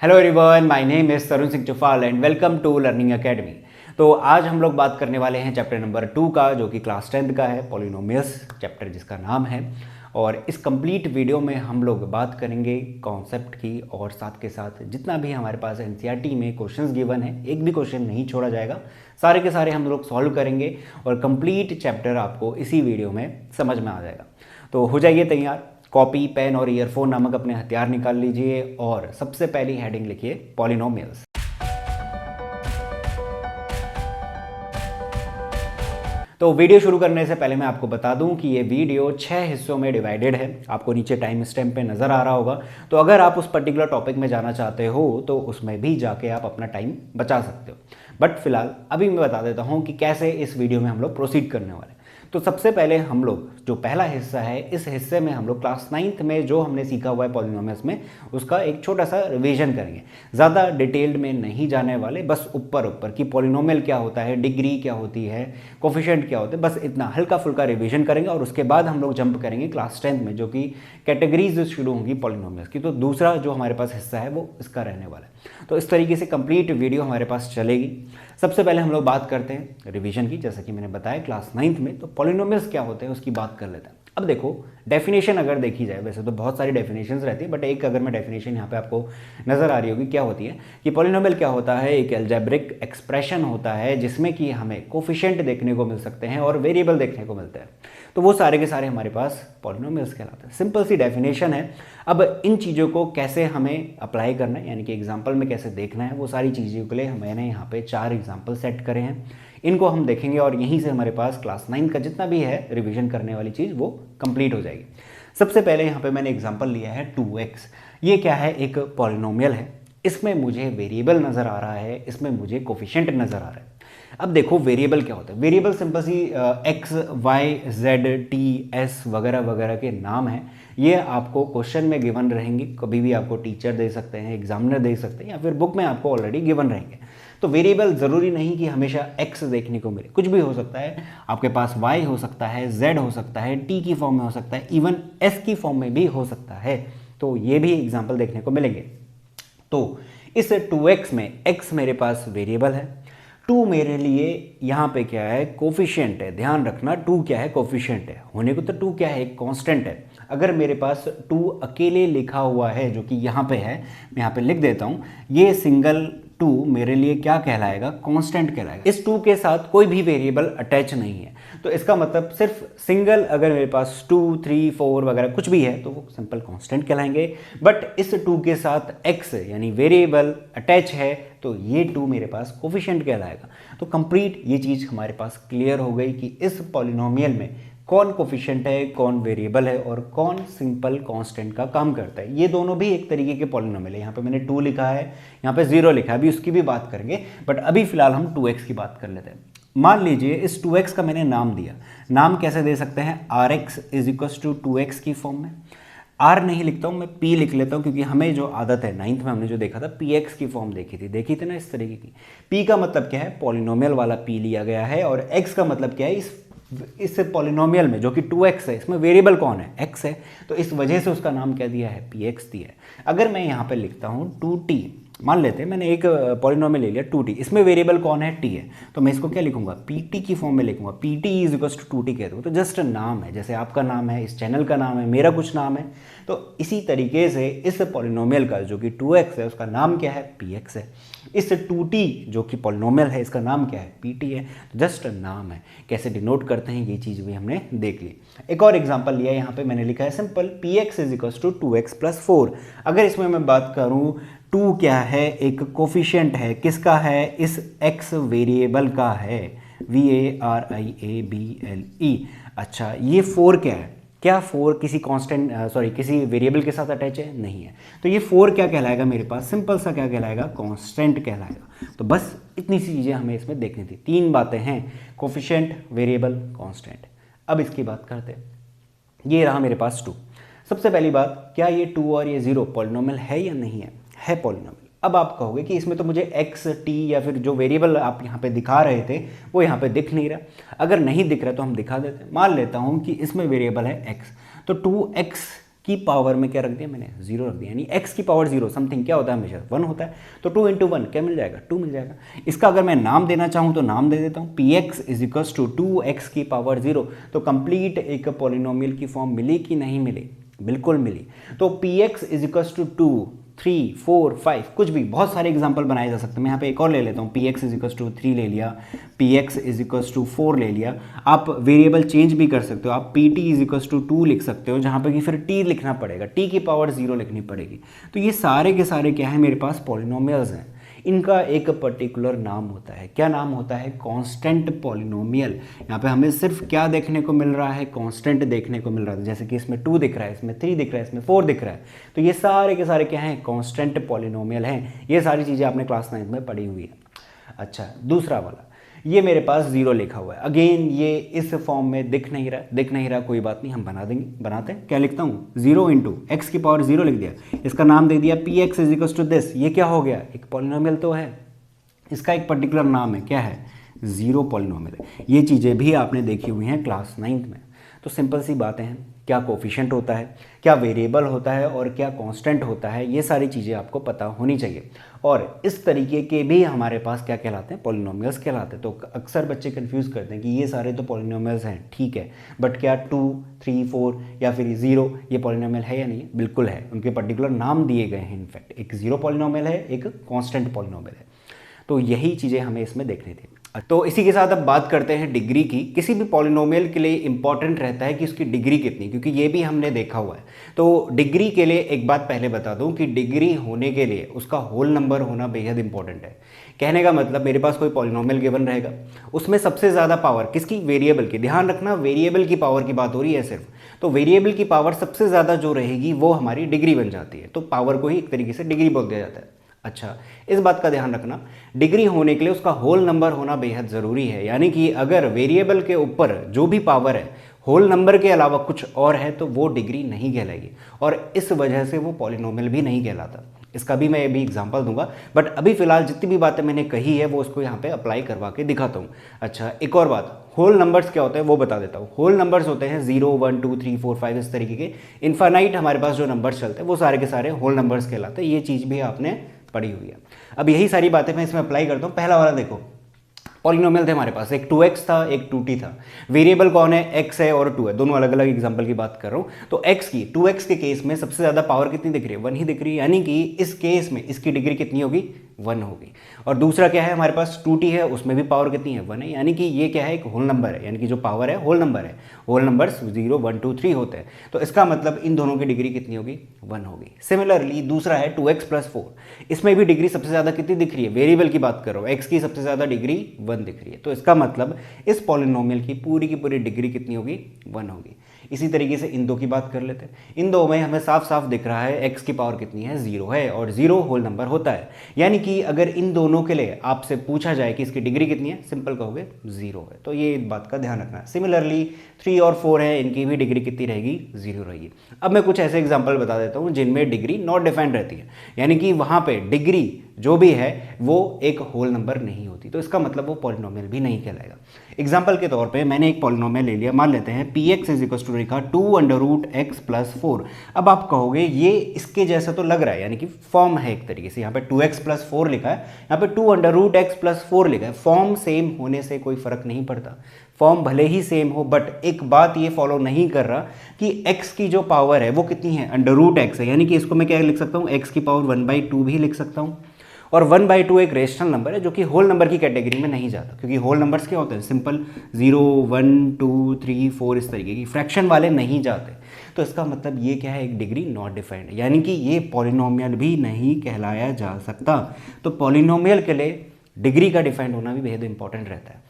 Hello everyone, my name is Tarun Singh Chufal and welcome to learning academy. तो आज हम लोग बात करने वाले हैं चैप्टर नंबर 2 का, जो कि क्लास 10th का है, पॉलिनोमियल्स चैप्टर जिसका नाम है। और इस कंप्लीट वीडियो में हम लोग बात करेंगे कॉन्सेप्ट की, और साथ के साथ जितना भी हमारे पास एनसीईआरटी में क्वेश्चंस गिवन है, एक भी क्वेश्चन नहीं छोड़ा जाएगा, सारे के सारे हम लोग सॉल्व करेंगे और कंप्लीट चैप्टर आपको इसी वीडियो में समझ में आ जाएगा। तो हो जाइए तैयार, कॉपी, पेन और ईयरफोन नामक अपने हथियार निकाल लीजिए और सबसे पहली हेडिंग लिखिए पॉलिनोमियल्स। तो वीडियो शुरू करने से पहले मैं आपको बता दूं कि ये वीडियो 6 हिस्सों में डिवाइडेड है। आपको नीचे टाइम स्टैम्प पे नज़र आ रहा होगा। तो अगर आप उस पर्टिकुलर टॉपिक में जाना चाहते हो तो उसमें भी जाके आप अपना टाइम बचा सकते हो। बट फिलहाल अभी मैं बता देता हूँ कि कैसे इस वीडियो में हम लोग प्रोसीड करने वाले हैं। तो सबसे पहले हम लोग जो पहला हिस्सा है, इस हिस्से में हम लोग क्लास 9th में जो हमने सीखा हुआ है पॉलिनोमियल्स में, उसका एक छोटा सा रिवीजन करेंगे। ज़्यादा डिटेल्ड में नहीं जाने वाले, बस ऊपर ऊपर कि पॉलिनोमियल क्या होता है, डिग्री क्या होती है, कोफिशिएंट क्या होते हैं, बस इतना हल्का फुल्का रिवीजन करेंगे। और उसके बाद हम लोग जंप करेंगे क्लास 10th में, जो कि कैटेगरीज शुरू होंगी पॉलिनोमियल्स की। तो दूसरा जो हमारे पास हिस्सा है वो इसका रहने वाला है। तो इस तरीके से कंप्लीट वीडियो हमारे पास चलेगी। सबसे पहले हम लोग बात करते हैं रिवीजन की। जैसा कि मैंने बताया क्लास 9th में तो पॉलिनोमियल्स क्या होते हैं उसकी बात कर लेते हैं। अब देखो, डेफिनेशन अगर देखी जाए, वैसे तो बहुत सारी डेफिनेशंस रहती है, बट एक अगर मैं डेफिनेशन यहाँ पे आपको नज़र आ रही होगी, क्या होती है कि पॉलिनोमियल क्या होता है, एक अलजेब्रिक एक्सप्रेशन होता है जिसमें कि हमें कोफिशिएंट देखने को मिल सकते हैं और वेरिएबल देखने को मिलते हैं। तो वो सारे के सारे हमारे पास पॉलिनोमियल्स कहलाते हैं। सिंपल सी डेफिनेशन है। अब इन चीज़ों को कैसे हमें अप्लाई करना है, यानी कि एग्जाम्पल में कैसे देखना है, वो सारी चीज़ों के लिए मैंने यहाँ पे 4 एग्जाम्पल सेट करे हैं। इनको हम देखेंगे और यहीं से हमारे पास क्लास 9 का जितना भी है रिवीजन करने वाली चीज़ वो कंप्लीट हो जाएगी। सबसे पहले यहाँ पे मैंने एग्जांपल लिया है 2x। ये क्या है, एक पॉलिनोमियल है। इसमें मुझे वेरिएबल नज़र आ रहा है, इसमें मुझे कोफिशिएंट नज़र आ रहा है। अब देखो वेरिएबल क्या होता है। वेरिएबल सिंपल सी X, Y, Z, T, S वगैरह वगैरह के नाम हैं। ये आपको क्वेश्चन में गिवन रहेंगे, कभी भी आपको टीचर दे सकते हैं, एग्जामिनर दे सकते हैं, या फिर बुक में आपको ऑलरेडी गिवन रहेंगे। तो वेरिएबल ज़रूरी नहीं कि हमेशा एक्स देखने को मिले, कुछ भी हो सकता है। आपके पास वाई हो सकता है, जेड हो सकता है, टी की फॉर्म में हो सकता है, इवन एस की फॉर्म में भी हो सकता है। तो ये भी एग्जाम्पल देखने को मिलेंगे। तो इस 2x में x मेरे पास वेरिएबल है, 2 मेरे लिए यहाँ पे क्या है, कोफिशिएंट है। ध्यान रखना 2 क्या है, कोफिशिएंट है। होने को तो 2 क्या है, एक कांस्टेंट है। अगर मेरे पास 2 अकेले लिखा हुआ है, जो कि यहाँ पे है, मैं यहाँ पे लिख देता हूँ, ये सिंगल 2 मेरे लिए क्या कहलाएगा, कांस्टेंट कहलाएगा। इस 2 के साथ कोई भी वेरिएबल अटैच नहीं है। तो इसका मतलब सिर्फ सिंगल, अगर मेरे पास 2, 3, 4 वगैरह कुछ भी है तो वो सिंपल कांस्टेंट कहलाएंगे। बट इस 2 के साथ x यानी वेरिएबल अटैच है, तो ये 2 मेरे पास कोफिशिएंट कहलाएगा। तो कंप्लीट ये चीज़ हमारे पास क्लियर हो गई कि इस पॉलिनोमियल में कौन कोफिशिएंट है, कौन वेरिएबल है और कौन सिंपल कांस्टेंट का काम करता है। ये दोनों भी एक तरीके के पॉलिनोमियल है। यहाँ पे मैंने 2 लिखा है, यहाँ पे 0 लिखा है, अभी उसकी भी बात करेंगे। बट अभी फिलहाल हम 2x की बात कर लेते हैं। मान लीजिए इस 2x का मैंने नाम दिया। नाम कैसे दे सकते हैं, rx is equals to 2x की फॉर्म में। r नहीं लिखता हूँ, मैं p लिख लेता हूँ, क्योंकि हमें जो आदत है 9th में हमने जो देखा था px की फॉर्म देखी थी ना, इस तरीके की। p का मतलब क्या है, पॉलिनोमियल वाला p लिया गया है, और x का मतलब क्या है, इस पॉलिनोमियल में जो कि 2x है, इसमें वेरिएबल कौन है, x है। तो इस वजह से उसका नाम क्या दिया है, px दिया है। अगर मैं यहाँ पे लिखता हूँ 2t, मान लेते हैं मैंने एक पॉलिनोमियल ले लिया 2t, इसमें वेरिएबल कौन है, t है, तो मैं इसको क्या लिखूंगा, pt की फॉर्म में लिखूंगा। pt is equals to 2t कह दूँ तो जस्ट नाम है, जैसे आपका नाम है, इस चैनल का नाम है, मेरा कुछ नाम है। तो इसी तरीके से इस पॉलिनोमियल का जो कि 2x है, उसका नाम क्या है, px है। इस 2t जो कि पॉलिनोमियल है, इसका नाम क्या है, pt है। तो जस्ट नाम है। कैसे डिनोट करते हैं ये चीज़ भी हमने देख ली। एक और एग्जांपल लिया, यहाँ पे मैंने लिखा है simple px is equals to 2x plus 4। अगर इसमें मैं बात करूँ, 2 क्या है, एक कोफिशिएंट है, किसका है, इस x वेरिएबल का है, variable। अच्छा, ये 4 क्या है, क्या 4 किसी कांस्टेंट किसी वेरिएबल के साथ अटैच है, नहीं है। तो ये 4 क्या कहलाएगा मेरे पास, सिंपल सा क्या कहलाएगा, कांस्टेंट कहलाएगा। तो बस इतनी सी चीज़ें हमें इसमें देखनी थी। 3 बातें हैं, कोफिशिएंट, वेरिएबल, कांस्टेंट। अब इसकी बात करते हैं। ये रहा मेरे पास 2। सबसे पहली बात, क्या ये 2 और ये 0 पॉलिनोमियल है या नहीं है पॉलिनोमियल। अब आप कहोगे कि इसमें तो मुझे x, t या फिर जो वेरिएबल आप यहाँ पे दिखा रहे थे वो यहाँ पे दिख नहीं रहा। अगर नहीं दिख रहा तो हम दिखा देते हैं। मान लेता हूँ कि इसमें वेरिएबल है x, तो 2x की पावर में क्या रख दिया मैंने, 0 रख दिया, यानी x की पावर 0 समथिंग क्या होता है, हमेशा 1 होता है। तो 2 इंटू 1 क्या मिल जाएगा, 2 मिल जाएगा। इसका अगर मैं नाम देना चाहूँ तो नाम दे देता हूँ, px is equals to 2x की पावर 0। तो कंप्लीट एक पॉलिनोमियल की फॉर्म मिली कि नहीं मिली, बिल्कुल मिली। तो px इज इक्वल्स टू 2, 3, 4, 5 कुछ भी, बहुत सारे एग्जाम्पल बनाए जा सकते हैं। मैं यहाँ पे एक और ले लेता हूँ, px इज इक्वल्स टू 3 ले लिया, px इज इक्वल्स टू 4 ले लिया। आप वेरिएबल चेंज भी कर सकते हो, आप pt इज इक्वल्स टू 2 लिख सकते हो, जहाँ पे कि फिर t लिखना पड़ेगा, t की पावर 0 लिखनी पड़ेगी। तो ये सारे के सारे क्या है, मेरे पास पॉलिनोमियल्स हैं। इनका एक पर्टिकुलर नाम होता है, क्या नाम होता है, कांस्टेंट पॉलिनोमियल। यहाँ पे हमें सिर्फ क्या देखने को मिल रहा है, कांस्टेंट देखने को मिल रहा है। जैसे कि इसमें 2 दिख रहा है, इसमें 3 दिख रहा है, इसमें 4 दिख रहा है, तो ये सारे के सारे क्या हैं, कांस्टेंट पॉलिनोमियल हैं। ये सारी चीज़ें आपने क्लास 9 में पढ़ी हुई है। अच्छा, दूसरा वाला, ये मेरे पास 0 लिखा हुआ है। अगेन ये इस फॉर्म में दिख नहीं रहा, कोई बात नहीं, हम बना देंगे, बनाते हैं। क्या लिखता हूँ, 0 इंटू एक्स की पावर 0 लिख दिया, इसका नाम दे दिया P X is equals to this. ये क्या हो गया, एक पॉलिनोमियल तो है, इसका एक पर्टिकुलर नाम है, क्या है, 0 पॉलिनोमियल है। ये चीज़ें भी आपने देखी हुई हैं क्लास 9 में। तो सिंपल सी बातें हैं, क्या कोफिशिएंट होता है, क्या वेरिएबल होता है और क्या कांस्टेंट होता है, ये सारी चीज़ें आपको पता होनी चाहिए। और इस तरीके के भी हमारे पास क्या कहलाते हैं, पॉलिनोमियल्स कहलाते हैं। तो अक्सर बच्चे कंफ्यूज करते हैं कि ये सारे तो पॉलिनोमियल्स हैं, ठीक है, बट क्या 2, 3, 4 या फिर 0 ये पॉलिनोमियल है या नहीं है? बिल्कुल है, उनके पर्टिकुलर नाम दिए गए हैं। इनफैक्ट एक 0 पॉलिनोमियल है, एक कॉन्स्टेंट पॉलिनोमियल है। तो यही चीज़ें हमें इसमें देखनी थी। तो इसी के साथ अब बात करते हैं डिग्री की। किसी भी पॉलिनोमियल के लिए इंपॉर्टेंट रहता है कि उसकी डिग्री कितनी, क्योंकि ये भी हमने देखा हुआ है। तो डिग्री के लिए एक बात पहले बता दूं कि डिग्री होने के लिए उसका होल नंबर होना बेहद इंपॉर्टेंट है। कहने का मतलब, मेरे पास कोई पॉलिनोमियल गिवन रहेगा, उसमें सबसे ज़्यादा पावर किसकी, वेरिएबल की। ध्यान रखना, वेरिएबल की पावर की बात हो रही है सिर्फ। तो वेरिएबल की पावर सबसे ज़्यादा जो रहेगी वो हमारी डिग्री बन जाती है। तो पावर को ही एक तरीके से डिग्री बोल दिया जाता है। अच्छा, इस बात का ध्यान रखना, डिग्री होने के लिए उसका होल नंबर होना बेहद ज़रूरी है। यानी कि अगर वेरिएबल के ऊपर जो भी पावर है होल नंबर के अलावा कुछ और है तो वो डिग्री नहीं कहलाएगी, और इस वजह से वो पॉलिनोमियल भी नहीं कहलाता। इसका भी मैं अभी एग्जांपल दूंगा, बट अभी फिलहाल जितनी भी बातें मैंने कही है वो उसको यहाँ पे अप्लाई करवा के दिखाता हूँ। अच्छा, एक और बात, होल नंबर्स क्या होते हैं वो बता देता हूँ। होल नंबर्स होते हैं 0, 1, 2, 3, 4, 5 इस तरीके के इनफाइनाइट हमारे पास जो नंबर्स चलते हैं वो सारे के सारे होल नंबर्स कहलाते हैं। ये चीज़ भी आपने पड़ी हुई है। अब यही सारी बातें मैं इसमें अप्लाई करता हूँ। पहला वाला देखो, पॉलिनोमियल थे हमारे पास, एक 2x था, एक 2t था। वेरिएबल कौन है, x है और 2 है, दोनों अलग अलग एग्जांपल की बात कर रहा हूँ। तो x की 2x के केस में सबसे ज़्यादा पावर कितनी दिख रही है, 1 ही दिख रही है, यानी कि इस केस में इसकी डिग्री कितनी होगी, 1 होगी। और दूसरा क्या है, हमारे पास 2t है, उसमें भी पावर कितनी है, 1 है, यानी कि ये क्या है, एक होल नंबर है, यानी कि जो पावर है होल नंबर है। होल नंबर्स 0, 1, 2, 3 होते हैं, तो इसका मतलब इन दोनों की डिग्री कितनी होगी, 1 होगी। सिमिलरली दूसरा है 2x + 4, इसमें भी डिग्री सबसे ज़्यादा कितनी दिख रही है, वेरिएबल की बात कर रहा हूँ, x की सबसे ज़्यादा डिग्री 1 दिख रही है। तो इसका मतलब इस पॉलिनोमियल की पूरी डिग्री कितनी होगी, 1 होगी। इसी तरीके से इन दो की बात कर लेते हैं। इन दो में हमें साफ साफ दिख रहा है x की पावर कितनी है, 0 है, और 0 होल नंबर होता है। यानी कि अगर इन दोनों के लिए आपसे पूछा जाए कि इसकी डिग्री कितनी है, सिंपल कहोगे 0 है। तो ये बात का ध्यान रखना है। सिमिलरली 3 और 4 है, इनकी भी डिग्री कितनी रहेगी, 0 रहेगी। अब मैं कुछ ऐसे एग्जाम्पल बता देता हूँ जिनमें डिग्री नॉट डिफाइंड रहती है, यानी कि वहाँ पे डिग्री जो भी है वो एक होल नंबर नहीं होती, तो इसका मतलब वो पॉलिनोमियल भी नहीं कहलाएगा। एग्जाम्पल के तौर पे मैंने एक पॉलिनोमियल ले लिया, मान लेते हैं px इज इक्वल टू लिखा 2√x + 4। अब आप कहोगे ये इसके जैसा तो लग रहा है, यानी कि फॉर्म है एक तरीके से। यहाँ पे 2x + 4 लिखा है, यहाँ पे 2√x + 4 लिखा है। फॉर्म सेम होने से कोई फर्क नहीं पड़ता, फॉर्म भले ही सेम हो, बट एक बात ये फॉलो नहीं कर रहा कि x की जो पावर है वो कितनी है, √x है, यानी कि इसको मैं क्या लिख सकता हूँ, x की पावर 1/2 भी लिख सकता हूँ। और 1/2 एक रेशनल नंबर है जो कि होल नंबर की कैटेगरी में नहीं जाता, क्योंकि होल नंबर्स क्या होते हैं, सिंपल 0, 1, 2, 3, 4 इस तरीके की, फ्रैक्शन वाले नहीं जाते। तो इसका मतलब ये क्या है, एक डिग्री नॉट डिफाइंड है, यानी कि ये पॉलिनोमियल भी नहीं कहलाया जा सकता। तो पॉलिनोमियल के लिए डिग्री का डिफाइंड होना भी बेहद इंपॉर्टेंट रहता है।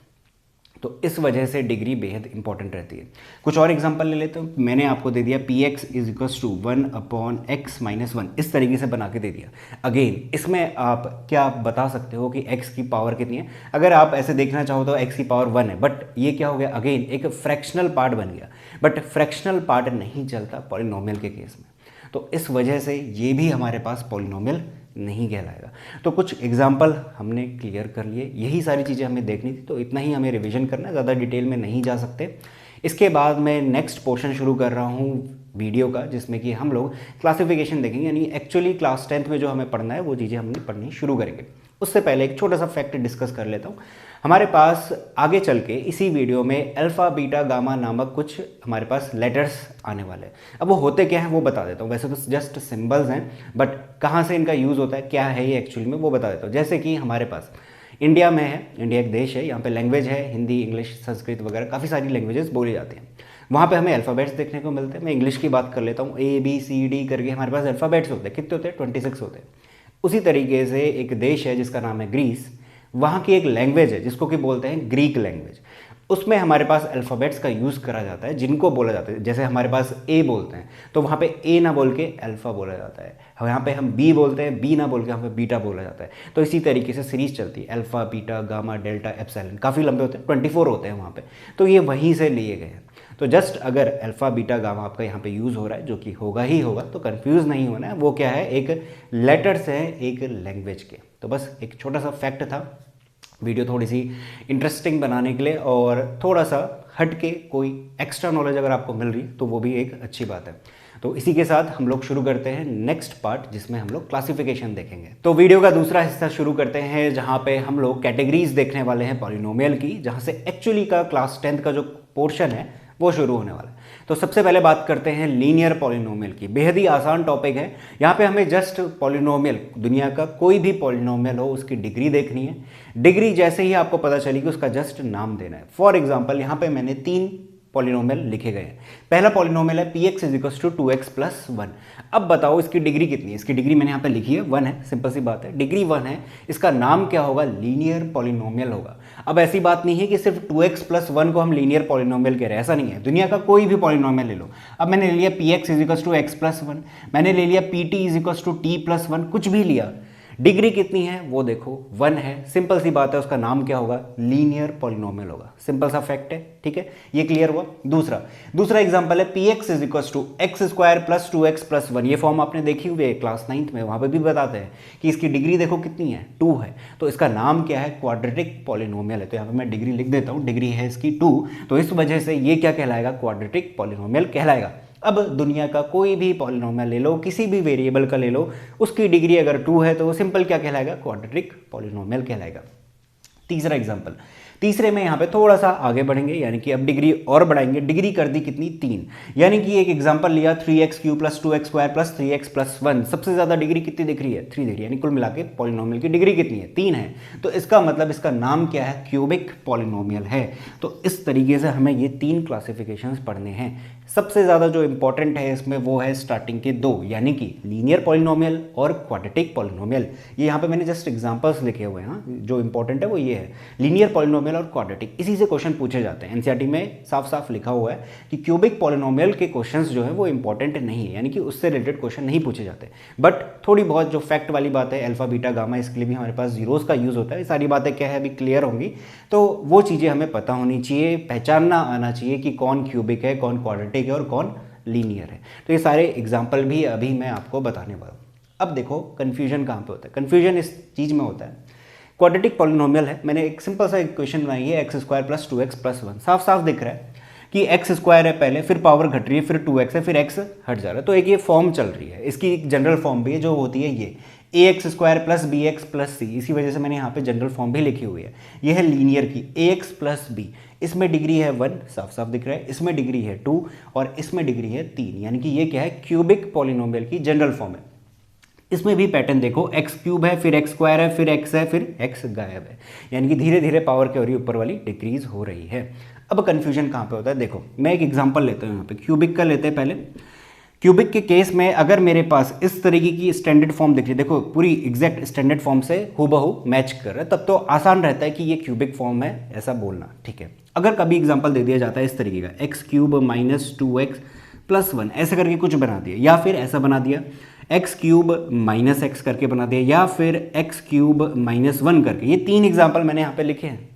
तो इस वजह से डिग्री बेहद इंपॉर्टेंट रहती है। कुछ और एग्जांपल ले लेते हैं। मैंने आपको दे दिया px is equals to 1/x - 1, इस तरीके से बना के दे दिया। अगेन इसमें आप क्या बता सकते हो कि x की पावर कितनी है। अगर आप ऐसे देखना चाहो तो x की पावर 1 है, बट ये क्या हो गया, अगेन एक फ्रैक्शनल पार्ट बन गया, बट फ्रैक्शनल पार्ट नहीं चलता पॉलिनोमियल के केस में। तो इस वजह से ये भी हमारे पास पॉलिनोमियल नहीं कहलाएगा। तो कुछ एग्जाम्पल हमने क्लियर कर लिए, यही सारी चीज़ें हमें देखनी थी, तो इतना ही हमें रिवीजन करना है, ज़्यादा डिटेल में नहीं जा सकते। इसके बाद मैं नेक्स्ट पोर्शन शुरू कर रहा हूँ वीडियो का, जिसमें कि हम लोग क्लासिफिकेशन देखेंगे, यानी एक्चुअली क्लास 10th में जो हमें पढ़ना है वो चीज़ें हम पढ़नी शुरू करेंगे। उससे पहले एक छोटा सा फैक्ट डिस्कस कर लेता हूँ। हमारे पास आगे चल के इसी वीडियो में अल्फ़ा बीटा गामा नामक कुछ हमारे पास लेटर्स आने वाले हैं। अब वो होते क्या हैं वो बता देता हूँ। वैसे तो जस्ट सिंबल्स हैं, बट कहाँ से इनका यूज़ होता है, क्या है ये एक्चुअली में, वो बता देता हूँ। जैसे कि हमारे पास इंडिया में है, इंडिया एक देश है, यहाँ पे लैंग्वेज है हिंदी, इंग्लिश, संस्कृत वगैरह काफ़ी सारी लैंग्वेजेस बोली जाती हैं। वहाँ पे हमें अल्फ़ाबेट्स देखने को मिलते हैं। मैं इंग्लिश की बात कर लेता हूँ, ABCD करके हमारे पास अल्फ़ाबेट्स होते हैं। कितने होते हैं? 26 होते हैं। उसी तरीके से एक देश है जिसका नाम है ग्रीस, वहाँ की एक लैंग्वेज है जिसको कि बोलते हैं ग्रीक लैंग्वेज। उसमें हमारे पास अल्फ़ाबेट्स का यूज़ करा जाता है, जिनको बोला जाता है, जैसे हमारे पास ए बोलते हैं तो वहाँ पे ए ना बोल के अल्फ़ा बोला जाता है। यहाँ पे हम बी बोलते हैं, बी ना बोल के यहाँ पे बीटा बोला जाता है। तो इसी तरीके से सीरीज चलती है, alpha beta gamma delta epsilon, काफ़ी लंबे होते हैं, 24 होते हैं वहाँ पे। तो ये वहीं से लिए गए हैं। तो जस्ट अगर अल्फ़ा बीटा गामा आपका यहाँ पे यूज़ हो रहा है, जो कि होगा ही होगा, तो कंफ्यूज नहीं होना है। वो क्या है? एक लेटर्स है एक लैंग्वेज के। तो बस एक छोटा सा फैक्ट था, वीडियो थोड़ी सी इंटरेस्टिंग बनाने के लिए, और थोड़ा सा हट के कोई एक्स्ट्रा नॉलेज अगर आपको मिल रही है तो वो भी एक अच्छी बात है। तो इसी के साथ हम लोग शुरू करते हैं नेक्स्ट पार्ट, जिसमें हम लोग क्लासिफिकेशन देखेंगे। तो वीडियो का दूसरा हिस्सा शुरू करते हैं, जहाँ पे हम लोग कैटेगरीज देखने वाले हैं पॉलिनोमियल की, जहाँ से एक्चुअली का क्लास 10th का जो पोर्शन है वो शुरू होने वाला है। तो सबसे पहले बात करते हैं लीनियर पॉलिनोमियल की। बेहद ही आसान टॉपिक है। यहाँ पे हमें जस्ट पॉलिनोमियल, दुनिया का कोई भी पॉलिनोमियल हो उसकी डिग्री देखनी है। डिग्री जैसे ही आपको पता चली कि उसका जस्ट नाम देना है। फॉर एग्जाम्पल यहाँ पे मैंने 3 पॉलिनोमियल लिखे गए हैं। पहला पॉलिनोमियल है px = 2x + 1। अब बताओ इसकी डिग्री कितनी है? इसकी डिग्री मैंने यहाँ पे लिखी है 1 है, सिंपल सी बात है, डिग्री 1 है। इसका नाम क्या होगा? लीनियर पॉलिनोमियल होगा। अब ऐसी बात नहीं है कि सिर्फ 2x + 1 को हम लीनियर पॉलिनोमियल कह रहे हैं, ऐसा नहीं है। दुनिया का कोई भी पॉलिनोमियल ले लो। अब मैंने ले लिया px = x + 1, मैंने ले लिया pt = t + 1, कुछ भी लिया, डिग्री कितनी है वो देखो 1 है। सिंपल सी बात है, उसका नाम क्या होगा? लीनियर पॉलिनोमियल होगा। सिंपल सा फैक्ट है, ठीक है, ये क्लियर हुआ। दूसरा एग्जांपल है px = x² + 2x + 1। ये फॉर्म आपने देखी हुई है क्लास 9th में, वहां पे भी बताते हैं कि इसकी डिग्री देखो कितनी है, 2 है। तो इसका नाम क्या है? क्वाड्रेटिक पॉलिनोमियल है। तो यहाँ पे मैं डिग्री लिख देता हूँ, डिग्री है इसकी 2। तो इस वजह से ये क्या कहलाएगा? क्वाड्रेटिक पॉलिनोमियल कहलाएगा। अब दुनिया का कोई भी पॉलिनोमियल ले लो, किसी भी वेरिएबल का ले लो, उसकी डिग्री अगर 2 है तो वो सिंपल क्या कहलाएगा? क्वाड्रेटिक पॉलिनोमियल कहलाएगा। तीसरा एग्जांपल, तीसरे में यहाँ पे थोड़ा सा आगे बढ़ेंगे, यानी कि अब डिग्री और बढ़ाएंगे। डिग्री कर दी कितनी? 3। यानी कि एक एग्जांपल लिया 3x³ + 2x² + 3x + 1। सबसे ज़्यादा डिग्री कितनी दिख रही है? 3 दिख रही है। यानी कुल मिला के पॉलिनोमियल की डिग्री कितनी है? 3 है। तो इसका मतलब इसका नाम क्या है? क्यूबिक पॉलिनोमियल है। तो इस तरीके से हमें ये 3 क्लासिफिकेशंस पढ़ने हैं। सबसे ज़्यादा जो इंपॉर्टेंट है इसमें वो है स्टार्टिंग के 2, यानी कि लीनियर पॉलिनोमियल और क्वाड्रेटिक पॉलिनोमियल। ये यहाँ पे मैंने जस्ट एग्जांपल्स लिखे हुए हैं। हाँ, जो इंपॉर्टेंट है वो ये है, लीनियर पॉलिनोमियल और क्वाड्रेटिक। इसी से क्वेश्चन पूछे जाते हैं। एनसीईआरटी में साफ साफ लिखा हुआ है कि क्यूबिक पॉलिनोमियल के क्वेश्चंस जो है वो इंपॉर्टेंट नहीं है, यानी कि उससे रिलेटेड क्वेश्चन नहीं पूछे जाते। बट थोड़ी बहुत जो फैक्ट वाली बात है, अल्फा बीटा गामा, इसके लिए भी हमारे पास जीरोस का यूज़ होता है। ये सारी बातें क्या है अभी क्लियर होंगी, तो वो चीज़ें हमें पता होनी चाहिए, पहचानना आना चाहिए कि कौन क्यूबिक है, कौन क्वाड्रेटिक है और कौन लीनियर है। तो ये सारे एग्जाम्पल भी अभी मैं आपको बताने वाला हूँ। अब देखो कन्फ्यूजन कहाँ पे होता है। कन्फ्यूजन इस चीज़ में होता है, क्वाड्रेटिक पॉलिनोमियल है, मैंने एक सिंपल सा इक्वेशन बनाई है x² + 2x + 1। साफ साफ दिख रहा है कि x² है पहले, फिर पावर घट रही है, फिर 2x है, फिर x हट जा रहा है। तो एक ये फॉर्म चल रही है, इसकी एक जनरल फॉर्म भी है जो होती है ये ax² + bx + c। इसी वजह से मैंने यहाँ पे जनरल फॉर्म भी लिखी हुई है। ये है लीनियर की ax + b। इसमें डिग्री है 1, साफ साफ दिख रहा है। इसमें डिग्री है 2 और इसमें डिग्री है 3, यानी कि ये क्या है? क्यूबिक पॉलिनोमियल की जनरल फॉर्म है। इसमें भी पैटर्न देखो, x³ है, फिर x² है, फिर x है, फिर x गायब है, यानी कि धीरे धीरे पावर की ओर ऊपर वाली डिक्रीज हो रही है। अब कंफ्यूजन कहाँ पे होता है? देखो मैं एक एग्जांपल लेता हूँ, यहाँ पे क्यूबिक का लेते हैं पहले। क्यूबिक के केस में अगर मेरे पास इस तरीके की स्टैंडर्ड फॉर्म दिख रही है, देखो पूरी एग्जैक्ट स्टैंडर्ड फॉर्म से हूबहू मैच कर रहा है, तब तो आसान रहता है कि ये क्यूबिक फॉर्म है ऐसा बोलना, ठीक है। अगर कभी एग्जांपल दे दिया जाता है इस तरीके का, x³ - 2x + 1 ऐसे करके कुछ बना दिया, या फिर ऐसा बना दिया x³ - x करके बना दिया, या फिर x³ - 1 करके, ये 3 एग्जाम्पल मैंने यहाँ पे लिखे हैं।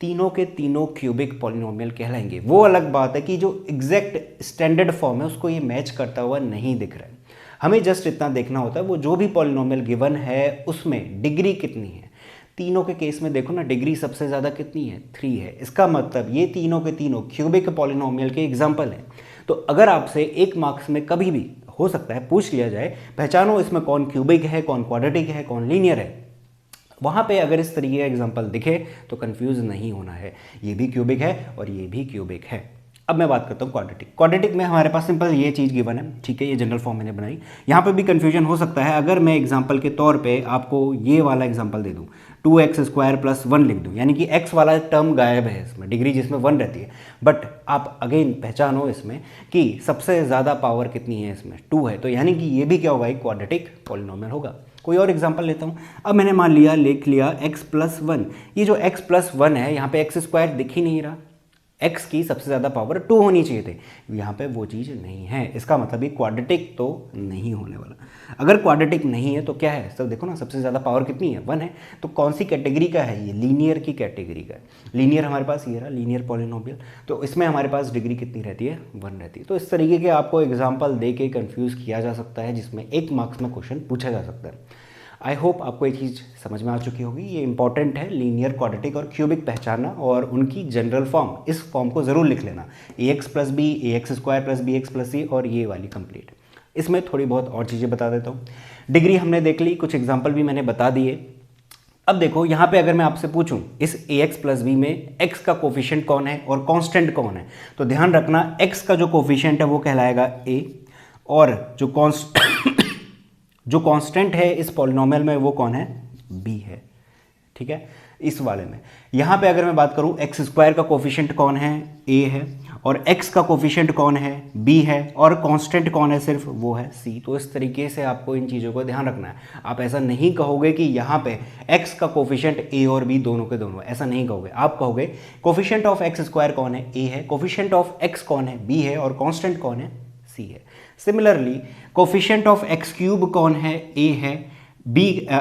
तीनों के तीनों क्यूबिक पॉलिनोमियल कहलाएंगे। वो अलग बात है कि जो एग्जैक्ट स्टैंडर्ड फॉर्म है उसको ये मैच करता हुआ नहीं दिख रहा है। हमें जस्ट इतना देखना होता है वो जो भी पॉलिनोमियल गिवन है उसमें डिग्री कितनी है। तीनों के केस में देखो ना, डिग्री सबसे ज़्यादा कितनी है, 3 है। इसका मतलब ये तीनों के तीनों क्यूबिक पॉलिनोमियल के एग्जाम्पल हैं। तो अगर आपसे 1 मार्क्स में कभी भी हो सकता है पूछ लिया जाए, पहचानो इसमें कौन क्यूबिक है, कौन क्वाड्रेटिक है, कौन लीनियर है, वहाँ पे अगर इस तरीके का एग्जाम्पल दिखे तो कंफ्यूज नहीं होना है, ये भी क्यूबिक है और ये भी क्यूबिक है। अब मैं बात करता हूँ क्वाड्रेटिक। क्वाड्रेटिक में हमारे पास सिंपल ये चीज़ गिवन है, ठीक है, ये जनरल फॉर्म मैंने बनाई। यहाँ पे भी कन्फ्यूजन हो सकता है अगर मैं एग्जाम्पल के तौर पे आपको ये वाला एग्जाम्पल दे दूँ, 2x² + 1 लिख दूँ, यानी कि x वाला टर्म गायब है इसमें, डिग्री जिसमें 1 रहती है। बट आप अगेन पहचानो इसमें कि सबसे ज़्यादा पावर कितनी है, इसमें 2 है, तो यानी कि ये भी क्या होगा, एक क्वाड्रेटिक पॉलिनोमियल होगा। कोई और एग्जांपल लेता हूँ। अब मैंने मान लिया, लिख लिया x + 1, ये जो x + 1 है यहाँ पे x² दिख ही नहीं रहा, x की सबसे ज़्यादा पावर 2 होनी चाहिए थे, यहाँ पे वो चीज़ नहीं है। इसका मतलब ये क्वाड्रेटिक तो नहीं होने वाला। अगर क्वाड्रेटिक नहीं है तो क्या है, सब देखो ना, सबसे ज़्यादा पावर कितनी है, 1 है। तो कौन सी कैटेगरी का है ये, लीनियर की कैटेगरी का है। लीनियर हमारे पास ये रहा, लीनियर पॉलिनोमियल, तो इसमें हमारे पास डिग्री कितनी रहती है, 1 रहती है। तो इस तरीके के आपको एग्जाम्पल दे के कन्फ्यूज़ किया जा सकता है, जिसमें 1 मार्क्स में क्वेश्चन पूछा जा सकता है। आई होप आपको एक चीज़ समझ में आ चुकी होगी, ये इंपॉर्टेंट है, लीनियर, क्वाड्रेटिक और क्यूबिक पहचानना और उनकी जनरल फॉर्म, इस फॉर्म को ज़रूर लिख लेना, ax + b, ax² + bx + c, और ये वाली कंप्लीट। इसमें थोड़ी बहुत और चीज़ें बता देता हूँ। डिग्री हमने देख ली, कुछ एग्जाम्पल भी मैंने बता दिए। अब देखो यहाँ पे अगर मैं आपसे पूछूं इस ax + b में x का कोफिशिएंट कौन है और कांस्टेंट कौन है, तो ध्यान रखना x का जो कोफिशिएंट है वो कहलाएगा a, और जो कांस्टेंट है इस पॉलिनोमियल में वो कौन है, b है, ठीक है। इस वाले में यहाँ पे अगर मैं बात करूँ, x² का कोफिशिएंट कौन है, a है, और x का कोफिशिएंट कौन है, b है, और कांस्टेंट कौन है सिर्फ, वो है c। तो इस तरीके से आपको इन चीज़ों को ध्यान रखना है। आप ऐसा नहीं कहोगे कि यहाँ पे x का कोफिशिएंट a और b दोनों के दोनों, ऐसा नहीं कहोगे। आप कहोगे कोफिशिएंट ऑफ x² कौन है, a है, कोफिशिएंट ऑफ x कौन है, b है, और कांस्टेंट कौन है, c है। सिमिलरली कोफिशिएंट ऑफ x³ कौन है, a है, b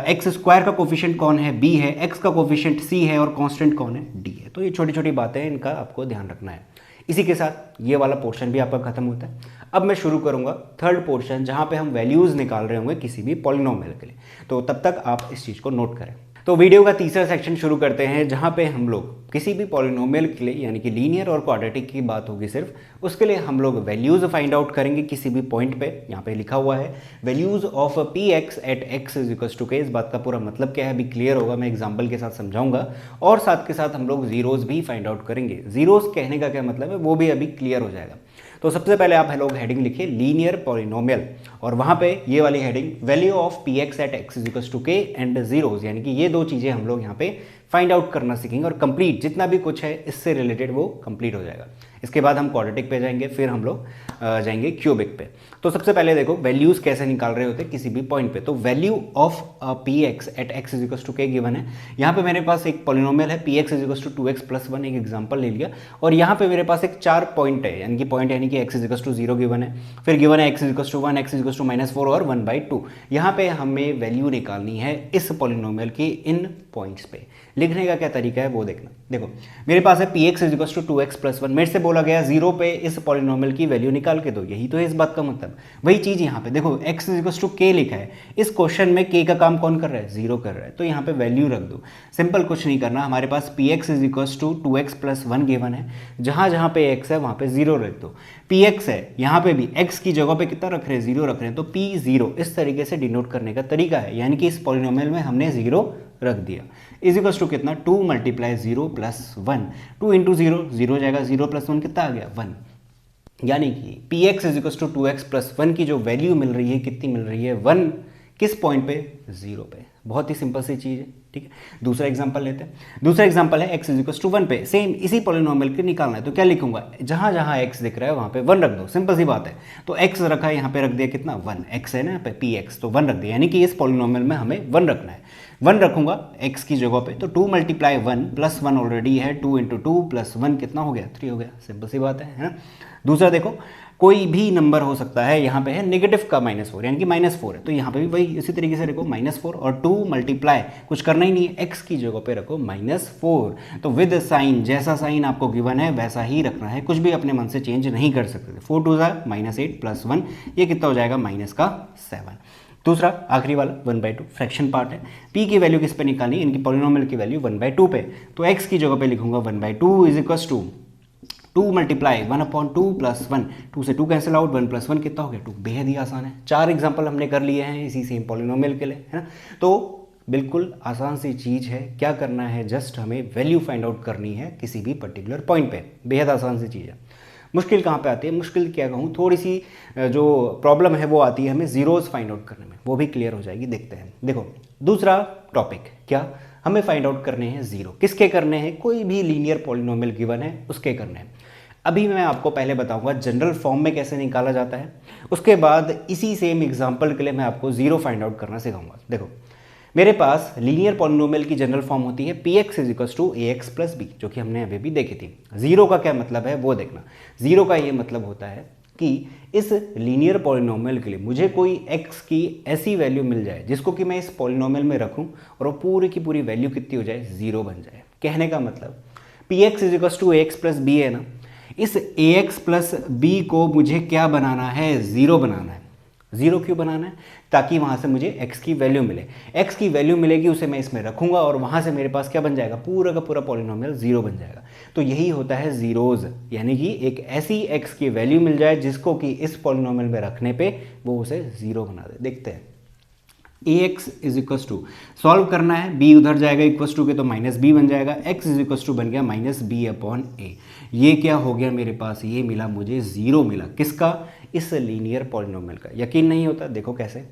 x² का कोफिशिएंट कौन है, b है, x का कोफिशिएंट c है, और कांस्टेंट कौन है, d है। तो ये छोटी छोटी बातें हैं, इनका आपको ध्यान रखना है। इसी के साथ ये वाला पोर्शन भी आपका खत्म होता है। अब मैं शुरू करूंगा थर्ड पोर्शन, जहां पे हम वैल्यूज निकाल रहे होंगे किसी भी पॉलिनोमियल के लिए। तो तब तक आप इस चीज़ को नोट करें। तो वीडियो का तीसरा सेक्शन शुरू करते हैं, जहां पे हम लोग किसी भी पॉलिनोमियल के लिए, यानी कि लीनियर और क्वाड्रेटिक की बात होगी सिर्फ, उसके लिए हम लोग वैल्यूज फाइंड आउट करेंगे किसी भी पॉइंट पे। यहाँ पे लिखा हुआ है values of px at x = k। इस बात का पूरा मतलब क्या है अभी क्लियर होगा, मैं एग्जाम्पल के साथ समझाऊंगा, और साथ के साथ हम लोग जीरोज भी फाइंड आउट करेंगे। जीरोज कहने का क्या मतलब है वो भी अभी क्लियर हो जाएगा। तो सबसे पहले आप लोग हेडिंग लिखिए लीनियर पॉलिनोमियल, और वहाँ पे ये वाली heading value of px at x = k and zeros, यानी कि ये दो चीज़ें हम लोग यहाँ पे फाइंड आउट करना सीखेंगे, और कंप्लीट जितना भी कुछ है इससे रिलेटेड वो कंप्लीट हो जाएगा। इसके बाद हम क्वाड्रेटिक पे जाएंगे, फिर हम लोग जाएंगे क्यूबिक पे। तो सबसे पहले देखो वैल्यूज कैसे निकाल रहे होते किसी भी पॉइंट पे। तो value of px at x = k given है। यहाँ पे मेरे पास एक पॉलिनोमियल है px = 2x + 1, एक एग्जांपल ले लिया, और यहाँ पे मेरे पास एक 4 पॉइंट है, यानी कि पॉइंट यानी कि x = 0 गिवन है, फिर गिवन है x = 1, x = -4 और 1/2। यहाँ पे हमें वैल्यू निकालनी है इस पॉलिनोमियल की इन पॉइंट्स पे। लिखने का क्या तरीका है वो देखना। देखो मेरे पास है px = 2x + 1, मेरे से बोला गया 0 पे इस पॉलिनोमियल की वैल्यू निकाल के दो, यही तो है इस बात का मतलब। वही चीज़ यहाँ पे देखो x = k लिखा है, इस क्वेश्चन में k का काम कौन कर रहा है, 0 कर रहा है, तो यहाँ पे वैल्यू रख दो। सिंपल कुछ नहीं करना, हमारे पास px = 2x + 1 गिवन है, जहाँ जहाँ पे x है वहाँ पे 0 रख दो। px है, यहाँ पे भी x की जगह पे कितना रख रहे हैं, 0 रख रहे हैं, तो p0 इस तरीके से डिनोट करने का तरीका है, यानी कि इस पॉलिनोमियल में हमने 0 रख दिया। = कितना, 2 × 0 + 1, 2 × 0 0 जाएगा, 0 + 1 कितना आ गया, 1। यानी कि px = 2x + 1 की जो वैल्यू मिल रही है कितनी मिल रही है, 1। किस पॉइंट पे, 0 पे। बहुत ही सिंपल सी चीज़ है, ठीक है। दूसरा एग्जांपल लेते हैं। दूसरा एग्जांपल है x = 1 पे, सेम इसी पॉलिनोमियल के निकालना है। तो क्या लिखूंगा, जहाँ जहाँ x दिख रहा है वहाँ पे 1 रख दो, सिंपल सी बात है। तो x रखा है, यहाँ पे रख दिया कितना, 1, x है ना यहाँ पे px, तो 1 रख दिया, यानी कि इस पॉलिनोमियल में हमें 1 रखना है। 1 रखूंगा x की जगह पे, तो 2 × 1 + 1 ऑलरेडी है, 2 × 2 + 1 कितना हो गया, 3 हो गया। सिंपल सी बात है ना। दूसरा देखो, कोई भी नंबर हो सकता है, यहाँ पे है नेगेटिव का -4, यानी कि -4 है, तो यहाँ पे भी वही इसी तरीके से रखो -4, और 2 × कुछ करना ही नहीं है, x की जगह पे रखो -4। तो विद साइन, जैसा साइन आपको गिवन है वैसा ही रखना है, कुछ भी अपने मन से चेंज नहीं कर सकते। 4 × 2 = -8 + 1, ये कितना हो जाएगा, -7। दूसरा आखिरी वाला 1/2 फ्रैक्शन पार्ट है। p की वैल्यू किस पे निकालनी है, इनकी पॉलिनोमियल की वैल्यू 1/2 पे, तो x की जगह पे लिखूंगा 1/2 is equal to 2 multiply 1/2 plus 1, 2 से 2 कैंसिल आउट, 1 प्लस 1 कितना हो गया 2। बेहद ही आसान है, 4 एग्जाम्पल हमने कर लिए हैं इसी सेम पॉलिनोमियल के लिए, है ना। तो बिल्कुल आसान सी चीज़ है, क्या करना है, जस्ट हमें वैल्यू फाइंड आउट करनी है किसी भी पर्टिकुलर पॉइंट पे। बेहद आसान सी चीज़ है। मुश्किल कहाँ पे आती है, मुश्किल क्या कहूँ, थोड़ी सी जो प्रॉब्लम है वो आती है हमें जीरोज़ फाइंड आउट करने में, वो भी क्लियर हो जाएगी, देखते हैं। देखो दूसरा टॉपिक क्या, हमें फाइंड आउट करने हैं जीरो। किसके करने हैं, कोई भी लीनियर पॉलिनोमियल गिवन है उसके करने हैं। अभी मैं आपको पहले बताऊंगा जनरल फॉर्म में कैसे निकाला जाता है, उसके बाद इसी सेम एग्जांपल के लिए मैं आपको जीरो फाइंड आउट करना सिखाऊंगा। देखो मेरे पास लीनियर पॉलिनोमियल की जनरल फॉर्म होती है px is equal to ax plus B, जो कि हमने अभी भी देखी थी। जीरो का क्या मतलब है वो देखना। जीरो का ये मतलब होता है कि इस लीनियर पॉलिनोमियल के लिए मुझे कोई x की ऐसी वैल्यू मिल जाए जिसको कि मैं इस पॉलिनोमियल में रखूं और वो पूरी की पूरी वैल्यू कितनी हो जाए, जीरो बन जाए। कहने का मतलब px is equal to ax plus B है ना, इस ax प्लस बी को मुझे क्या बनाना है, जीरो बनाना है। जीरो क्यों बनाना है, ताकि वहां से मुझे x की वैल्यू मिले। x की वैल्यू मिलेगी, उसे मैं इसमें रखूंगा और वहां से मेरे पास क्या बन जाएगा, पूरा का पूरा पॉलिनोमियल जीरो बन जाएगा। तो यही होता है जीरोज, यानी कि एक ऐसी x की वैल्यू मिल जाए जिसको कि इस पॉलिनोमियल में रखने पे वो उसे जीरो बना दे। देखते हैं ax is equals to, solve करना है, b उधर जाएगा इक्वस टू के तो माइनस बी बन जाएगा, x इज इक्वस टू बन गया माइनस बी अपॉन ए। ये क्या हो गया मेरे पास, ये मिला मुझे जीरो मिला, किसका, इस लीनियर पॉलिनोमियल का। यकीन नहीं होता, देखो कैसे,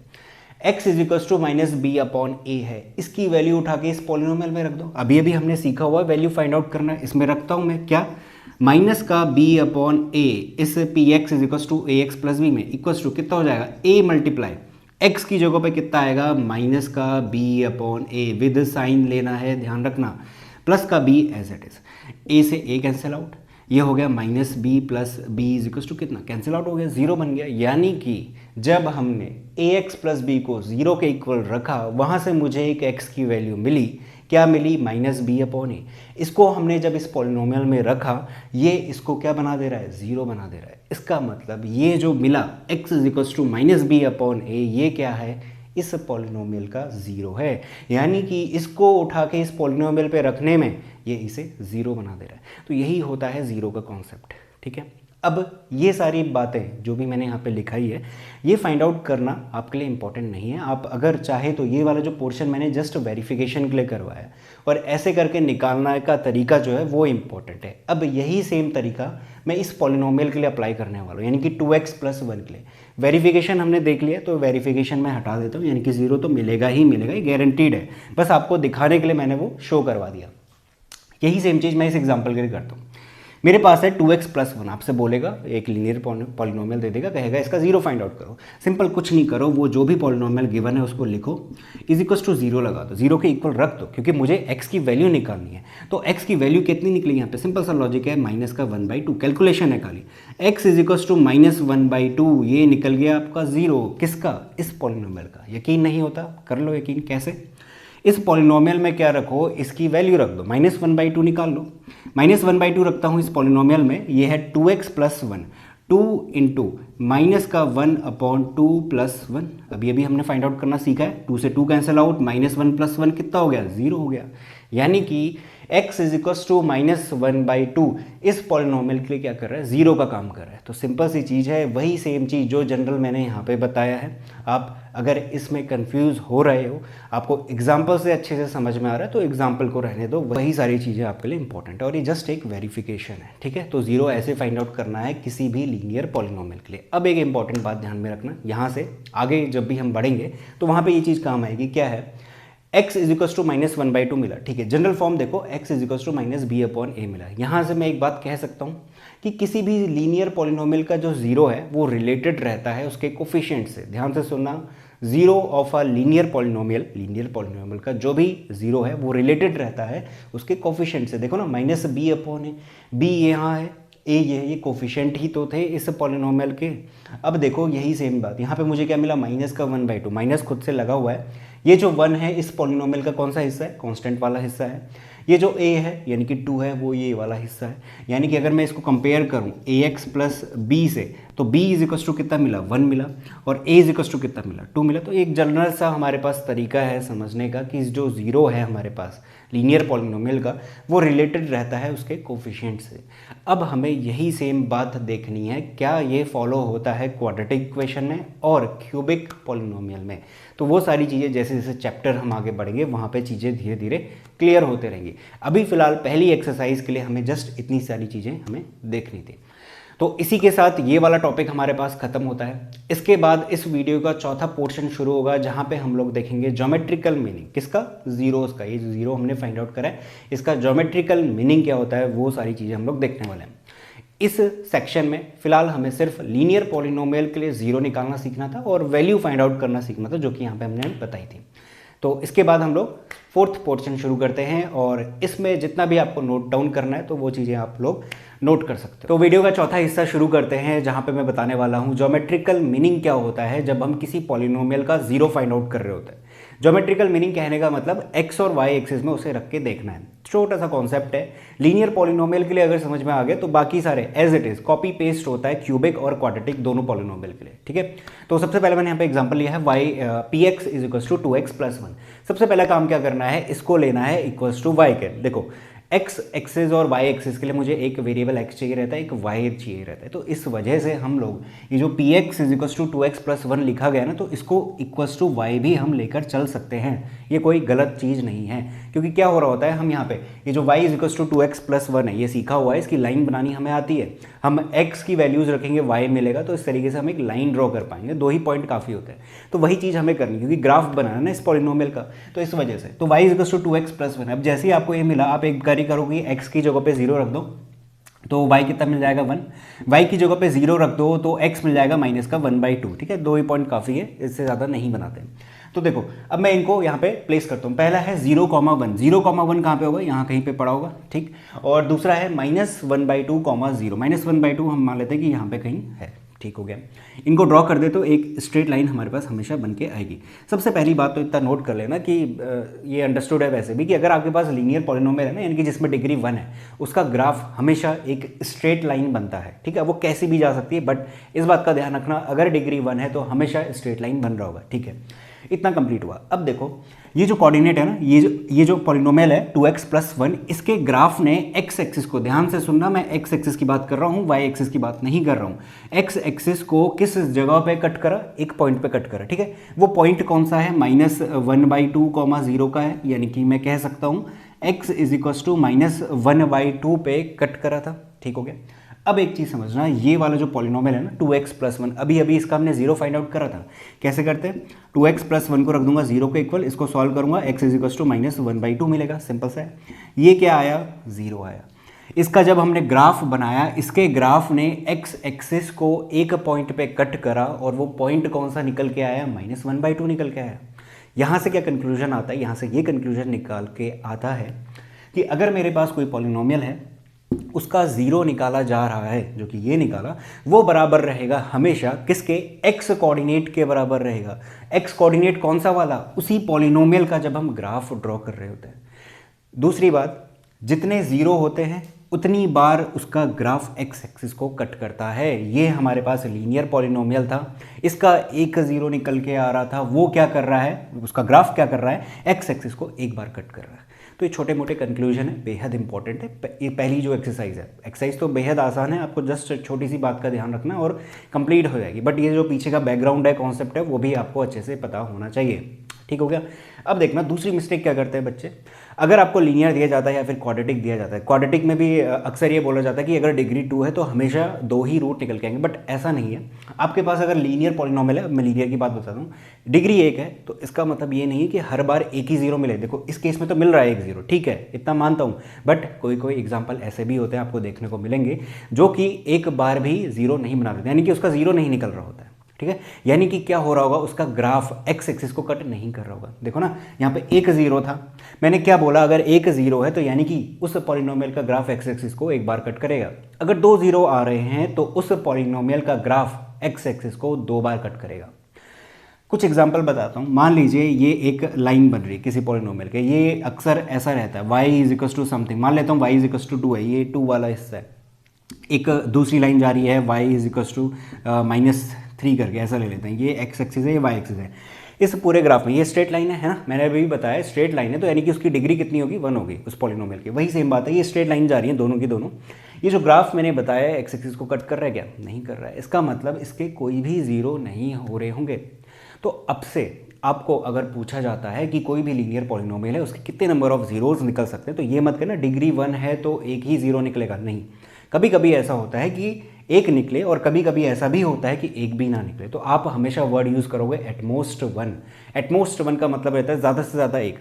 x is equal to minus B upon A है, इसकी वैल्यू उठा के इस पॉलिनोमियल में रख दो। अभी अभी हमने सीखा हुआ वैल्यू फाइंड आउट करना है, इसमें रखता हूं मैं क्या, माइनस का b अपॉन ए, इस P X is equal to A X plus B में इक्वल टू कितना हो जाएगा, a मल्टीप्लाई x की जगह पे कितना आएगा, माइनस का b upon A, with sign लेना है, ध्यान रखना, प्लस का b as it is, a से a कैंसिल आउट, ये हो गया minus B plus B is equal to कितना, कैंसिल आउट हो गया, जीरो बन गया। यानी कि जब हमने ax प्लस बी को जीरो के इक्वल रखा, वहां से मुझे एक x की वैल्यू मिली, क्या मिली, माइनस बी अपॉन ए। इसको हमने जब इस पॉलिनोमियल में रखा, ये इसको क्या बना दे रहा है, जीरो बना दे रहा है। इसका मतलब ये जो मिला x is equal to minus B upon A, ये क्या है, इस पॉलिनोमियल का जीरो है। यानी कि इसको उठा के इस पॉलिनोमियल पे रखने में ये इसे जीरो बना दे रहा है। तो यही होता है जीरो का कॉन्सेप्ट, ठीक है। अब ये सारी बातें जो भी मैंने यहाँ पे लिखाई है, ये फाइंड आउट करना आपके लिए इंपॉर्टेंट नहीं है। आप अगर चाहे तो ये वाला जो पोर्शन मैंने जस्ट वेरिफिकेशन के लिए करवाया और ऐसे करके निकालना का तरीका जो है वो इंपॉर्टेंट है। अब यही सेम तरीका मैं इस पॉलिनोमियल के लिए अप्लाई करने वाला हूँ, यानी कि 2x प्लस 1 के लिए। वेरिफिकेशन हमने देख लिया, तो वेरिफिकेशन मैं हटा देता हूँ, यानी कि जीरो तो मिलेगा ही मिलेगा, ये गारंटीड है। बस आपको दिखाने के लिए मैंने वो शो करवा दिया। यही सेम चीज़ मैं इस एग्जाम्पल के लिए करता हूँ। मेरे पास है 2x प्लस 1, आपसे बोलेगा, एक लीनियर पॉलिनोमियल दे देगा, कहेगा इसका जीरो फाइंड आउट करो। सिंपल, कुछ नहीं करो, वो जो भी पॉलिनोमियल गिवन है उसको लिखो, इज इक्वल टू जीरो लगा दो, जीरो के इक्वल रख दो, क्योंकि मुझे x की वैल्यू निकालनी है। तो x की वैल्यू कितनी निकली यहाँ पे, सिंपल सा लॉजिक है, माइनस का 1/2, कैलकुलेशन है खाली, x is equal to minus 1/2, ये निकल गया आपका जीरो। किसका, इस पॉलिनोमियल का। यकीन नहीं होता, कर लो यकीन। कैसे, इस पॉलिनोमियल में क्या रखो, इसकी वैल्यू रख दो, माइनस 1/2 निकाल लो। माइनस 1/2 रखता हूँ इस पॉलिनोमियल में, ये है 2x प्लस 1, 2 इंटू माइनस का 1 अपॉन 2 प्लस 1। अभी अभी हमने फाइंड आउट करना सीखा है, 2 से 2 कैंसिल आउट, माइनस 1 प्लस 1 कितना हो गया, जीरो हो गया। यानी कि x is equal to minus 1/2 इस पॉलिनोमियल के लिए क्या कर रहा है, जीरो का काम कर रहा है। तो सिंपल सी चीज़ है, वही सेम चीज़ जो जनरल मैंने यहाँ पे बताया है। आप अगर इसमें कंफ्यूज हो रहे हो, आपको एग्जाम्पल से अच्छे से समझ में आ रहा है, तो एग्जाम्पल को रहने दो, वही सारी चीज़ें आपके लिए इंपॉर्टेंट है। और ये जस्ट एक वेरिफिकेशन है, ठीक है। तो जीरो ऐसे फाइंड आउट करना है किसी भी लीनियर पॉलिनोमियल के लिए। अब एक इंपॉर्टेंट बात ध्यान में रखना, यहाँ से आगे जब भी हम बढ़ेंगे तो वहाँ पर ये चीज़ काम आएगी। क्या है, x is equal to minus 1/2 मिला, ठीक है। जनरल फॉर्म देखो, x is equal to minus B upon A मिला। यहाँ से मैं एक बात कह सकता हूँ कि किसी भी लीनियर पॉलिनोमियल का जो जीरो है वो रिलेटेड रहता है उसके कोफिशिएंट से। ध्यान से सुनना, zero of a linear polynomial का जो भी जीरो है वो रिलेटेड रहता है उसके कोफिशिएंट से। देखो ना, minus B upon A, B यहाँ है, ए ये कोफिशिएंट ही तो थे इस पॉलिनोमियल के। अब देखो यही सेम बात, यहाँ पे मुझे क्या मिला, माइनस का 1/2, माइनस खुद से लगा हुआ है। ये जो 1 है इस पॉलिनोमियल का कौन सा हिस्सा है, कांस्टेंट वाला हिस्सा है। ये जो a है यानी कि 2 है वो ये वाला हिस्सा है, यानी कि अगर मैं इसको कंपेयर करूं ax प्लस b से तो b इज इक्वल टू कितना मिला 1 मिला और a इज इक्वल टू कितना मिला 2 मिला। तो एक जनरल सा हमारे पास तरीका है समझने का कि जो ज़ीरो है हमारे पास लीनियर पॉलिनोमियल का वो रिलेटेड रहता है उसके कोफिशिएंट से। अब हमें यही सेम बात देखनी है, क्या ये फॉलो होता है क्वाड्रेटिक इक्वेशन में और क्यूबिक पॉलिनोमियल में। तो वो सारी चीज़ें जैसे जैसे चैप्टर हम आगे बढ़ेंगे वहाँ पे चीज़ें धीरे धीरे क्लियर होते रहेंगी। अभी फ़िलहाल पहली एक्सरसाइज के लिए हमें जस्ट इतनी सारी चीज़ें हमें देखनी थी। तो इसी के साथ ये वाला टॉपिक हमारे पास खत्म होता है। इसके बाद इस वीडियो का चौथा पोर्शन शुरू होगा जहाँ पे हम लोग देखेंगे ज्योमेट्रिकल मीनिंग किसका, जीरोस का। ये जो जीरो हमने फाइंड आउट करा है इसका ज्योमेट्रिकल मीनिंग क्या होता है वो सारी चीज़ें हम लोग देखने वाले हैं। इस सेक्शन में फिलहाल हमें सिर्फ लीनियर पॉलिनोमियल के लिए जीरो निकालना सीखना था और वैल्यू फाइंड आउट करना सीखना था, जो कि यहाँ पे हमने बताई थी। तो इसके बाद हम लोग फोर्थ पोर्शन शुरू करते हैं और इसमें जितना भी आपको नोट डाउन करना है तो वो चीज़ें आप लोग नोट कर सकते हो। तो वीडियो का चौथा हिस्सा शुरू करते हैं जहाँ पे मैं बताने वाला हूँ ज्योमेट्रिकल मीनिंग क्या होता है जब हम किसी पॉलिनोमियल का जीरो फाइंड आउट कर रहे होते हैं। ज्योमेट्रिकल मीनिंग कहने का मतलब एक्स और वाई एक्सिस में उसे रख के देखना है। छोटा सा कॉन्सेप्ट है। लीनियर पॉलिनोमियल के लिए अगर समझ में आ गया तो बाकी सारे as it is copy paste होता है क्यूबिक और क्वाड्रेटिक दोनों पॉलिनोमियल के लिए, ठीक है। तो सबसे पहले मैंने यहाँ पे एग्जांपल लिया है Y P X is equal to 2x + 1। सबसे पहला काम क्या करना है, इसको लेना है इक्वल्स टू वाई के। देखो एक्स एक्सिस और वाई एक्सिस के लिए मुझे एक वेरिएबल एक्स चाहिए रहता है, एक वाई चाहिए रहता है। तो इस वजह से हम लोग ये जो P X is equals to 2x + 1 लिखा गया ना, तो इसको इक्वल्स टू वाई भी हम लेकर चल सकते हैं। ये कोई गलत चीज़ नहीं है, क्योंकि क्या हो रहा होता है, हम यहाँ पे ये जो y is equals to 2x + 1 है ये सीखा हुआ है, इसकी लाइन बनानी हमें आती है। हम x की वैल्यूज़ रखेंगे y मिलेगा, तो इस तरीके से हम एक लाइन ड्रॉ कर पाएंगे। 2 ही पॉइंट काफ़ी होते हैं। तो वही चीज़ हमें करनी है क्योंकि ग्राफ बनाना ना इस पॉलिनोमियल का, तो इस वजह से। तो y is equals to 2x + 1। अब जैसे ही आपको ये मिला आप एक कार्य करोगे, x की जगह पे 0 रख दो तो y कितना मिल जाएगा 1। y की जगह पे 0 रख दो तो x मिल जाएगा -1/2, ठीक है। 2 ही पॉइंट काफ़ी है, इससे ज़्यादा नहीं बनाते। तो देखो अब मैं इनको यहाँ पे प्लेस करता हूँ। पहला है 0,1, 0,1 कहाँ पे होगा, यहाँ कहीं पे पड़ा होगा, ठीक। और दूसरा है -1/2, 0, -1/2 हम मान लेते हैं कि यहाँ पे कहीं है, ठीक हो गया। इनको ड्रॉ कर दे तो एक स्ट्रेट लाइन हमारे पास हमेशा बन के आएगी। सबसे पहली बात तो इतना नोट कर लेना कि ये अंडरस्टूड है वैसे भी कि अगर आपके पास लीनियर पॉलिनोमियल है ना, यानी कि जिसमें डिग्री 1 है, उसका ग्राफ हमेशा एक स्ट्रेट लाइन बनता है, ठीक है। वो कैसी भी जा सकती है, बट इस बात का ध्यान रखना अगर डिग्री 1 है तो हमेशा स्ट्रेट लाइन बन रहा होगा, ठीक है। इतना कंप्लीट हुआ। अब देखो ये जो कोऑर्डिनेट है ना, ये जो पॉलिनोमियल है 2x + 1, इसके ग्राफ ने x एक्सिस को, ध्यान से सुनना, मैं x एक्सिस की बात कर रहा हूँ, y एक्सिस की बात नहीं कर रहा हूँ। x एक्सिस को किस जगह पे कट करा, एक पॉइंट पे कट करा, ठीक है। वो पॉइंट कौन सा है, -1/2, 0 का है, यानी कि मैं कह सकता हूँ x इज इक्वल टू -1/2 पे कट करा था, ठीक हो गया। अब एक चीज़ समझना, ये वाला जो पॉलिनोमियल है ना 2x + 1, अभी इसका हमने जीरो फाइंड आउट करा था। कैसे करते हैं, 2x + 1 को रख दूंगा 0 के इक्वल, इसको सॉल्व करूंगा, x इज इक्वल टू -1/2 मिलेगा, सिंपल सा है। ये क्या आया, 0 आया। इसका जब हमने ग्राफ बनाया, इसके ग्राफ ने x एक्सिस को एक पॉइंट पे कट करा और वो पॉइंट कौन सा निकल के आया, -1/2 निकल के आया। यहाँ से क्या कंक्लूजन आता है, यहाँ से ये कंक्लूजन निकाल के आता है कि अगर मेरे पास कोई पॉलिनोमियल है, उसका जीरो निकाला जा रहा है, जो कि ये निकाला, वो बराबर रहेगा हमेशा किसके, x कोऑर्डिनेट के बराबर रहेगा। x कोऑर्डिनेट कौन सा वाला, उसी पॉलिनोमियल का जब हम ग्राफ ड्रॉ कर रहे होते हैं। दूसरी बात, जितने जीरो होते हैं उतनी बार उसका ग्राफ x एक्सिस को कट करता है। ये हमारे पास लीनियर पॉलिनोमियल था, इसका एक जीरो निकल के आ रहा था, वो क्या कर रहा है, उसका ग्राफ क्या कर रहा है, x एक्सिस को एक बार कट कर रहा है। तो ये छोटे मोटे कंक्लूजन है, बेहद इंपॉर्टेंट है। ये पहली जो एक्सरसाइज है, एक्सरसाइज तो बेहद आसान है, आपको जस्ट छोटी सी बात का ध्यान रखना और कंप्लीट हो जाएगी। बट ये जो पीछे का बैकग्राउंड है, कॉन्सेप्ट है, वो भी आपको अच्छे से पता होना चाहिए, ठीक हो गया। अब देखना दूसरी मिस्टेक क्या करते हैं बच्चे, अगर आपको लीनियर दिया जाता है या फिर क्वाड्रेटिक दिया जाता है, क्वाड्रेटिक में भी अक्सर ये बोला जाता है कि अगर डिग्री 2 है तो हमेशा 2 ही रूट निकल के आएंगे, बट ऐसा नहीं है। आपके पास अगर लीनियर पॉलिनोमियल है, मैं लीनियर की बात बताता हूँ, डिग्री 1 है तो इसका मतलब ये नहीं है कि हर बार एक ही जीरो मिले। देखो इस केस में तो मिल रहा है एक जीरो, ठीक है, इतना मानता हूँ, बट कोई कोई एग्जाम्पल ऐसे भी होते हैं आपको देखने को मिलेंगे जो कि एक बार भी जीरो नहीं बना देते, यानी कि उसका जीरो नहीं निकल रहा होता है, ठीक है। यानी कि क्या हो रहा होगा, उसका ग्राफ x एक्सिस को कट नहीं कर रहा होगा। देखो ना, यहाँ पे एक जीरो था, मैंने क्या बोला, अगर एक जीरो है तो यानी कि उस पॉलिनोमियल का ग्राफ x एक्सिस को एक बार कट करेगा। अगर 2 जीरो आ रहे हैं तो उस पॉलिनोमियल का ग्राफ x एक्सिस को 2 बार कट करेगा। कुछ एग्जाम्पल बताता हूँ। मान लीजिए ये एक लाइन बन रही है किसी पॉलिनोमियल के, ये अक्सर ऐसा रहता है y is equals to something, मान लेता हूँ y इज इक्वस टू 2 है, ये 2 वाला हिस्सा है। एक दूसरी लाइन जा रही है y इज इक्वस टू -3 करके, ऐसा ले लेते हैं, ये x एक्सिस है, ये y एक्सिस है। इस पूरे ग्राफ में ये स्ट्रेट लाइन है ना, मैंने अभी बताया स्ट्रेट लाइन है, तो यानी कि उसकी डिग्री कितनी होगी, 1 होगी उस पॉलिनोमियल की। वही सेम बात है, ये स्ट्रेट लाइन जा रही है दोनों की दोनों। ये जो ग्राफ मैंने बताया एक्स एक्सिस को कट कर रहा है क्या, नहीं कर रहा है, इसका मतलब इसके कोई भी जीरो नहीं हो रहे होंगे। तो अब से आपको अगर पूछा जाता है कि कोई भी लीनियर पॉलिनोमियल है उसके कितने नंबर ऑफ जीरोज निकल सकते हैं, तो ये मत कहना डिग्री 1 है तो एक ही जीरो निकलेगा, नहीं। कभी कभी ऐसा होता है कि एक निकले और कभी कभी ऐसा भी होता है कि एक भी ना निकले। तो आप हमेशा वर्ड यूज़ करोगे एटमोस्ट 1। एटमोस्ट 1 का मतलब रहता है ज़्यादा से ज़्यादा एक,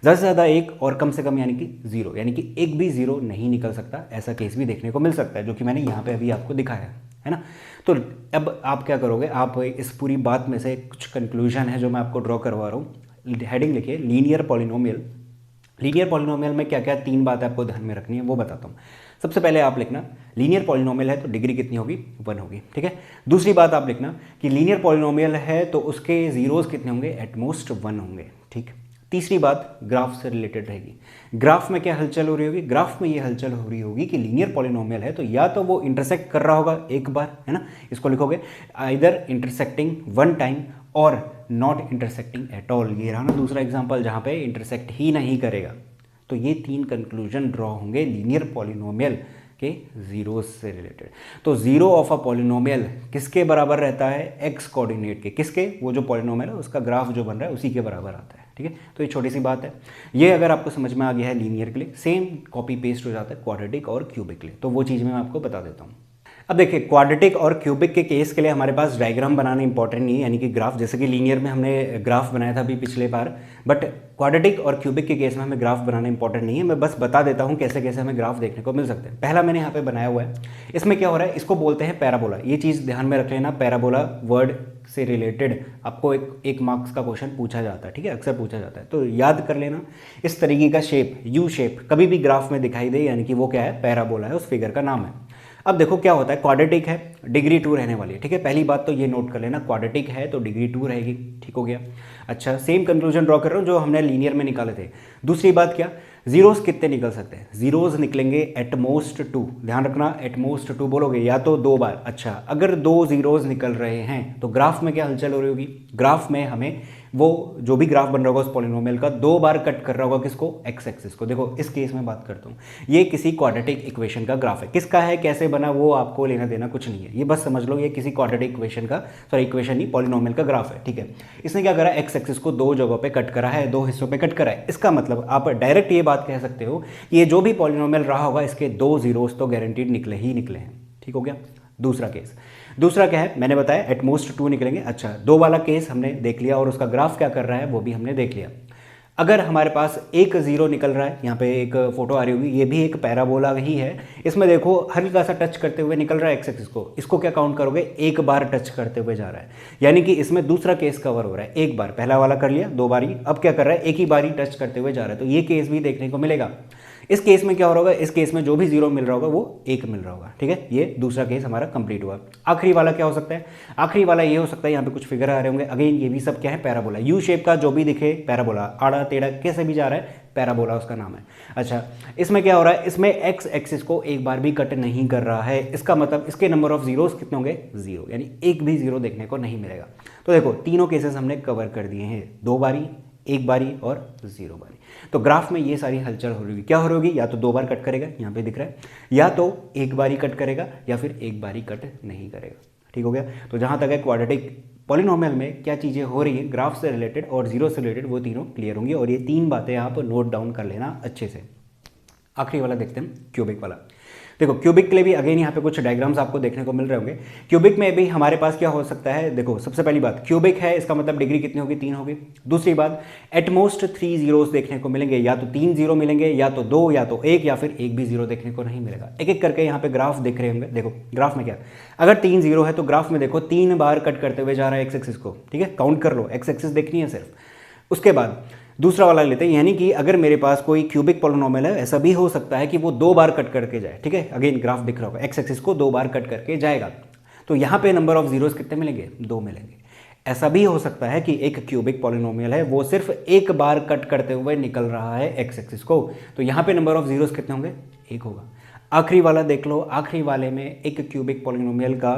ज़्यादा से ज़्यादा एक और कम से कम यानी कि जीरो, यानी कि एक भी जीरो नहीं निकल सकता। ऐसा केस भी देखने को मिल सकता है जो कि मैंने यहाँ पे अभी आपको दिखाया है ना। तो अब आप क्या करोगे, आप इस पूरी बात में से कुछ कंक्लूजन है जो मैं आपको ड्रॉ करवा रहा हूँ। हेडिंग लिखिए लीनियर पॉलिनोमियल। लीनियर पॉलिनोमियल में क्या क्या 3 बातें आपको ध्यान में रखनी है वो बताता हूँ। सबसे पहले आप लिखना लीनियर पॉलिनोमियल है तो डिग्री कितनी होगी, 1 होगी, ठीक है। दूसरी बात आप लिखना कि लीनियर पॉलिनोमियल है तो उसके जीरोस कितने होंगे, एटमोस्ट 1 होंगे, ठीक। तीसरी बात ग्राफ से रिलेटेड रहेगी। ग्राफ में क्या हलचल हो रही होगी, ग्राफ में ये हलचल हो रही होगी कि लीनियर पॉलिनोमियल है तो या तो वो इंटरसेक्ट कर रहा होगा एक बार, है ना, इसको लिखोगे आइदर इंटरसेक्टिंग 1 टाइम और नॉट इंटरसेक्टिंग एट ऑल। ये रहा ना दूसरा एग्जाम्पल जहाँ पे इंटरसेक्ट ही नहीं करेगा। तो ये 3 कंक्लूजन ड्रॉ होंगे लीनियर पॉलिनोमियल के जीरोस से रिलेटेड। तो जीरो ऑफ अ पॉलिनोमियल किसके बराबर रहता है, एक्स कोऑर्डिनेट के, किसके, वो जो पॉलिनोमियल है उसका ग्राफ जो बन रहा है उसी के बराबर आता है, ठीक है। तो ये छोटी सी बात है। ये अगर आपको समझ में आ गया है लीनियर के लिए, सेम कॉपी पेस्ट हो जाता है क्वाड्रेटिक और क्यूबिक के लिए, तो वो चीज़ मैं आपको बता देता हूँ। अब देखिए क्वाड्रेटिक और क्यूबिक के केस के लिए हमारे पास डायग्राम बनाना इंपॉर्टेंट नहीं है, यानी कि ग्राफ, जैसे कि लीनियर में हमने ग्राफ बनाया था अभी पिछले बार, बट क्वाड्रेटिक और क्यूबिक के केस में हमें ग्राफ बनाना इंपॉर्टेंट नहीं है। मैं बस बता देता हूँ कैसे कैसे हमें ग्राफ देखने को मिल सकते हैं। पहला मैंने यहाँ पे बनाया हुआ है, इसमें क्या हो रहा है, इसको बोलते हैं पैराबोला। ये चीज़ ध्यान में रख लेना, पैराबोला वर्ड से रिलेटेड आपको एक मार्क्स का क्वेश्चन पूछा जाता है, ठीक है, अक्सर पूछा जाता है, तो याद कर लेना। इस तरीके का शेप, यू शेप कभी भी ग्राफ में दिखाई दे, यानी कि वो क्या है, पैराबोला है, उस फिगर का नाम है। अब देखो क्या होता है, क्वाड्रेटिक है, डिग्री 2 रहने वाली है, ठीक है। पहली बात तो ये नोट कर लेना, क्वाड्रेटिक है तो डिग्री 2 रहेगी, ठीक हो गया। अच्छा, सेम कंक्लूजन ड्रॉ कर रहा हूँ जो हमने लीनियर में निकाले थे। दूसरी बात क्या, जीरोस कितने निकल सकते हैं, जीरोस निकलेंगे एटमोस्ट 2। ध्यान रखना, एटमोस्ट 2 बोलोगे या तो 2 बार। अच्छा, अगर 2 जीरोस निकल रहे हैं तो ग्राफ में क्या हलचल हो रही होगी, ग्राफ में हमें वो जो भी ग्राफ बन रहा होगा उस पॉलिनोमियल का 2 बार कट कर रहा होगा, किसको, एक्स एक्सिस को। देखो इस केस में बात करता हूँ, ये किसी क्वाड्रेटिक इक्वेशन का ग्राफ है, किसका है, कैसे बना, वो आपको लेना देना कुछ नहीं है, ये बस समझ लो ये किसी क्वाड्रेटिक इक्वेशन का, सॉरी इक्वेशन नहीं, पॉलिनोमियल का ग्राफ है, ठीक है। इसने क्या करा, एक्स एक्सिस को 2 जगहों पे कट करा है, 2 हिस्सों पे कट करा है। इसका मतलब आप डायरेक्ट ये बात कह सकते हो कि ये जो भी पॉलिनोमियल रहा होगा इसके 2 जीरोस तो गारंटीड निकले ही निकले हैं, ठीक हो गया। दूसरा केस, दूसरा क्या है, मैंने बताया एटमोस्ट 2 निकलेंगे। अच्छा, 2 वाला केस हमने देख लिया और उसका ग्राफ क्या कर रहा है वो भी हमने देख लिया। अगर हमारे पास एक जीरो निकल रहा है, यहाँ पे एक फोटो आ रही होगी, ये भी एक पैराबोला ही है, इसमें देखो हल्का सा टच करते हुए निकल रहा है एक्स एक्सिस को, इसको क्या काउंट करोगे, एक बार टच करते हुए जा रहा है, यानी कि इसमें दूसरा केस कवर हो रहा है। एक बार, पहला वाला कर लिया, 2 बारी, अब क्या कर रहा है, एक ही बारी टच करते हुए जा रहा है, तो ये केस भी देखने को मिलेगा। इस केस में क्या हो रहा होगा, इस केस में जो भी जीरो मिल रहा होगा वो 1 मिल रहा होगा, ठीक है। ये दूसरा केस हमारा कंप्लीट हुआ। आखिरी वाला क्या हो सकता है, आखिरी वाला ये हो सकता है, यहाँ पे कुछ फिगर आ रहे होंगे, अगेन ये भी सब क्या है, पैराबोला, यू शेप का जो भी दिखे पैराबोला, आड़ा टेढ़ा कैसे भी जा रहा है, पैराबोला उसका नाम है। अच्छा, इसमें क्या हो रहा है, इसमें एक्स एक्सिस को एक बार भी कट नहीं कर रहा है, इसका मतलब इसके नंबर ऑफ जीरोस कितने होंगे, 0, यानी एक भी जीरो देखने को नहीं मिलेगा। तो देखो तीनों केसेस हमने कवर कर दिए हैं, 2 बारी, 1 बारी और 0 बारी। तो ग्राफ में ये सारी हलचल हो रही होगी, क्या हो रही होगी, या तो 2 बार कट करेगा, यहाँ पे दिख रहा है, या तो 1 बारी कट करेगा, या फिर 1 बारी कट नहीं करेगा, ठीक हो गया। तो जहाँ तक है क्वाड्रेटिक पॉलिनोमियल में क्या चीज़ें हो रही हैं ग्राफ से रिलेटेड और जीरो से रिलेटेड, वो तीनों क्लियर होंगी, और ये 3 बातें आप नोट डाउन कर लेना अच्छे से। आखिरी वाला देखते हैं, क्यूबिक वाला। देखो क्यूबिक के लिए भी अगेन यहाँ पे कुछ डायग्राम्स आपको देखने को मिल रहे होंगे। क्यूबिक में भी हमारे पास क्या हो सकता है, देखो सबसे पहली बात, क्यूबिक है इसका मतलब डिग्री कितनी होगी, 3 होगी। दूसरी बात, एटमोस्ट 3 जीरोस देखने को मिलेंगे, या तो 3 जीरो मिलेंगे, या तो 2, या तो 1, या फिर एक भी जीरो देखने को नहीं मिलेगा। एक एक करके यहाँ पे ग्राफ देख रहे होंगे। देखो ग्राफ में क्या, अगर 3 जीरो है तो ग्राफ में देखो 3 बार कट करते हुए जा रहा है एक्स एक्सिस को, ठीक है, काउंट कर लो, एक्स एक्सिस देखनी है सिर्फ। उसके बाद दूसरा वाला लेते हैं, यानी कि अगर मेरे पास कोई क्यूबिक पॉलिनोमियल है, ऐसा भी हो सकता है कि वो 2 बार कट करके जाए, ठीक है, अगेन ग्राफ दिख रहा होगा, एक्स एक्सिस को 2 बार कट करके जाएगा, तो यहाँ पे नंबर ऑफ जीरोस कितने मिलेंगे, 2 मिलेंगे। ऐसा भी हो सकता है कि एक क्यूबिक पॉलिनोमियल है वो सिर्फ एक बार कट करते हुए निकल रहा है एक्स एक्सिस को, तो यहाँ पे नंबर ऑफ जीरोस कितने होंगे, एक होगा। आखिरी वाला देख लो, आखिरी वाले में एक क्यूबिक पॉलिनोमियल का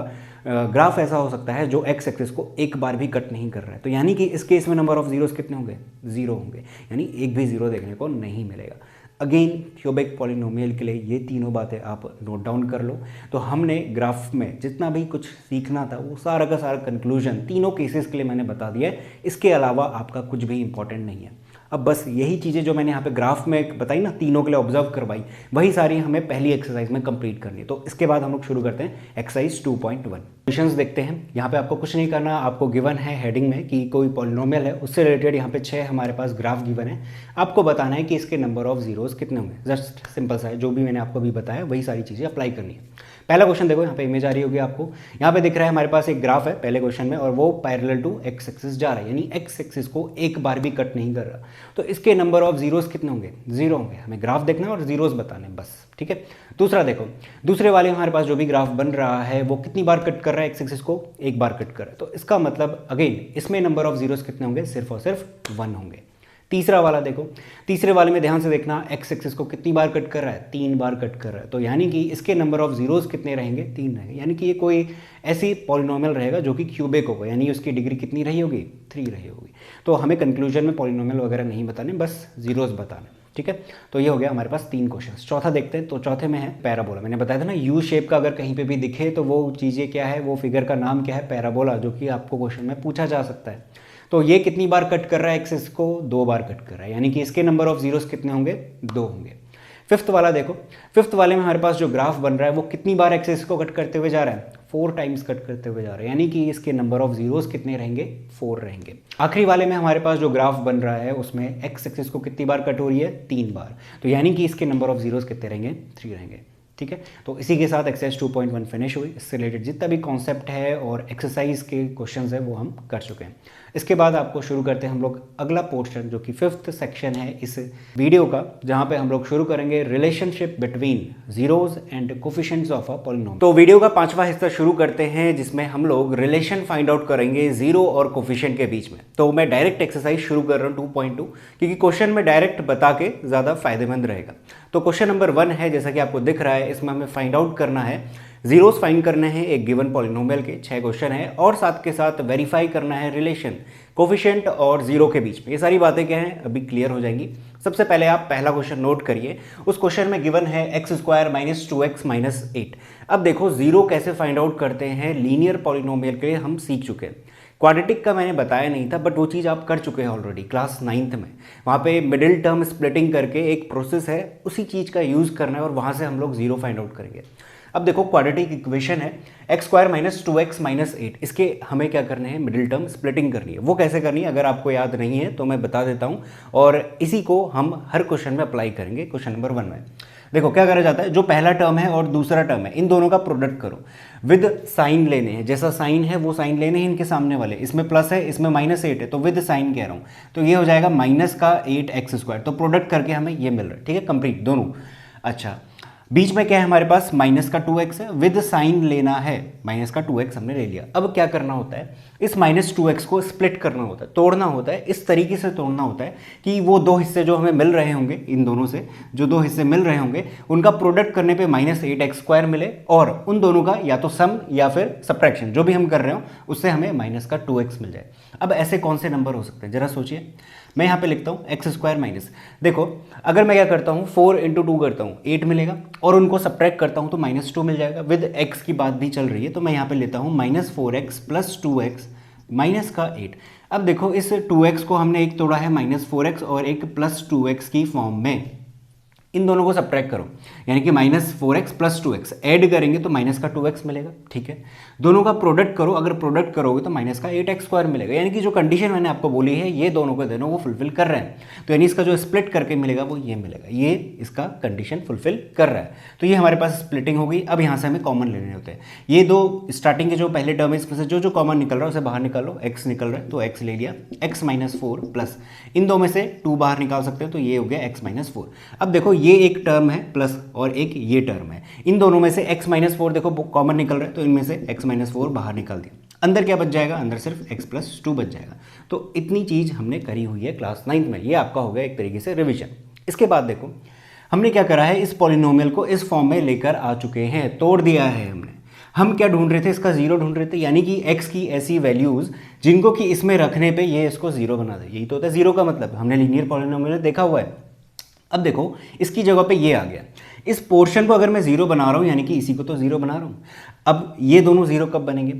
ग्राफ ऐसा हो सकता है जो एक्स एक्सिस को एक बार भी कट नहीं कर रहा है, तो यानी कि इस केस में नंबर ऑफ जीरोस कितने होंगे, जीरो होंगे, यानी एक भी जीरो देखने को नहीं मिलेगा। अगेन क्यूबिक पॉलिनोमियल के लिए ये तीनों बातें आप नोट डाउन कर लो। तो हमने ग्राफ में जितना भी कुछ सीखना था वो सारा का सारा कंक्लूजन तीनों केसेस के लिए मैंने बता दिया है, इसके अलावा आपका कुछ भी इंपॉर्टेंट नहीं है। अब बस यही चीज़ें जो मैंने यहाँ पे ग्राफ में बताई ना, तीनों के लिए ऑब्जर्व करवाई, वही सारी हमें पहली एक्सरसाइज में कंप्लीट करनी है। तो इसके बाद हम लोग शुरू करते हैं एक्सरसाइज 2.1। क्वेश्चंस देखते हैं। यहाँ पे आपको कुछ नहीं करना, आपको गिवन है हेडिंग में कि कोई पॉलिनोमियल है, उससे रिलेटेड यहाँ पे 6 हमारे पास ग्राफ गिवन है। आपको बताना है कि इसके नंबर ऑफ जीरोस कितने होंगे, जस्ट सिंपल सा है, जो भी मैंने आपको अभी बताया वही सारी चीज़ें अप्लाई करनी है। पहला क्वेश्चन देखो, यहाँ पे इमेज आ रही होगी आपको, यहाँ पे दिख रहा है हमारे पास एक ग्राफ है पहले क्वेश्चन में, और वो पैरेलल टू एक्स एक्सिस जा रहा है, यानी एक्स एक्सिस को एक बार भी कट नहीं कर रहा। तो इसके नंबर ऑफ जीरोस कितने होंगे, जीरो होंगे। हमें ग्राफ देखना है और जीरोस बताने बस, ठीक है। दूसरा देखो, दूसरे वाले हमारे पास जो भी ग्राफ बन रहा है वो कितनी बार कट कर रहा है, एक्स एक्सिस को एक बार कट कर रहा है, तो इसका मतलब अगेन इसमें नंबर ऑफ जीरोस कितने होंगे, सिर्फ और सिर्फ 1 होंगे। तीसरा वाला देखो, तीसरे वाले में ध्यान से देखना, एक्स एक्सिस को कितनी बार कट कर रहा है, 3 बार कट कर रहा है, तो यानी कि इसके नंबर ऑफ जीरोस कितने रहेंगे, 3 रहेंगे, यानी कि ये कोई ऐसी पॉलिनोमियल रहेगा जो कि क्यूबिक होगा, यानी उसकी डिग्री कितनी रही होगी, 3 रही होगी। तो हमें कंक्लूजन में पॉलिनोमियल वगैरह नहीं बताने, बस जीरोस बताने, ठीक है। तो ये हो गया हमारे पास 3 क्वेश्चन। चौथा देखते हैं, तो चौथे में है पैराबोला। मैंने बताया था ना, यू शेप का अगर कहीं पे भी दिखे तो वो चीज़ें क्या है, वो फिगर का नाम क्या है, पैराबोला, जो कि आपको क्वेश्चन में पूछा जा सकता है। तो ये कितनी बार कट कर रहा है एक्सिस को, 2 बार कट कर रहा है, यानी कि इसके नंबर ऑफ जीरोस कितने होंगे, 2 होंगे। फिफ्थ वाला देखो, फिफ्थ वाले में हमारे पास जो ग्राफ बन रहा है वो कितनी बार एक्सिस को कट करते हुए जा रहा है, 4 टाइम्स कट करते हुए जा रहा है, यानी कि इसके नंबर ऑफ जीरोस कितने रहेंगे, 4 रहेंगे। आखिरी वाले में हमारे पास जो ग्राफ बन रहा है उसमें एक्स एक्सिस को कितनी बार कट हो रही है, 3 बार, तो यानी कि इसके नंबर ऑफ जीरोस कितने रहेंगे, 3 रहेंगे, ठीक है। तो इसी के साथ एक्सरसाइज 2.1 फिनिश हुई। इससे रिलेटेड जितना भी कॉन्सेप्ट है और एक्सरसाइज के क्वेश्चंस है वो हम कर चुके हैं। इसके बाद आपको शुरू करते हैं हम लोग अगला पोर्शन, जो कि 5th सेक्शन है इस वीडियो का, जहां पे हम लोग शुरू करेंगे relationship between zeros and coefficients of a polynomial. तो वीडियो का 5वां हिस्सा शुरू करते हैं, जिसमें हम लोग रिलेशन फाइंड आउट करेंगे जीरो और कोफिशिएंट के बीच में। तो मैं डायरेक्ट एक्सरसाइज शुरू कर रहा हूँ 2.2, क्योंकि क्वेश्चन में डायरेक्ट बता के ज़्यादा फायदेमंद रहेगा। तो क्वेश्चन नंबर 1 है, जैसा कि आपको दिख रहा है, इसमें हमें फाइंड आउट करना है, जीरोस फाइंड करने हैं एक गिवन पॉलिनोमियल के, 6 क्वेश्चन है, और साथ के साथ वेरीफाई करना है रिलेशन कोफिशिएंट और जीरो के बीच में। ये सारी बातें क्या हैं अभी क्लियर हो जाएंगी। सबसे पहले आप पहला क्वेश्चन नोट करिए। उस क्वेश्चन में गिवन है x² - 2x - 8। अब देखो जीरो कैसे फाइंड आउट करते हैं, लीनियर पॉलिनोमियल के लिए हम सीख चुके हैं। क्वाड्रेटिक का मैंने बताया नहीं था, बट वो चीज़ आप कर चुके हैं ऑलरेडी क्लास 9th में। वहाँ पे मिडिल टर्म स्प्लिटिंग करके एक प्रोसेस है, उसी चीज़ का यूज़ करना है और वहाँ से हम लोग जीरो फाइंड आउट करेंगे। अब देखो क्वाड्रेटिक इक्वेशन है x² - 2x - 8, इसके हमें क्या करने हैं, मिडिल टर्म स्प्लिटिंग करनी है। वो कैसे करनी है अगर आपको याद नहीं है तो मैं बता देता हूँ, और इसी को हम हर क्वेश्चन में अप्लाई करेंगे। क्वेश्चन नंबर 1 में देखो क्या करा जाता है, जो पहला टर्म है और दूसरा टर्म है, इन दोनों का प्रोडक्ट करो, विद साइन लेने हैं, जैसा साइन है वो साइन लेने हैं इनके सामने वाले, इसमें प्लस है इसमें -8 है, तो विद साइन कह रहा हूँ, तो ये हो जाएगा माइनस का 8x², तो प्रोडक्ट करके हमें ये मिल रहा है, ठीक है, कंप्लीट दोनों। अच्छा, बीच में क्या है हमारे पास, माइनस का 2x है, विद साइन लेना है, माइनस का 2x हमने ले लिया। अब क्या करना होता है, इस -2x को स्प्लिट करना होता है, तोड़ना होता है, इस तरीके से तोड़ना होता है कि वो दो हिस्से जो हमें मिल रहे होंगे, इन दोनों से जो दो हिस्से मिल रहे होंगे उनका प्रोडक्ट करने पे -8x² मिले, और उन दोनों का या तो सम या फिर सब्ट्रैक्शन, जो भी हम कर रहे हो उससे हमें माइनस का 2x मिल जाए। अब ऐसे कौन से नंबर हो सकते हैं जरा सोचिए। मैं यहाँ पे लिखता हूँ x² माइनस, देखो अगर मैं क्या करता हूँ 4 × 2 करता हूँ 8 मिलेगा, और उनको सब्ट्रैक्ट करता हूँ तो -2 मिल जाएगा। विद x की बात भी चल रही है तो मैं यहाँ पे लेता हूँ -4x + 2x माइनस का 8। अब देखो इस 2x को हमने एक तोड़ा है -4x और एक +2x की फॉर्म में, इन दोनों को सब्ट्रैक्ट करो, यानी कि -4x + 2x ऐड करेंगे तो माइनस का 2x मिलेगा, ठीक है। दोनों का प्रोडक्ट करो, अगर प्रोडक्ट करोगे तो माइनस का 8x² मिलेगा, यानी कि जो कंडीशन मैंने आपको बोली है ये दोनों के दोनों वो फुलफिल कर रहे हैं, तो यानी इसका जो स्प्लिट करके मिलेगा वो ये मिलेगा, ये इसका कंडीशन फुलफिल कर रहा है। तो ये हमारे पास स्प्लिटिंग हो गई। अब यहाँ से हमें कॉमन लेने होते हैं, ये दो स्टार्टिंग के जो पहले टर्म है इसमें से जो कॉमन निकल रहा है उसे बाहर निकालो, x निकल रहा है तो x ले लिया, x - 4 प्लस इन दो में से 2 बाहर निकाल सकते हैं तो ये हो गया x - 4। अब देखो ये एक टर्म है प्लस और एक ये टर्म है, इन दोनों में से x - 4 देखो कॉमन निकल रहा है तो इनमें से x - 4 बाहर निकाल दिया। अंदर क्या बच जाएगा, अंदर सिर्फ x+2 बच जाएगा। तो इतनी चीज़ हमने करी हुई है क्लास 9th में, ये आपका हो गया एक तरीके से रिविजन। इसके बाद देखो हमने क्या करा है, इस पॉलिनोमियल को इस फॉर्म में लेकर आ चुके हैं, तोड़ दिया है हमने। हम क्या ढूंढ रहे थे, इसका जीरो ढूंढ रहे थे, यानी कि x की ऐसी वैल्यूज जिनको कि इसमें रखने पे ये इसको जीरो बना दे। यही तो होता है जीरो का मतलब, हमने लीनियर पॉलिनोमियल में देखा हुआ है। अब देखो इसकी जगह पे ये आ गया, इस पोर्शन को अगर मैं जीरो बना रहा हूँ यानी कि इसी को तो जीरो बना रहा हूँ। अब ये दोनों जीरो कब बनेंगे,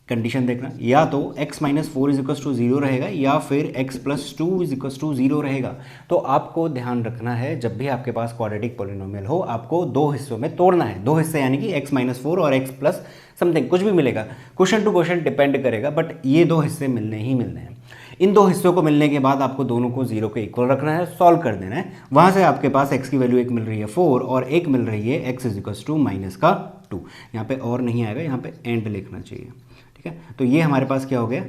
कंडीशन देखना, या तो x - 4 = 0 रहेगा या फिर x+2 = 0 रहेगा। तो आपको ध्यान रखना है जब भी आपके पास क्वाड्रेटिक पॉलिनोमियल हो आपको दो हिस्सों में तोड़ना है। दो हिस्से यानी कि x - 4 और x+ समथिंग कुछ भी मिलेगा, क्वेश्चन टू क्वेश्चन डिपेंड करेगा, बट ये दो हिस्से मिलने ही मिलने हैं। इन दो हिस्सों को मिलने के बाद आपको दोनों को जीरो के इक्वल रखना है, सॉल्व कर देना है। वहां से आपके पास x की वैल्यू एक मिल रही है 4 और एक मिल रही है x = -2। यहाँ पे और नहीं आएगा, यहाँ पे एंड लिखना चाहिए, ठीक है। तो ये हमारे पास क्या हो गया,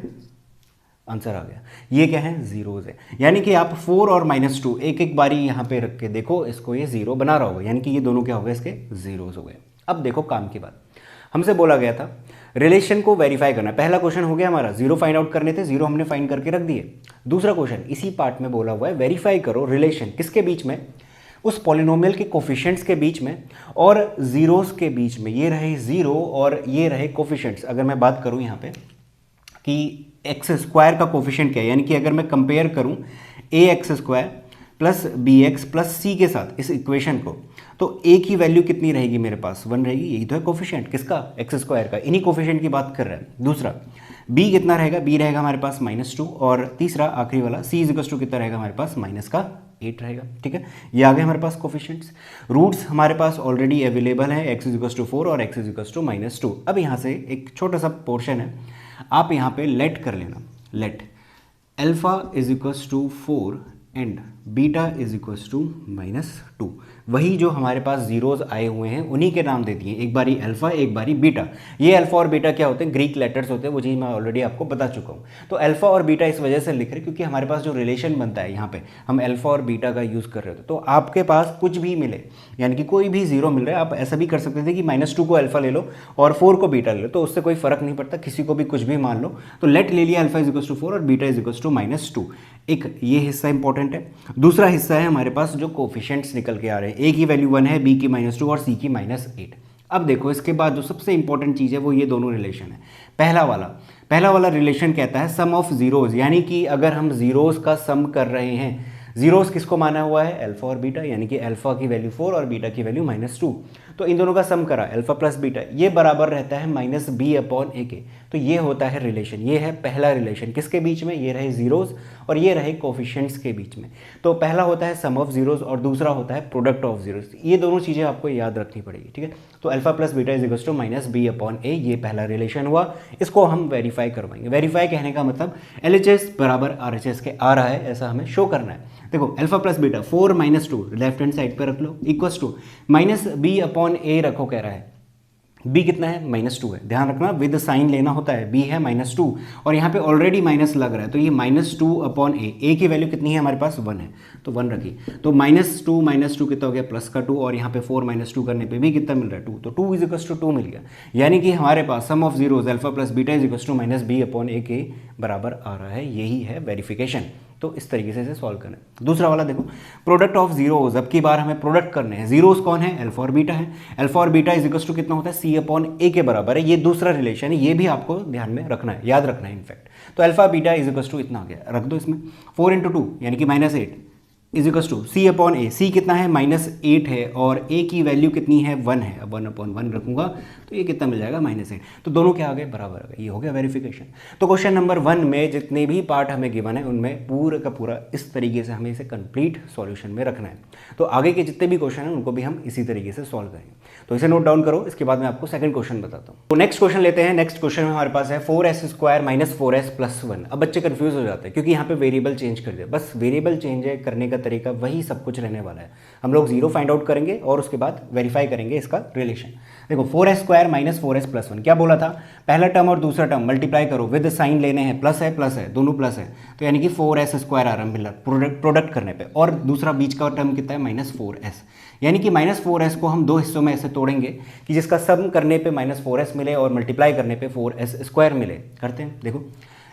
आंसर आ गया। ये क्या है, जीरोज है, यानी कि आप 4 और -2 एक एक बारी यहाँ पे रख के देखो, इसको ये जीरो बना रहा होगा, यानी कि ये दोनों क्या हो गए, इसके जीरोज हो गए। अब देखो काम की बात, हमसे बोला गया था रिलेशन को वेरीफाई करना। पहला क्वेश्चन हो गया हमारा, जीरो फाइंड आउट करने थे, जीरो हमने फाइंड करके रख दिए। दूसरा क्वेश्चन इसी पार्ट में बोला हुआ है, वेरीफाई करो रिलेशन किसके बीच में, उस पॉलिनोमियल के कोफिशिएंट्स के बीच में और जीरोस के बीच में। ये रहे जीरो और ये रहे कोफिशिएंट्स। अगर मैं बात करूं यहाँ पे कि x² का कोफिशिएंट क्या है, यानी कि अगर मैं कंपेयर करूं ax² + bx + c के साथ इस इक्वेशन को, तो a की वैल्यू कितनी रहेगी मेरे पास, 1 रहेगी। यही तो है कोफिशिएंट किसका, x² का, इन्हीं कोफिशिएंट की बात कर रहे हैं। दूसरा b कितना रहेगा, b रहेगा हमारे पास -2, और तीसरा आखिरी वाला c = कितना रहेगा हमारे पास, -8 रहेगा, ठीक है। ये आ गए हमारे पास कोफिशिएंट्स। रूट्स हमारे पास ऑलरेडी अवेलेबल है, x = 4 और x = -2। अब यहाँ से एक छोटा सा पोर्शन है, आप यहाँ पे लेट कर लेना, लेट अल्फा = 4 एंड बीटा = -2। वही जो हमारे पास जीरोज आए हुए हैं उन्हीं के नाम दे दिए, एक बारी अल्फा एक बारी बीटा। ये अल्फा और बीटा क्या होते हैं, ग्रीक लेटर्स होते हैं, वो चीज़ मैं ऑलरेडी आपको बता चुका हूँ। तो अल्फा और बीटा इस वजह से लिख रहे क्योंकि हमारे पास जो रिलेशन बनता है यहाँ पे हम अल्फा और बीटा का यूज़ कर रहे होते। तो आपके पास कुछ भी मिले, यानी कि कोई भी जीरो मिल रहा है, आप ऐसा भी कर सकते थे कि -2 को अल्फा ले लो और 4 को बीटा ले लो, तो उससे कोई फर्क नहीं पड़ता, किसी को भी कुछ भी मान लो। तो लेट ले लिया अल्फा = 4 और बीटा = -2। एक ये हिस्सा इंपॉर्टेंट है। दूसरा हिस्सा है हमारे पास जो कोफिशिएंट्स निकल के आ रहे हैं, ए की वैल्यू 1 है, बी की -2 और सी की -8। अब देखो इसके बाद जो सबसे इंपॉर्टेंट चीज़ है वो ये दोनों रिलेशन है। पहला वाला रिलेशन कहता है सम ऑफ जीरोज, यानी कि अगर हम जीरोज का सम कर रहे हैं, जीरोस किसको माना हुआ है, अल्फा और बीटा, यानी कि अल्फा की वैल्यू 4 और बीटा की वैल्यू -2। तो इन दोनों का सम करा अल्फा प्लस बीटा, ये बराबर रहता है -b/a के। तो ये होता है रिलेशन, ये है पहला रिलेशन किसके बीच में, ये रहे जीरोस और ये रहे कोफिशिएंट्स के बीच में। तो पहला होता है सम ऑफ जीरोस और दूसरा होता है प्रोडक्ट ऑफ जीरोस। ये दोनों चीज़ें आपको याद रखनी पड़ेगी, ठीक है। तो अल्फा प्लस बीटा -b/a, ये पहला रिलेशन हुआ। इसको हम वेरीफाई करवाएंगे। वेरीफाई कहने का मतलब LHS बराबर RHS के आ रहा है, ऐसा हमें शो करना है। देखो alpha plus beta 4 - 2 left hand side पे रख लो, इक्वल्स टू -b/a रखो, कह रहा है b कितना है, -2 है। ध्यान रखना विद साइन लेना होता है, b है -2 और यहाँ पे ऑलरेडी माइनस लग रहा है, तो ये -2/a, a की वैल्यू कितनी है हमारे पास, 1 है, तो 1 रखी। तो -2 कितना हो गया, प्लस का 2, और यहाँ पे 4 - 2 करने पे भी कितना मिल रहा है, 2, तो 2 = 2 मिल गया। यानी कि हमारे पास sum of zeros alpha plus beta -b/a के बराबर आ रहा है। यही है वेरिफिकेशन। तो इस तरीके से इसे सॉल्व करना है। दूसरा वाला देखो प्रोडक्ट ऑफ जीरोज, अब की बार हमें प्रोडक्ट करने हैं। जीरोज कौन है, अल्फा और बीटा है। अल्फा और बीटा = कितना होता है, c/a के बराबर है। ये दूसरा रिलेशन है, ये भी आपको ध्यान में रखना है, याद रखना है इनफैक्ट। तो अल्फा बीटा = इतना आ गया, रख दो इसमें 4 × 2 यानी कि -8 = c/a। c कितना है, -8 है और a की वैल्यू कितनी है, 1 है। अब 1/1 रखूंगा तो ये कितना मिल जाएगा, -8। तो दोनों क्या आ गए, बराबर आ गए। ये हो गया वेरिफिकेशन। तो क्वेश्चन नंबर 1 में जितने भी पार्ट हमें गिवन है उनमें पूरा का पूरा इस तरीके से हमें इसे कंप्लीट सॉल्यूशन में रखना है। तो आगे के जितने भी क्वेश्चन हैं उनको भी हम इसी तरीके से सॉल्व करेंगे। तो इसे नोट डाउन करो, इसके बाद मैं आपको सेकंड क्वेश्चन बताता हूँ। तो नेक्स्ट क्वेश्चन लेते हैं। नेक्स्ट क्वेश्चन में हमारे पास है 4s² - 4s + 1। अब बच्चे कंफ्यूज हो जाते हैं क्योंकि यहाँ पे वेरिएबल चेंज कर दिया। बस वेरिएबल चेंज करने का तरीका वही सब कुछ रहने वाला है। हम लोग जीरो फाइंड आउट करेंगे और उसके बाद वेरीफाई करेंगे इसका रिलेशन। देखो 4s square minus 4s plus 1, क्या बोला था, पहला टर्म और दूसरा टर्म मल्टीप्लाई करो, विद साइन लेने हैं, प्लस है दोनों प्लस है, तो यानी कि 4s स्क्वायर आ रहा है मिलर प्रोडक्ट करने पे, और दूसरा बीच का टर्म कितना है -4s, यानी कि -4s को हम दो हिस्सों में ऐसे तोड़ेंगे कि जिसका सम करने पे -4s मिले और मल्टीप्लाई करने पे 4s स्क्वायर मिले। करते हैं, देखो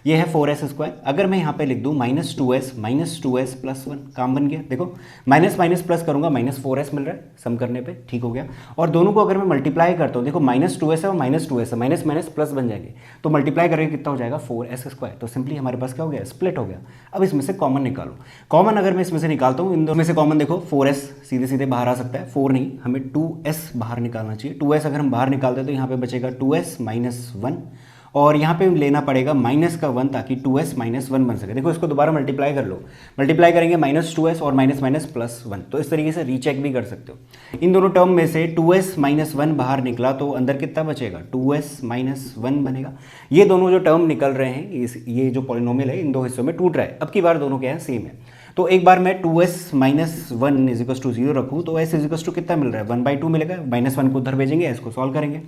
ये है 4s स्क्वायर, अगर मैं यहाँ पे लिख दूँ -2s प्लस 1, काम बन गया। देखो माइनस माइनस प्लस करूँगा -4s मिल रहा है सम करने पे, ठीक हो गया। और दोनों को अगर मैं मल्टीप्लाई करता हूँ, देखो -2s है और -2s है, माइनस माइनस प्लस बन जाएंगे, तो मल्टीप्लाई करेंगे कितना हो जाएगा 4s स्क्वायर, तो सिंपली हमारे पास क्या हो गया, स्प्लिट हो गया। अब इसमें से कॉमन निकालो, कॉमन अगर मैं इसमें से निकालता हूँ, इन दोनों में से कॉमन देखो 4s सीधे सीधे बाहर आ सकता है, 4 नहीं, हमें 2s बाहर निकालना चाहिए। 2s अगर हम बाहर निकालते हैं तो यहाँ पे बचेगा 2s माइनस 1, और यहाँ पे लेना पड़ेगा माइनस का 1 ताकि 2s माइनस 1 बन सके। देखो इसको दोबारा मल्टीप्लाई कर लो, मल्टीप्लाई करेंगे -2s और माइनस माइनस प्लस 1, तो इस तरीके से रीचेक भी कर सकते हो। इन दोनों टर्म में से 2s माइनस 1 बाहर निकला तो अंदर कितना बचेगा, 2s माइनस 1 बनेगा। ये दोनों जो टर्म निकल रहे हैं, ये जो पॉलिनोमियल है इन दो हिस्सों में टूट रहा है। अब की बार दोनों क्या है, सेम है, तो एक बार मैं 2s माइनस 1 इजिकल्स टू 0 रखूँ तो s इजिकल्स टू कितना मिल रहा है, 1/2 मिलेगा, -1 को उधर भेजेंगे, s को सॉल्व करेंगे।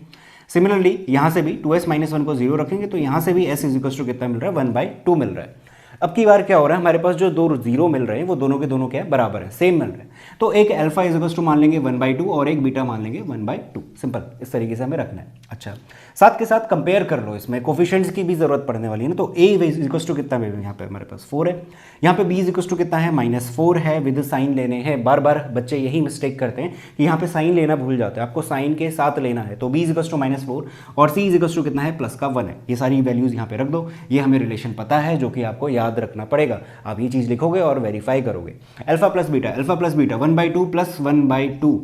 सिमिलरली यहाँ से भी 2s माइनस 1 को 0 रखेंगे तो यहाँ से भी s इजिकल्स टू कितना मिल रहा है, 1/2 मिल रहा है। अब की बार क्या हो रहा है, हमारे पास जो दो जीरो मिल रहे हैं वो दोनों के दोनों क्या है, बराबर है, सेम मिल रहे हैं। तो एक अल्फा इजिकल्स टू मान लेंगे 1/2 और एक बीटा मान लेंगे 1/2, सिंपल, इस तरीके से हमें रखना है। अच्छा, साथ के साथ कंपेयर कर लो, इसमें कोफिशिएंट्स की भी जरूरत पड़ने वाली है ना। तो a इजिकल्स टू कितना है, यहाँ पे हमारे पास 4 है, यहाँ पे b इजिकल्स टू कितना है, -4 है, विद साइन लेने हैं। बार बार बच्चे यही मिस्टेक करते हैं कि यहाँ पे साइन लेना भूल जाते हैं, आपको साइन के साथ लेना है। तो b इजिकल्स टू -4 और c इजिकल्स टू कितना है, प्लस का 1 है। ये सारी वैल्यूज यहाँ पे रख दो, ये हमें रिलेशन पता है जो कि आपको याद रखना पड़ेगा। आप ये चीज लिखोगे और वेरीफाई करोगे। Alpha plus beta 1/2 plus 1/2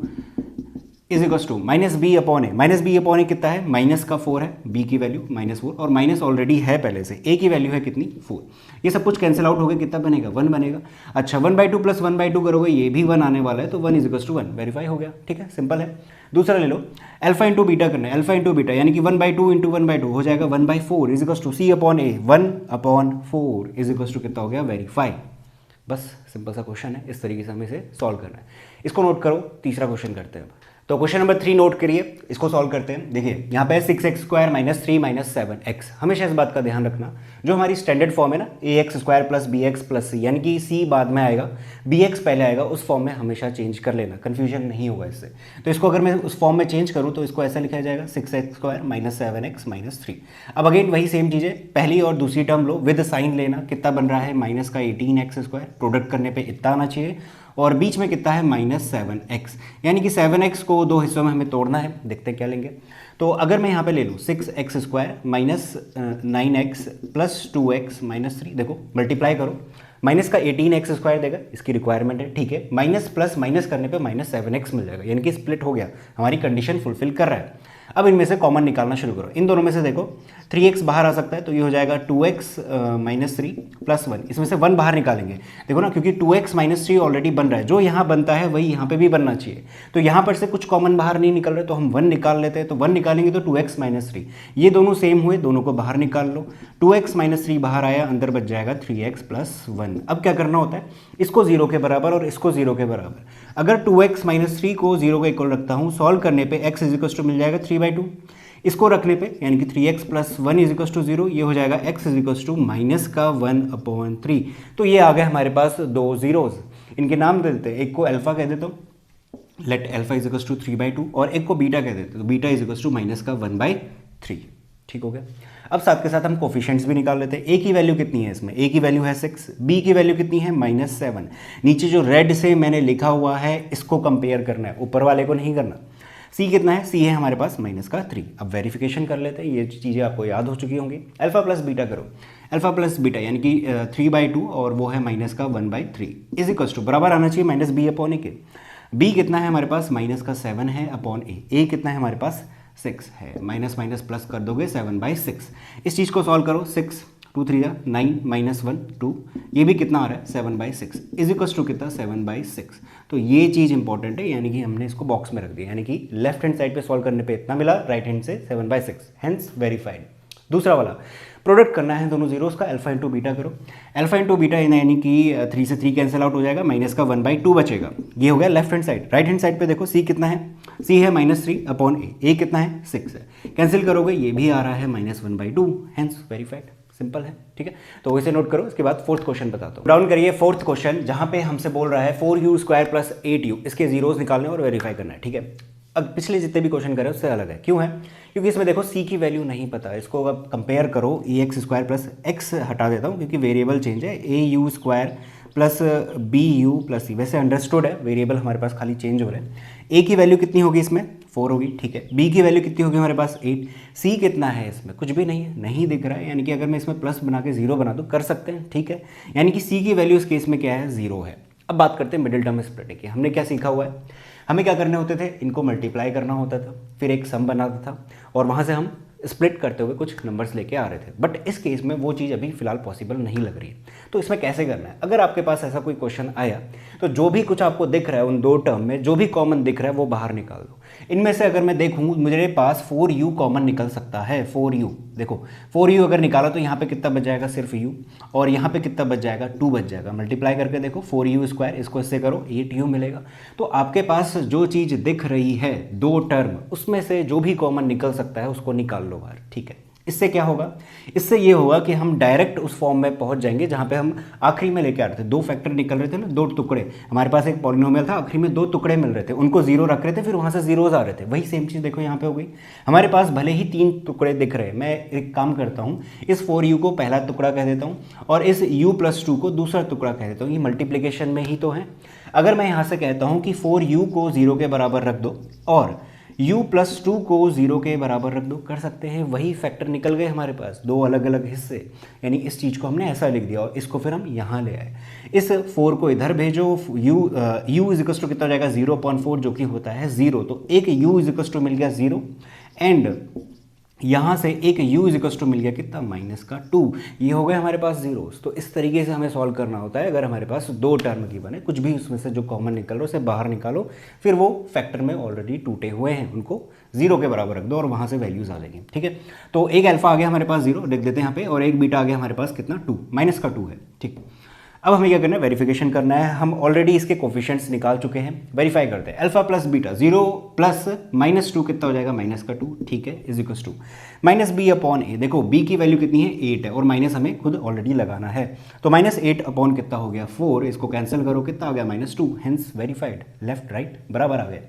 is equals to -b upon A, -b upon A कितना है, माइनस का 4 है, b की वैल्यू -4 और माइनस ऑलरेडी है पहले से, a की वैल्यू है कितनी 4, ये सब कुछ कैंसिल आउट हो गया, कितना बनेगा 1 बनेगा। अच्छा 1/2 प्लस 1/2 करोगे, ये भी 1 आने वाला है, तो 1 इज इक्वल्स टू 1, वेरीफाई हो गया, ठीक है, सिंपल है। दूसरा ले लो, अल्फा इंटू बीटा करना है, अल्फा इंटू बीटा यानी कि 1/2 इंटू 1/2 हो जाएगा 1/4 is equals to c upon A, 1/4 is equals to कितना हो गया, वेरीफाई। बस सिंपल सा क्वेश्चन है, इस तरीके से हमें इसे सॉल्व करना है। इसको नोट करो, तीसरा क्वेश्चन करते हैं। तो क्वेश्चन नंबर 3 नोट करिए, इसको सॉल्व करते हैं। देखिए यहाँ पे 6x square minus 3 minus 7x, हमेशा इस बात का ध्यान रखना, जो हमारी स्टैंडर्ड फॉर्म है ना, ax square plus bx plus c, यानी कि c बाद में आएगा, bx पहले आएगा, उस फॉर्म में हमेशा चेंज कर लेना, कंफ्यूजन नहीं होगा इससे। तो इसको अगर मैं उस फॉर्म में चेंज करूँ तो इसको ऐसा लिखा जाएगा 6x square minus 7x minus 3। अब अगेन वही सेम चीज़ है, पहली और दूसरी टर्म लो, विद साइन लेना, कितना बन रहा है, माइनस का 18x स्क्वायर, प्रोडक्ट करने पर इतना आना चाहिए, और बीच में कितना है -7x, यानी कि 7x को दो हिस्सों में हमें तोड़ना है। देखते हैं क्या लेंगे। तो अगर मैं यहाँ पे ले लूँ 6x square minus 9x plus 2x minus 3, देखो मल्टीप्लाई करो, माइनस का 18x स्क्वायर देगा, इसकी रिक्वायरमेंट है, ठीक है, माइनस प्लस माइनस करने पे -7x मिल जाएगा, यानी कि स्प्लिट हो गया, हमारी कंडीशन फुलफिल कर रहा है। अब इनमें से कॉमन निकालना शुरू करो, इन दोनों में से देखो 3x बाहर आ सकता है, तो ये हो जाएगा 2x माइनस 3 प्लस 1, इसमें से 1 बाहर निकालेंगे, देखो ना, क्योंकि 2x माइनस 3 ऑलरेडी बन रहा है, जो यहाँ बनता है वही यहाँ पे भी बनना चाहिए, तो यहाँ पर से कुछ कॉमन बाहर नहीं निकल रहे, तो हम 1 निकाल लेते हैं, तो 1 निकालेंगे तो 2x माइनस 3, ये दोनों सेम हुए, दोनों को बाहर निकाल लो, 2x माइनस 3 बाहर आया, अंदर बच जाएगा 3x प्लस 1। अब क्या करना होता है, इसको 0 के बराबर और इसको 0 के बराबर, अगर 2x माइनस 3 को 0 के इक्वल रखता हूँ, सॉल्व करने पे x इज इक्वल टू मिल जाएगा 3/2, इसको रखने पे यानी कि 3x plus 1 is equal to 0, ये हो जाएगा x is equal to minus का 1/3। तो ये आ गए हमारे पास दो जीरोज, इनके नाम दे देते हैं, एक को अल्फा कह देता हूँ, let alpha is equal to 3/2, और एक को बीटा कह देते हैं, तो beta is equal to minus का 1/3, ठीक हो गया। अब साथ के साथ हम कोफिशिएंट्स भी निकाल लेते हैं। a की वैल्यू कितनी है इसमें, a की वैल्यू है 6, b की वैल्यू कितनी है -7, नीचे जो रेड से मैंने लिखा हुआ है इसको कंपेयर करना है, ऊपर वाले को नहीं करना। c कितना है, c है हमारे पास -3। अब वेरिफिकेशन कर लेते हैं, ये चीज़ें आपको याद हो चुकी होंगी। अल्फा प्लस बीटा करो, अल्फा प्लस बीटा यानी कि 3/2 और वो है माइनस का 1/3 इज इक्वल टू बराबर आना चाहिए -b अपॉन ए के। b कितना है हमारे पास, माइनस का 7 है अपॉन a कितना है हमारे पास 6 है, माइनस माइनस प्लस कर दोगे 7/6। इस चीज़ को सॉल्व करो, 6 2 3 9 -1 2, ये भी कितना आ रहा है 7/6 इज इक्वल टू कितना 7/6। तो ये चीज़ इंपॉर्टेंट है, यानी कि हमने इसको बॉक्स में रख दिया, यानी कि लेफ्ट हैंड साइड पे सॉल्व करने पे इतना मिला, राइट हैंड से 7/6, हेंस वेरीफाइड। दूसरा वाला प्रोडक्ट करना है दोनों जीरोस का, अल्फा इंटू बीटा करो, अल्फा इंटू बीटा यानी कि 3 से 3 कैंसिल आउट हो जाएगा, माइनस का 1/2 बचेगा। ये हो गया left hand side. Right hand side पे देखो सी कितना है, सी है -3/a, ए कितना है 6 है, कैंसिल करोगे ये भी आ रहा है -1/2, हेंस वेरीफाइड। सिंपल है, ठीक है। तो इसे नोट करो। इसके बाद फोर्थ क्वेश्चन बताता हूँ। डाउन करिए फोर्थ क्वेश्चन, जहां पे हमसे बोल रहा है 4u² + 8u, इसके जीरोस निकालने और वेरीफाई करना है, ठीक है। अब पिछले जितने भी क्वेश्चन करे उससे अलग है, क्यों है? क्योंकि इसमें देखो c की वैल्यू नहीं पता, इसको अब कंपेयर करो, ax² + x हटा देता हूँ क्योंकि वेरिएबल चेंज है, au² + bu + c, वैसे अंडरस्टूड है, वेरिएबल हमारे पास खाली चेंज हो रहे हैं। a की वैल्यू कितनी होगी इसमें 4 होगी, ठीक है। b की वैल्यू कितनी होगी हमारे पास 8, c कितना है इसमें कुछ भी नहीं है, नहीं दिख रहा है, यानी कि अगर मैं इसमें प्लस बना के 0 बना दूँ कर सकते हैं, ठीक है। यानी कि c की वैल्यू इस केस में क्या है 0 है। अब बात करते हैं मिडिल टर्म स्प्लिटिंग की। हमने क्या सीखा हुआ है, हमें क्या करने होते थे, इनको मल्टीप्लाई करना होता था, फिर एक सम बनाता था और वहाँ से हम स्प्लिट करते हुए कुछ नंबर्स लेके आ रहे थे। बट इस केस में वो चीज़ अभी फिलहाल पॉसिबल नहीं लग रही है। तो इसमें कैसे करना है, अगर आपके पास ऐसा कोई क्वेश्चन आया तो जो भी कुछ आपको दिख रहा है उन दो टर्म में जो भी कॉमन दिख रहा है वो बाहर निकाल दो। इनमें से अगर मैं देखूँ मेरे पास 4u कॉमन निकल सकता है, 4u देखो 4u अगर निकाला तो यहाँ पे कितना बच जाएगा सिर्फ u, और यहाँ पे कितना बच जाएगा 2 बच जाएगा। मल्टीप्लाई करके देखो 4u², इसको इससे करो 8u मिलेगा। तो आपके पास जो चीज़ दिख रही है दो टर्म, उसमें से जो भी कॉमन निकल सकता है उसको निकाल लो बाहर, ठीक है। इससे क्या होगा, इससे ये होगा कि हम डायरेक्ट उस फॉर्म में पहुंच जाएंगे जहां पे हम आखिरी में लेके आ रहे थे। दो फैक्टर निकल रहे थे ना, दो टुकड़े, हमारे पास एक पॉलिनोमियल था, आखिरी में दो टुकड़े मिल रहे थे, उनको 0 रख रहे थे, फिर वहां से जीरोज आ रहे थे। वही सेम चीज़ देखो यहाँ पे हो गई। हमारे पास भले ही 3 टुकड़े दिख रहे हैं, मैं एक काम करता हूँ, इस 4u को पहला टुकड़ा कह देता हूँ और इस u+2 को दूसरा टुकड़ा कह देता हूँ। ये मल्टीप्लीकेशन में ही तो है। अगर मैं यहाँ से कहता हूँ कि 4u को 0 के बराबर रख दो और u+2 को 0 के बराबर रख दो, कर सकते हैं। वही फैक्टर निकल गए हमारे पास, दो अलग अलग हिस्से, यानी इस चीज़ को हमने ऐसा लिख दिया और इसको फिर हम यहाँ ले आए। इस 4 को इधर भेजो, u इज कितना हो जाएगा 0/4 जो कि होता है 0, तो एक u इज मिल गया 0 एंड यहाँ से एक u इज मिल गया कितना -2। ये हो गए हमारे पास जीरोस। तो इस तरीके से हमें सॉल्व करना होता है। अगर हमारे पास दो टर्म की बने, कुछ भी उसमें से जो कॉमन निकल रहा है उसे बाहर निकालो, फिर वो फैक्टर में ऑलरेडी टूटे हुए हैं उनको 0 के बराबर रख दो और वहाँ से वैल्यूज आ जाएंगी, ठीक है। तो एक अल्फा आ गया हमारे पास 0, लिख देते हैं यहाँ पे, और एक बीटा आ गया हमारे पास कितना 2, -2 है, ठीक। अब हमें क्या करना है, वेरिफिकेशन करना है। हम ऑलरेडी इसके कोफिशिएंट्स निकाल चुके हैं, वेरीफाई करते हैं। अल्फा प्लस बीटा 0 प्लस -2 कितना हो जाएगा -2, ठीक है, इज इक्वल टू -b/a। देखो b की वैल्यू कितनी है 8 है और माइनस हमें खुद ऑलरेडी लगाना है, तो -8 कितना हो गया 4, इसको कैंसिल करो कितना आ गया -2, हेंस वेरीफाइड। लेफ्ट राइट बराबर आ गया।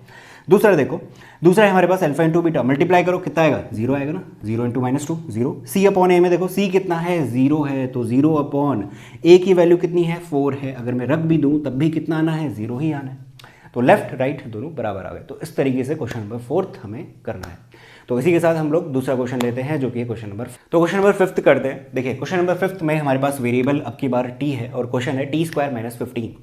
दूसरा देखो, दूसरा है हमारे पास अल्फा इंटू बीटा, मल्टीप्लाई करो कितना आएगा 0 आएगा ना, 0 इंटू -2 0। c/a में देखो c कितना है 0 है, तो 0/a की वैल्यू कितनी है 4 है। अगर मैं रख भी दूं तब भी कितना आना है 0 ही आना है। तो लेफ्ट राइट दोनों बराबर आ गए। तो इस तरीके से क्वेश्चन नंबर 4 हमें करना है। तो इसी के साथ हम लोग दूसरा क्वेश्चन लेते हैं जो कि क्वेश्चन नंबर, तो क्वेश्चन नंबर 5 करते हैं। देखिए क्वेश्चन नंबर 5 में हमारे पास वेरिएबल अब की बार t है और क्वेश्चन है t² - 15।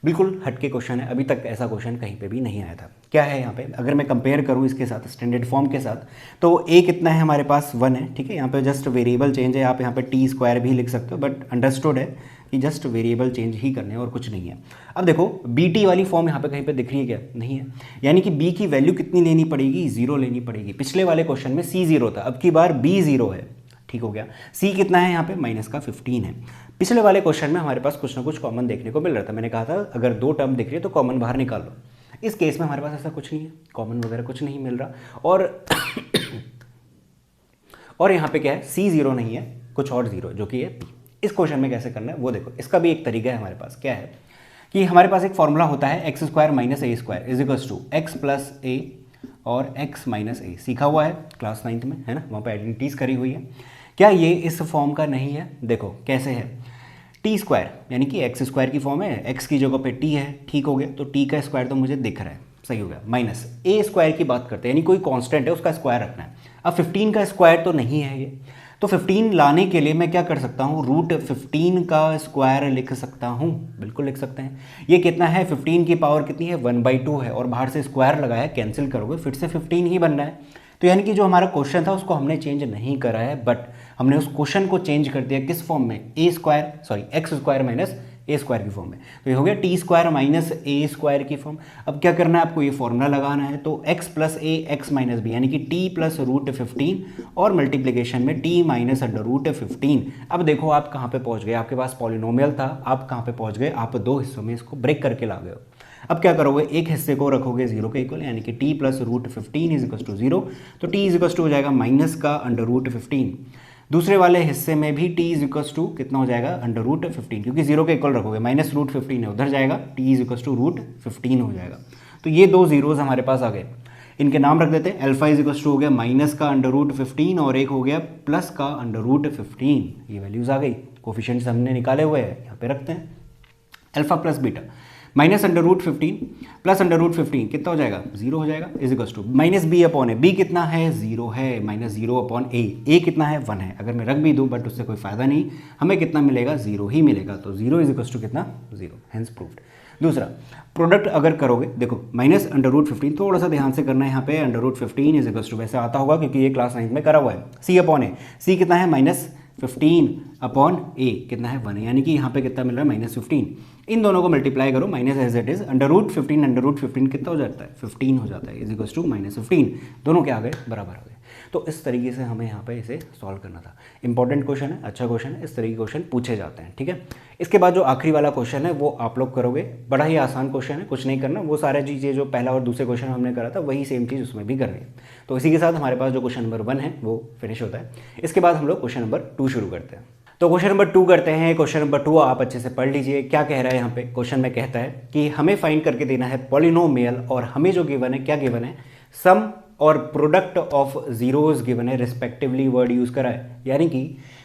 बिल्कुल हटके क्वेश्चन है, अभी तक ऐसा क्वेश्चन कहीं पे भी नहीं आया था। क्या है यहाँ पे, अगर मैं कंपेयर करूँ इसके साथ स्टैंडर्ड फॉर्म के साथ, तो a कितना है हमारे पास 1 है, ठीक है। यहाँ पे जस्ट वेरिएबल चेंज है, आप यहाँ पे t² भी लिख सकते हो, बट अंडरस्टूड है कि जस्ट वेरिएबल चेंज ही करने और कुछ नहीं है। अब देखो bt वाली फॉर्म यहाँ पे कहीं पे दिख रही है क्या, नहीं है, यानी कि b की वैल्यू कितनी लेनी पड़ेगी 0 लेनी पड़ेगी। पिछले वाले क्वेश्चन में c 0 था, अब की बार b 0 है, ठीक हो गया। c कितना है यहाँ पे -15 है। पिछले वाले क्वेश्चन में हमारे पास कुछ ना कुछ कॉमन देखने को मिल रहा था, मैंने कहा था अगर दो टर्म दिख रही है तो कॉमन बाहर निकाल लो। इस केस में हमारे पास ऐसा कुछ नहीं है, कॉमन वगैरह कुछ नहीं मिल रहा, और यहाँ पे क्या है c 0 नहीं है, कुछ और 0 जो कि है p। इस क्वेश्चन में कैसे करना है वो देखो, इसका भी एक तरीका है हमारे पास। क्या है कि हमारे पास एक फॉर्मूला होता है x² - a² is equal to x plus a और x माइनस a, सीखा हुआ है क्लास 9th में, है ना, वहाँ पे आइडेंटिटीज करी हुई है। क्या ये इस फॉर्म का नहीं है, देखो कैसे है, t² यानी कि x² की फॉर्म है, x की जगह पे t है, ठीक हो गया। तो t का स्क्वायर तो मुझे दिख रहा है, सही हो गया, माइनस a² की बात करते हैं, यानी कोई कांस्टेंट है उसका स्क्वायर रखना है। अब 15 का स्क्वायर तो नहीं है ये, तो 15 लाने के लिए मैं क्या कर सकता हूँ, √15 का स्क्वायर लिख सकता हूँ, बिल्कुल लिख सकते हैं। ये कितना है, 15 की पावर कितनी है 1/2 है, और बाहर से स्क्वायर लगाया, कैंसिल करोगे फिर से 15 ही बनना है। तो यानी कि जो हमारा क्वेश्चन था उसको हमने चेंज नहीं करा है, बट हमने उस क्वेश्चन को चेंज कर दिया किस फॉर्म में, x² - ए स्क्वायर की फॉर्म में। तो ये हो गया टी स्क्वायर माइनस ए स्क्वायर की फॉर्म। अब क्या करना है आपको, ये फॉर्मूला लगाना है, तो एक्स प्लस ए एक्स माइनस बी यानी कि टी प्लस रूट 15 और मल्टीप्लीकेशन में टी माइनस अंडर रूट 15। अब देखो आप कहाँ पे पहुँच गए, आपके पास पॉलिनोमियल था, आप कहाँ पे पहुँच गए, आप दो हिस्सों में इसको ब्रेक करके ला गए हो। अब क्या करोगे, एक हिस्से को रखोगे जीरो के इक्वल यानी कि T plus root 15 is equal to zero, तो टी इज इक्वल टू हो जाएगा माइनस का अंडर रूट 15। दूसरे वाले हिस्से में भी टी इज इक्वल टू कितना हो जाएगा, अंडर रूट 15, क्योंकि जीरो के इक्वल रखोगे, माइनस रूट 15 है उधर जाएगा, T is equal to root 15 हो जाएगा। तो ये दो जीरोज हमारे पास आ गए, इनके नाम रख देते हैं। अल्फा इज इक्वल टू हो गया माइनस का अंडर रूट 15 और एक हो गया प्लस का अंडर रूट 15। ये वैल्यूज आ गई, कोफिशिएंट्स हमने निकाले हुए हैं, यहाँ पे रखते हैं। Alpha plus beta minus under root 15 plus under root 15 कितना हो जाएगा, जीरो हो जाएगा, is equal to minus B upon A, B कितना है, जीरो है, माइनस जीरो अपॉन ए कितना है, 1 है। अगर मैं रख भी दूं बट उससे कोई फायदा नहीं, हमें कितना मिलेगा, जीरो ही मिलेगा, तो जीरो इज इक्वल टू कितना, जीरो, हेंस प्रूव्ड। दूसरा प्रोडक्ट अगर करोगे, देखो माइनस अंडर रूट 15, थोड़ा सा ध्यान से करना है यहाँ पे, under root 15 is equal to, वैसे आता होगा क्योंकि ये क्लास 9 में करा हुआ है, सी अपॉन ए, सी कितना है, माइनस 15 अपॉन ए कितना है, 1 है, यानी कि यहाँ पे कितना मिल रहा है, माइनस 15। इन दोनों को मल्टीप्लाई करो, minus as it is, under root 15 कितना हो जाता है, 15 हो जाता है, इज इक्वल टू माइनस 15, दोनों क्या आ गए, बराबर आ गए। तो इस तरीके से हमें यहाँ पे इसे सॉल्व करना था। इंपॉर्टेंट क्वेश्चन है, अच्छा क्वेश्चन है, इस तरीके के क्वेश्चन पूछे जाते हैं, ठीक है। इसके बाद जो आखिरी वाला क्वेश्चन है वो आप लोग करोगे, बड़ा ही आसान क्वेश्चन है, कुछ नहीं करना, वो सारे चीज़ें जो पहला और दूसरे क्वेश्चन हमने करा था वही सेम चीज़ उसमें भी करनी है। तो इसी के साथ हमारे पास जो क्वेश्चन नंबर 1 है वो फिनिश होता है। इसके बाद हम लोग क्वेश्चन नंबर 2 शुरू करते हैं। तो क्वेश्चन नंबर 2 करते हैं। क्वेश्चन नंबर 2 आप अच्छे से पढ़ लीजिए, क्या कह रहा है यहाँ पे। क्वेश्चन में कहता है कि हमें फाइंड करके देना है पॉलिनोमियल, और हमें जो गिवन है, क्या गिवन है, सम और प्रोडक्ट ऑफ जीरोज गिवन है, रिस्पेक्टिवली वर्ड यूज करा है। यानी कि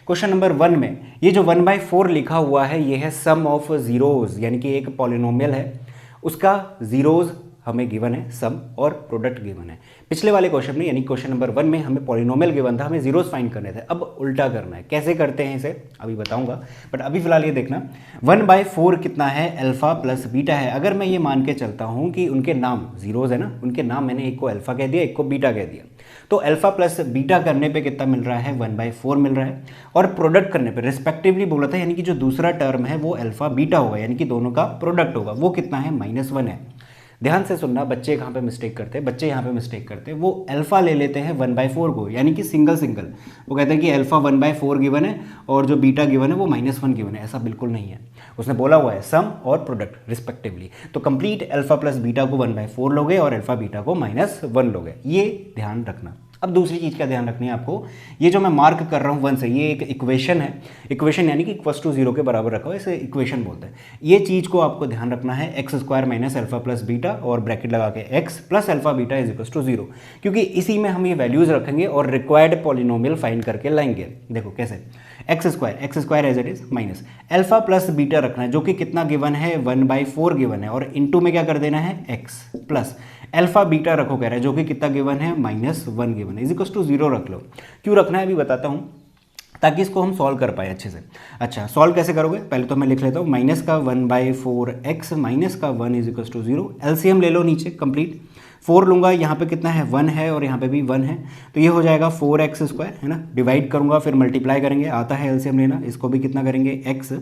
क्वेश्चन नंबर 1 में ये जो 1/4 लिखा हुआ है ये है सम ऑफ जीरोज, यानी कि एक पॉलिनोमियल है, उसका जीरोज हमें गिवन है, सम और प्रोडक्ट गिवन है। पिछले वाले क्वेश्चन में यानी क्वेश्चन नंबर 1 में हमें पॉलिनोमियल गिवन था, हमें जीरोस फाइंड करने थे। अब उल्टा करना है, कैसे करते हैं इसे अभी बताऊंगा, बट अभी फिलहाल ये देखना 1/4 कितना है, अल्फा प्लस बीटा है। अगर मैं ये मान के चलता हूं कि उनके नाम जीरोज है ना, उनके नाम मैंने एक को अल्फा कह दिया, एक को बीटा कह दिया, तो अल्फा प्लस बीटा करने पे कितना मिल रहा है, 1/4 मिल रहा है। और प्रोडक्ट करने पे रिस्पेक्टिवली बोला था, यानी कि जो दूसरा टर्म है वो अल्फा बीटा होगा, यानी कि दोनों का प्रोडक्ट होगा, वो कितना है, -1 है। ध्यान से सुनना, बच्चे कहाँ पे मिस्टेक करते हैं, बच्चे यहाँ पे मिस्टेक करते हैं, वो अल्फा ले लेते हैं 1/4 को, यानी कि सिंगल सिंगल, वो कहते हैं कि अल्फा 1/4 गिवन है और जो बीटा गिवन है वो -1 गिवन है। ऐसा बिल्कुल नहीं है, उसने बोला हुआ है सम और प्रोडक्ट रिस्पेक्टिवली, तो कंप्लीट अल्फा प्लस बीटा को 1/4 लोगे और अल्फा बीटा को -1 लोगे, ये ध्यान रखना। अब दूसरी चीज़ का ध्यान रखनी है आपको, ये जो मैं मार्क कर रहा हूँ 1 से, ये एक इक्वेशन है, इक्वेशन यानी कि इक्वल्स टू 0 के बराबर रखा हुआ, इसे इक्वेशन बोलते हैं। ये चीज़ को आपको ध्यान रखना है, x² minus alpha plus beta और ब्रैकेट लगा के x plus alpha beta is equals to 0, क्योंकि इसी में हम ये वैल्यूज रखेंगे और रिक्वायर्ड पॉलिनोमियल फाइंड करके लाएंगे। देखो कैसे, x² as it is minus alpha plus beta रखना है, जो कि कितना गिवन है, 1/4 गिवन है, और इनटू में क्या कर देना है, x प्लस अल्फा बीटा रखो कह रहा है, जो कि कितना गिवन है, -1 गिवन है, इज इक्वल टू 0 रख लो। क्यों रखना है अभी बताता हूँ, ताकि इसको हम सॉल्व कर पाए अच्छे से। अच्छा, सॉल्व कैसे करोगे, पहले तो मैं लिख लेता हूँ, माइनस का 1/4x माइनस का 1 इज इक्वल टू 0, एलसीएम ले लो नीचे कंप्लीट, 4 लूँगा, यहाँ पे कितना है, 1 है और यहाँ पे भी 1 है, तो ये हो जाएगा 4x² है ना, डिवाइड करूँगा फिर मल्टीप्लाई करेंगे, आता है एलसीएम लेना, इसको भी कितना करेंगे x,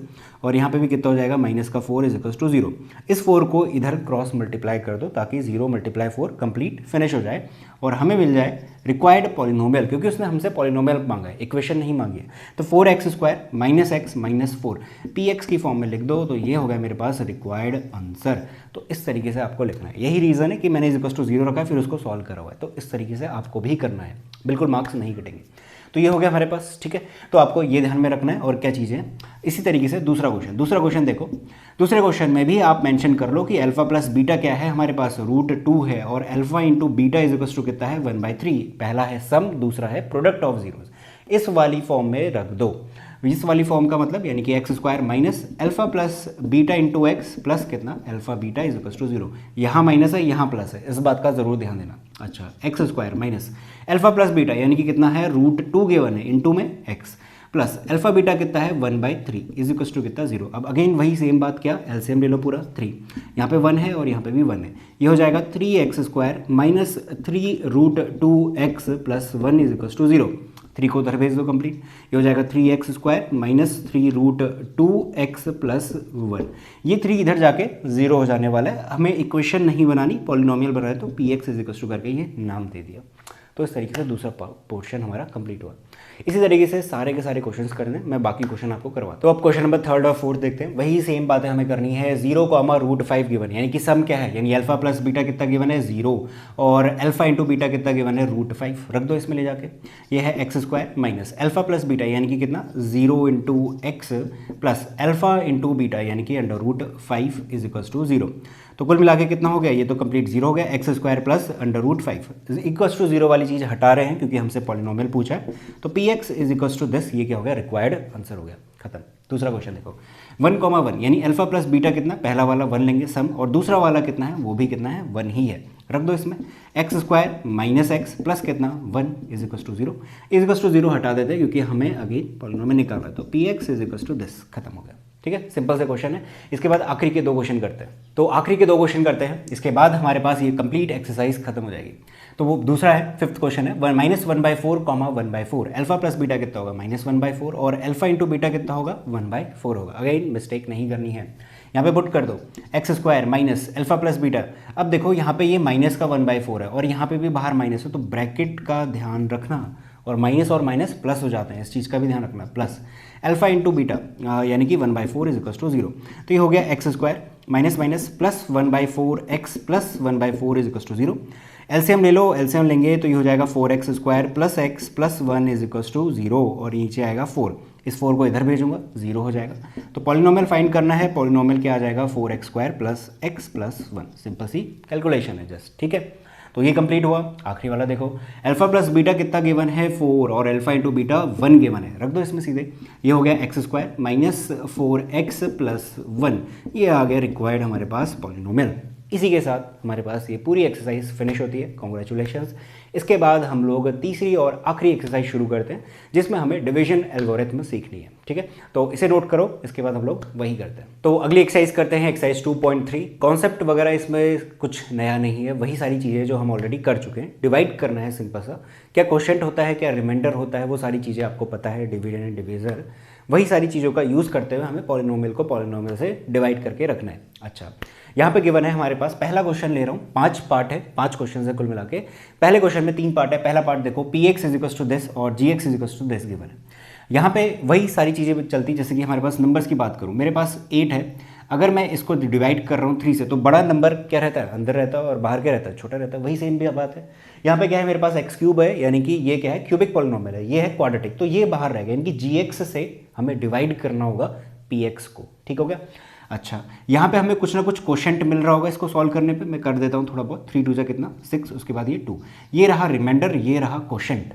और यहाँ पे भी कितना हो जाएगा, माइनस का 4 इज इक्वल टू 0। इस 4 को इधर क्रॉस मल्टीप्लाई कर दो ताकि 0 × 4 कंप्लीट फिनिश हो जाए और हमें मिल जाए रिक्वायर्ड पॉलिनोमियल, क्योंकि उसने हमसे पॉलिनोमियल मांगा है, इक्वेशन नहीं मांगी है। तो 4x² minus x minus 4 px की फॉर्म में लिख दो, तो ये होगा मेरे पास रिक्वायर्ड आंसर। तो इस तरीके से आपको लिखना है, यही रीज़न है कि मैंने इज इक्वल टू 0 रखा है फिर उसको सॉल्व करा हुआ है, तो इस तरीके से आपको भी करना है, बिल्कुल मार्क्स नहीं कटेंगे। तो ये हो गया हमारे पास, ठीक है। तो आपको ये ध्यान में रखना है, और क्या चीज़ें हैं इसी तरीके से। दूसरा क्वेश्चन देखो, दूसरे क्वेश्चन में भी आप मेंशन कर लो कि अल्फा प्लस बीटा क्या है, हमारे पास √2 है, और alpha into beta is equal to कितना है, 1/3। पहला है सम, दूसरा है प्रोडक्ट ऑफ जीरोज। इस वाली फॉर्म में रख दो, इस वाली फॉर्म का मतलब यानी कि x² minus alpha plus beta into X plus कितना, alpha beta is equal to 0। यहाँ माइनस है, यहाँ प्लस है, इस बात का जरूर ध्यान देना। अच्छा, x² minus alpha plus beta यानी कि कितना है, √2 गिवन है, इंटू में x प्लस अल्फा बीटा कितना है, 1/3 इज इक्वल टू कितना, 0। अब अगेन वही सेम बात, क्या, एलसीएम ले लो पूरा, 3 यहाँ पे 1 है और यहाँ पे भी 1 है, ये हो जाएगा 3x² minus 3 √2x plus 1 is equal to 0। 3 को उधर भेज दो कंप्लीट, ये हो जाएगा 3x² माइनस 3√2x प्लस 1। ये 3 इधर जाके 0 हो जाने वाला है। हमें इक्वेशन नहीं बनानी, पॉलिनोमियल बनाए तो px इज इक्वल टू करके ये नाम दे दिया। तो इस तरीके से दूसरा पोर्शन हमारा कंप्लीट हुआ। इसी तरीके से सारे के सारे क्वेश्चंस करने, मैं बाकी क्वेश्चन आपको करवाता हूँ। तो अब क्वेश्चन नंबर 3 और 4 देखते हैं। वही सेम बातें हमें करनी है। 0, √5 गिवन, यानी कि सम क्या है, यानी अल्फा प्लस बीटा कितना गिवन है 0, और अल्फा इंटू बीटा कितना गिवन है √5। रख दो इसमें ले जाके, ये है x² minus alpha plus beta यानी कि कितना 0 into X plus alpha into beta यानी कि √5 इज इक्वल टू 0। तो कुल मिला के कितना हो गया, ये तो कंप्लीट 0 हो गया। x² प्लस √5 इक्वल्स टू 0 वाली चीज़ हटा रहे हैं क्योंकि हमसे पॉलिनोमियल पूछा है। तो px is equals to this, ये क्या हो गया, रिक्वायर्ड आंसर हो गया, खत्म। दूसरा क्वेश्चन देखो, 1, 1 यानी अल्फा प्लस बीटा कितना, पहला वाला 1 लेंगे सम, और दूसरा वाला कितना है, वो भी कितना है 1 ही है। रख दो इसमें x² माइनस एक्स प्लस कितना 1 is equals to 0। Is equals to 0 हटा देते हैं क्योंकि हमें अगेन पॉलिनोमियल निकालना है। तो px is equals to this, खत्म हो गया। ठीक है, सिंपल से क्वेश्चन है। इसके बाद आखिरी के 2 क्वेश्चन करते हैं। तो आखिरी के 2 क्वेश्चन करते हैं, इसके बाद हमारे पास ये कंप्लीट एक्सरसाइज खत्म हो जाएगी। तो वो दूसरा है, 5th क्वेश्चन है, -1/4, 1/4 अल्फा प्लस बीटा कितना होगा -1/4, और अल्फा इंटू बीटा कितना होगा 1/4 होगा। अगेन मिस्टेक नहीं करनी है, यहाँ पे पुट कर दो x² minus alpha plus beta. अब देखो यहाँ पे ये माइनस का 1/4 है और यहाँ पे भी बाहर माइनस है, तो ब्रैकेट का ध्यान रखना, और माइनस प्लस हो जाते हैं, इस चीज़ का भी ध्यान रखना। प्लस अल्फा इंटू बीटा यानी कि 1/4 इज इक्वल टू 0। तो ये हो गया x² minus minus plus 1/4x plus 1/4 is equal to 0। LCM ले लो, एलसीएम लेंगे तो ये हो जाएगा 4x² plus x plus 1 is equal to 0, और नीचे आएगा 4। इस 4 को इधर भेजूंगा, 0 हो जाएगा। तो पॉलिनोमियल फाइंड करना है, पॉलिनोमियल क्या आ जाएगा 4x² plus x plus 1। Simple सी कैलकुलेशन है जस्ट, ठीक है। तो ये कंप्लीट हुआ। आखिरी वाला देखो, अल्फा प्लस बीटा कितना गिवन है 4, और अल्फा इंटू बीटा 1 गिवन है। रख दो इसमें सीधे, ये हो गया x² माइनस 4x प्लस 1, ये आ गया रिक्वायर्ड हमारे पास पॉलिनोमियल। इसी के साथ हमारे पास ये पूरी एक्सरसाइज फिनिश होती है। कॉन्ग्रेचुलेशंस। इसके बाद हम लोग तीसरी और आखिरी एक्सरसाइज शुरू करते हैं जिसमें हमें डिवीजन एल्गोरिथम सीखनी है, ठीक है। तो इसे नोट करो, इसके बाद हम लोग वही करते हैं। तो अगली एक्सरसाइज करते हैं, एक्सरसाइज 2.3। कॉन्सेप्ट वगैरह इसमें कुछ नया नहीं है, वही सारी चीज़ें जो हम ऑलरेडी कर चुके हैं। डिवाइड करना है सिंपल सा, क्या क्वोशंट होता है, क्या रिमाइंडर होता है, वो सारी चीज़ें आपको पता है, डिविडेंड डिविजर, वही सारी चीज़ों का यूज़ करते हुए हमें पॉलिनोमियल को पॉलिनोमियल से डिवाइड करके रखना है। अच्छा, यहाँ पे गिवन है हमारे पास, पहला क्वेश्चन ले रहा हूँ, 5 पार्ट है, 5 क्वेश्चन है कुल मिला के। पहले क्वेश्चन में 3 पार्ट है। पहला पार्ट देखो, px is equal to this और gx is equal to this given है। यहाँ पे वही सारी चीज़ें चलती, जैसे कि हमारे पास नंबर्स की बात करूँ, मेरे पास 8 है, अगर मैं इसको डिवाइड कर रहा हूँ 3 से, तो बड़ा नंबर क्या रहता है, अंदर रहता है, और बाहर क्या रहता है, छोटा रहता है। वही सेम भी बात है। यहाँ पे क्या है, मेरे पास x³ है, यानी कि ये क्या है, क्यूबिक पॉलिनोमियल है, ये है क्वाड्रेटिक, तो ये बाहर रहेगा, यानी कि gx से हमें डिवाइड करना होगा px को, ठीक हो गया। अच्छा, यहाँ पे हमें कुछ ना कुछ क्वोशंट मिल रहा होगा, इसको सॉल्व करने पे मैं कर देता हूँ थोड़ा बहुत। 3 2 जा कितना 6, उसके बाद ये 2, ये रहा रिमाइंडर, ये रहा क्वोशंट।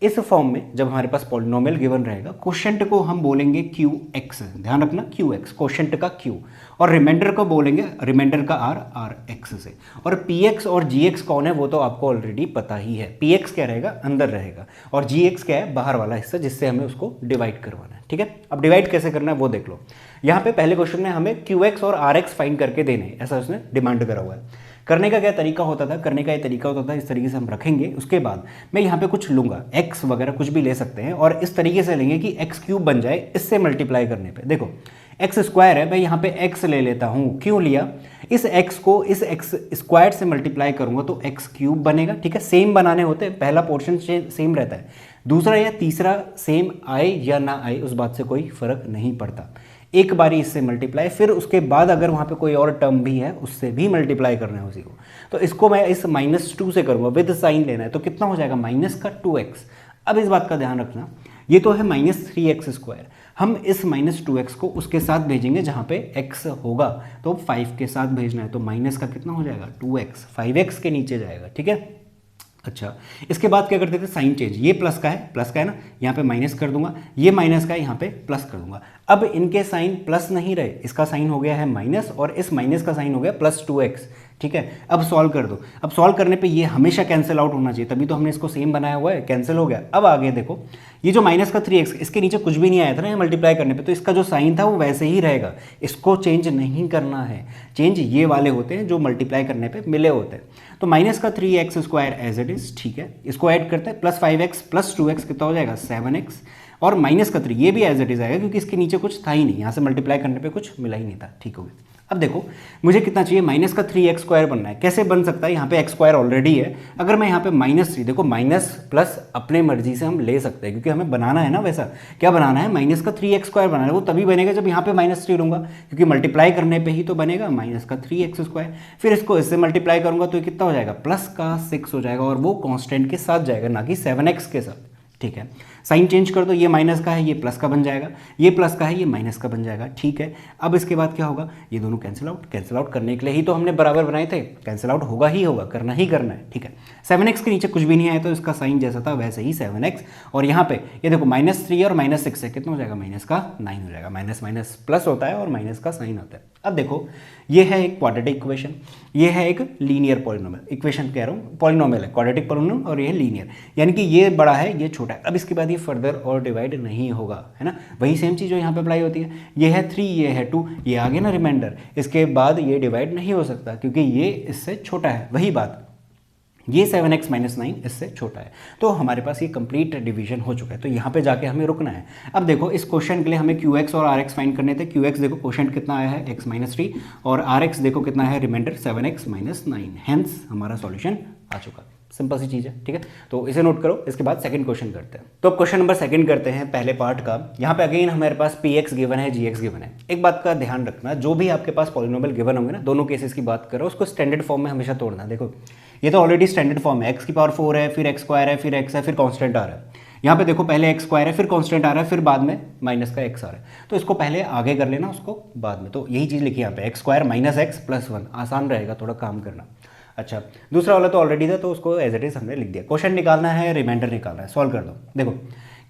इस फॉर्म में जब हमारे पास पॉलिनोमियल गिवन रहेगा, क्वोशंट को हम बोलेंगे qx, ध्यान रखना qx, क्वोशंट का q, और रिमाइंडर को बोलेंगे रिमाइंडर का rx से। और px और gx कौन है वो तो आपको ऑलरेडी पता ही है। px क्या रहेगा, अंदर रहेगा, और gx क्या है, बाहर वाला हिस्सा, जिससे हमें उसको डिवाइड करवाना है, ठीक है। अब डिवाइड कैसे करना है वो देख लो। यहाँ पे पहले क्वेश्चन में हमें qx और rx फाइंड करके देने, ऐसा उसने डिमांड करा हुआ है। करने का क्या तरीका होता था, करने का ये तरीका होता था, इस तरीके से हम रखेंगे, उसके बाद मैं यहाँ पे कुछ लूँगा, x वगैरह कुछ भी ले सकते हैं, और इस तरीके से लेंगे कि x³ बन जाए इससे मल्टीप्लाई करने पे। देखो x² है, मैं यहाँ पे x ले लेता हूँ, क्यों लिया, इस x को इस x² से मल्टीप्लाई करूँगा तो x³ बनेगा, ठीक है। सेम बनाने होते हैं, पहला पोर्शन सेम रहता है, दूसरा या तीसरा सेम आए या ना आए उस बात से कोई फर्क नहीं पड़ता। एक बारी इससे मल्टीप्लाई, फिर उसके बाद अगर वहाँ पे कोई और टर्म भी है उससे भी मल्टीप्लाई करना है उसी को। तो इसको मैं इस -2 से करूँगा, विद साइन लेना है, तो कितना हो जाएगा -2x। अब इस बात का ध्यान रखना, ये तो है -3x², हम इस -2x को उसके साथ भेजेंगे जहाँ पे x होगा, तो 5 के साथ भेजना है, तो माइनस का कितना हो जाएगा 2x, 5x के नीचे जाएगा, ठीक है। अच्छा, इसके बाद क्या करते थे, साइन चेंज, ये प्लस का है ना, यहाँ पे माइनस कर दूंगा, ये माइनस का है, यहाँ पे प्लस कर दूंगा। अब इनके साइन प्लस नहीं रहे, इसका साइन हो गया है माइनस, और इस माइनस का साइन हो गया +2x, ठीक है। अब सॉल्व कर दो। अब सॉल्व करने पे ये हमेशा कैंसिल आउट होना चाहिए, तभी तो हमने इसको सेम बनाया हुआ है, कैंसिल हो गया। अब आगे देखो, ये जो माइनस का 3x, इसके नीचे कुछ भी नहीं आया था ना मल्टीप्लाई करने पे, तो इसका जो साइन था वो वैसे ही रहेगा, इसको चेंज नहीं करना है। चेंज ये वाले होते हैं जो मल्टीप्लाई करने पे मिले होते हैं। तो माइनस का 3x square as it is, ठीक है, इसको ऐड करते हैं, प्लस 5x प्लस 2x कितना हो जाएगा 7x, और माइनस का 3 ये भी एज इट इज आएगा क्योंकि इसके नीचे कुछ था ही नहीं, यहाँ से मल्टीप्लाई करने पे कुछ मिला ही नहीं था, ठीक हो गया। अब देखो मुझे कितना चाहिए, माइनस का 3x स्क्वायर बनना है। कैसे बन सकता है, यहाँ पे x स्क्वायर ऑलरेडी है, अगर मैं यहाँ पे -3, देखो माइनस प्लस अपने मर्जी से हम ले सकते हैं क्योंकि हमें बनाना है ना, वैसा क्या बनाना है, माइनस का 3x स्क्वायर बनाना है। वो तभी बनेगा जब यहाँ पे -3 लूँगा, क्योंकि मल्टीप्लाई करने पर ही तो बनेगा माइनस का 3x स्क्वायर। फिर इसको इससे मल्टीप्लाई करूँगा तो कितना हो जाएगा, प्लस का 6 हो जाएगा, और वो कॉन्स्टेंट के साथ जाएगा, ना कि 7x के साथ, ठीक है। साइन चेंज कर दो, ये माइनस का है ये प्लस का बन जाएगा, ये प्लस का है ये माइनस का बन जाएगा, ठीक है। अब इसके बाद क्या होगा, ये दोनों कैंसिल आउट, कैंसिल आउट करने के लिए ही तो हमने बराबर बनाए थे, कैंसिल आउट होगा ही होगा, करना ही करना है, ठीक है। 7x के नीचे कुछ भी नहीं आया तो इसका साइन जैसा था वैसे ही 7x, और यहाँ पे ये देखो -3 और -6 है, कितना हो जाएगा, माइनस का 9 हो जाएगा। माइनस माइनस प्लस होता है और माइनस का साइन होता है। अब देखो ये है एक क्वाड्रेटिक इक्वेशन, ये है एक लीनियर पॉलिनोमियल इक्वेशन, कह रहा हूँ पॉलिनोमियल है, क्वाड्रेटिक पॉलिनोमियल, और ये है लीनियर, यानी कि ये बड़ा है ये छोटा है। अब इसके बाद ये फर्दर और डिवाइड नहीं होगा, है ना, वही सेम चीज़ जो यहाँ पे अप्लाई होती है, ये है 3 ये है 2, ये आगे ना रिमाइंडर, इसके बाद ये डिवाइड नहीं हो सकता क्योंकि ये इससे छोटा है, वही बात, ये 7x - 9 इससे छोटा है। तो हमारे पास ये कंप्लीट डिवीजन हो चुका है, तो यहाँ पे जाके हमें रुकना है। अब देखो इस क्वेश्चन के लिए हमें qx और rx फाइंड करने थे। qx देखो क्वेश्चन कितना आया है x - 3, और rx देखो कितना है रिमाइंडर 7x - 9, हेंस हमारा सॉल्यूशन आ चुका। सिंपल सी चीज़ है, ठीक है। तो इसे नोट करो। इसके बाद सेकंड क्वेश्चन करते हैं। तो क्वेश्चन नंबर सेकंड करते हैं पहले पार्ट का। यहाँ पे अगेन हमारे पास px गिवन है, gx गिवन है। एक बात का ध्यान रखना, जो भी आपके पास पॉलिनोमियल गिवन होंगे ना, दोनों केसेस की बात करो, उसको स्टैंडर्ड फॉर्म में हमेशा तोड़ना। देखो ये तो ऑलरेडी स्टैंडर्ड फॉर्म है, x की पावर 4 है, फिर x स्क्वायर है, फिर x है, फिर कांस्टेंट आ रहा है। यहाँ पे देखो पहले x स्क्वायर है, फिर कांस्टेंट आ रहा है, फिर बाद में माइनस का x आ रहा है, तो इसको पहले आगे कर लेना, उसको बाद में। तो यही चीज़ लिखी यहाँ पे, x स्क्वायर - x + 1, आसान रहेगा थोड़ा काम करना। अच्छा, दूसरा वाला तो ऑलरेडी था तो उसको एज इट इज हमने लिख दिया। क्वेश्चन निकालना है, रिमाइंडर निकालना है, सॉल्व कर दो। देखो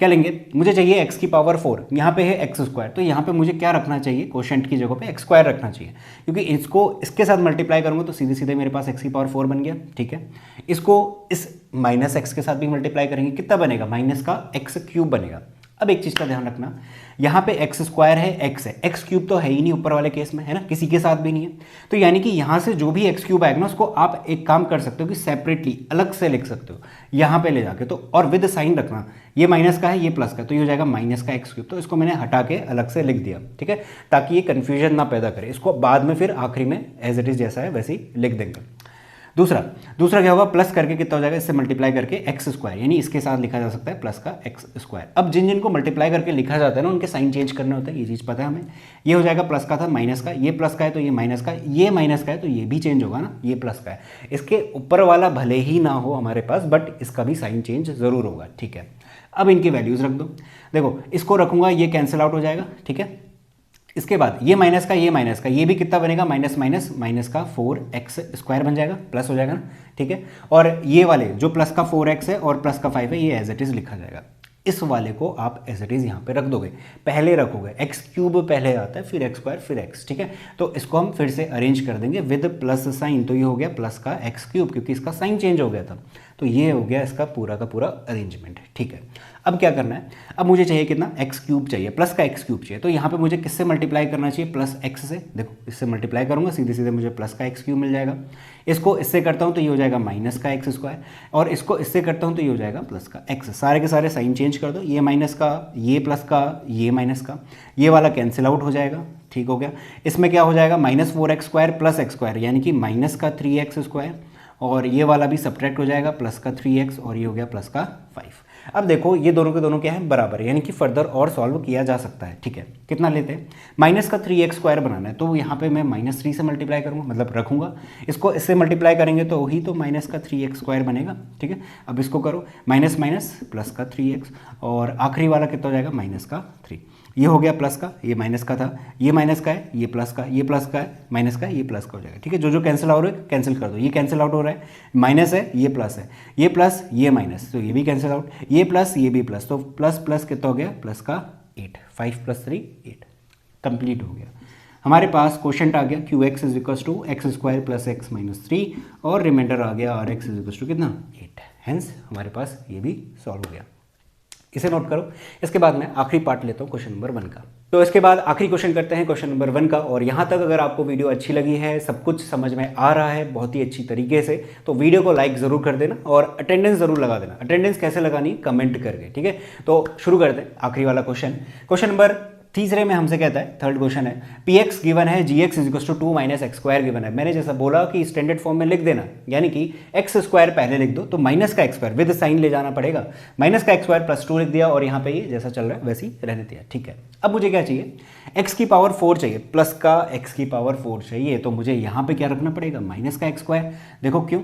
क्या लेंगे, मुझे चाहिए x की पावर 4, यहाँ पे है x स्क्वायर, तो यहाँ पे मुझे क्या रखना चाहिए, क्वोशंट की जगह पे x स्क्वायर रखना चाहिए, क्योंकि इसको इसके साथ मल्टीप्लाई करूँगा तो सीधे सीधे मेरे पास x की पावर 4 बन गया, ठीक है। इसको इस -x के साथ भी मल्टीप्लाई करेंगे, कितना बनेगा, माइनस का x³ बनेगा। अब एक चीज़ का ध्यान रखना, यहाँ पे x स्क्वायर है, x है, x³ तो है ही नहीं ऊपर वाले केस में, है ना, किसी के साथ भी नहीं है। तो यानी कि यहाँ से जो भी x³ आएगा ना, उसको आप एक काम कर सकते हो कि सेपरेटली अलग से लिख सकते हो यहाँ पे ले जाके, तो और विद साइन रखना, ये माइनस का है ये प्लस का, तो ये हो जाएगा माइनस का x³, तो इसको मैंने हटा के अलग से लिख दिया, ठीक है, ताकि ये कन्फ्यूजन ना पैदा करे। इसको बाद में फिर आखिरी में एज इट इज जैसा है वैसे ही लिख देंगे। दूसरा क्या होगा, प्लस करके कितना हो जाएगा, इससे मल्टीप्लाई करके x स्क्वायर, यानी इसके साथ लिखा जा सकता है प्लस का x स्क्वायर। अब जिन को मल्टीप्लाई करके लिखा जाता है ना, उनके साइन चेंज करने होते हैं, ये चीज़ पता है हमें। ये हो जाएगा प्लस का था माइनस का, ये प्लस का है तो ये माइनस का, ये माइनस का है तो ये भी चेंज होगा ना, ये प्लस का है। इसके ऊपर वाला भले ही ना हो हमारे पास, बट इसका भी साइन चेंज जरूर होगा, ठीक है। अब इनकी वैल्यूज रख दो। देखो इसको रखूंगा, ये कैंसिल आउट हो जाएगा, ठीक है। इसके बाद ये माइनस का, ये भी कितना बनेगा, माइनस का 4x स्क्वायर बन जाएगा, प्लस हो जाएगा ना, ठीक है। और ये वाले जो प्लस का 4x है और प्लस का 5 है, ये एज इट इज लिखा जाएगा। इस वाले को आप एज इट इज यहाँ पे रख दोगे, पहले रखोगे, x³ पहले आता है, फिर x स्क्वायर, फिर x, ठीक है। तो इसको हम फिर से अरेंज कर देंगे विद प्लस साइन, तो ये हो गया प्लस का x³ क्योंकि इसका साइन चेंज हो गया था, तो ये हो गया इसका पूरा का पूरा अरेंजमेंट, ठीक है। अब क्या करना है, अब मुझे चाहिए कितना, x³ चाहिए, प्लस का x³ चाहिए, तो यहाँ पे मुझे किससे मल्टीप्लाई करना चाहिए, प्लस x से। देखो इससे मल्टीप्लाई करूँगा, सीधे सीधे मुझे प्लस का x³ मिल जाएगा। इसको इससे करता हूँ तो ये हो जाएगा माइनस का x स्क्वायर, और इसको इससे करता हूँ तो ये हो जाएगा प्लस का x। सारे के सारे साइन चेंज कर दो, ये माइनस का, ये प्लस का, ये माइनस का, ये वाला कैंसिल आउट हो जाएगा, ठीक हो गया। इसमें क्या हो जाएगा, -4x square plus x square, यानी कि माइनस का 3x स्क्वायर, और ये वाला भी सब्ट्रैक्ट हो जाएगा, प्लस का 3x, और ये हो गया प्लस का 5। अब देखो ये दोनों के दोनों क्या है, बराबर, यानी कि फर्दर और सॉल्व किया जा सकता है, ठीक है। कितना लेते हैं, माइनस का 3x स्क्वायर बनाना है, तो यहाँ पे मैं -3 से मल्टीप्लाई करूँगा, मतलब रखूँगा, इसको इससे मल्टीप्लाई करेंगे तो वही तो माइनस का 3x स्क्वायर बनेगा, ठीक है। अब इसको करो, माइनस माइनस प्लस का 3x, और आखिरी वाला कितना हो जाएगा, माइनस का 3। ये हो गया प्लस का, ये माइनस का था, ये माइनस का है, ये प्लस का, ये प्लस का है, माइनस का है, ये प्लस का हो जाएगा, ठीक है। जो कैंसिल हो रहा है कैंसिल कर दो, ये कैंसिल आउट हो रहा है, माइनस है, ये प्लस है, ये प्लस, ये माइनस, तो ये भी कैंसिल आउट, ये प्लस, ये भी प्लस, तो प्लस प्लस कितना हो गया, प्लस का 8, 5 + 3 8, कंप्लीट हो गया। हमारे पास क्वेश्चन आ गया Q X is equal to X square plus X minus 3 और रिमाइंडर आ गया R X is equal to कितना 8। हेंस हमारे पास ये भी सॉल्व हो गया। इसे नोट करो। इसके बाद मैं आखिरी पार्ट लेता हूँ क्वेश्चन नंबर 1 का। तो इसके बाद आखिरी क्वेश्चन करते हैं क्वेश्चन नंबर 1 का। और यहाँ तक अगर आपको वीडियो अच्छी लगी है, सब कुछ समझ में आ रहा है बहुत ही अच्छी तरीके से, तो वीडियो को लाइक ज़रूर कर देना और अटेंडेंस ज़रूर लगा देना। अटेंडेंस कैसे लगानी कमेंट करके, ठीक है। तो शुरू करते हैं आखिरी वाला क्वेश्चन। क्वेश्चन नंबर तीसरे में हमसे कहता है, थर्ड क्वेश्चन है, पी एक्स गिवन है G X is equal to 2 minus X square given है। मैंने जैसा बोला कि स्टैंडर्ड फॉर्म में लिख देना, यानी कि एक्स स्क्वायर पहले लिख दो तो माइनस का एक्स स्क्वायर विद साइन ले जाना पड़ेगा, माइनस का एक्स स्क्वायर प्लस 2 लिख दिया और यहाँ पे ये जैसा चल रहा है वैसे ही रहने दिया, ठीक है। अब मुझे क्या चाहिए, एक्स की पावर 4 चाहिए, प्लस का एक्स की पावर 4 चाहिए, तो मुझे यहाँ पे क्या रखना पड़ेगा, माइनस का एक्स स्क्वायर। देखो क्यों,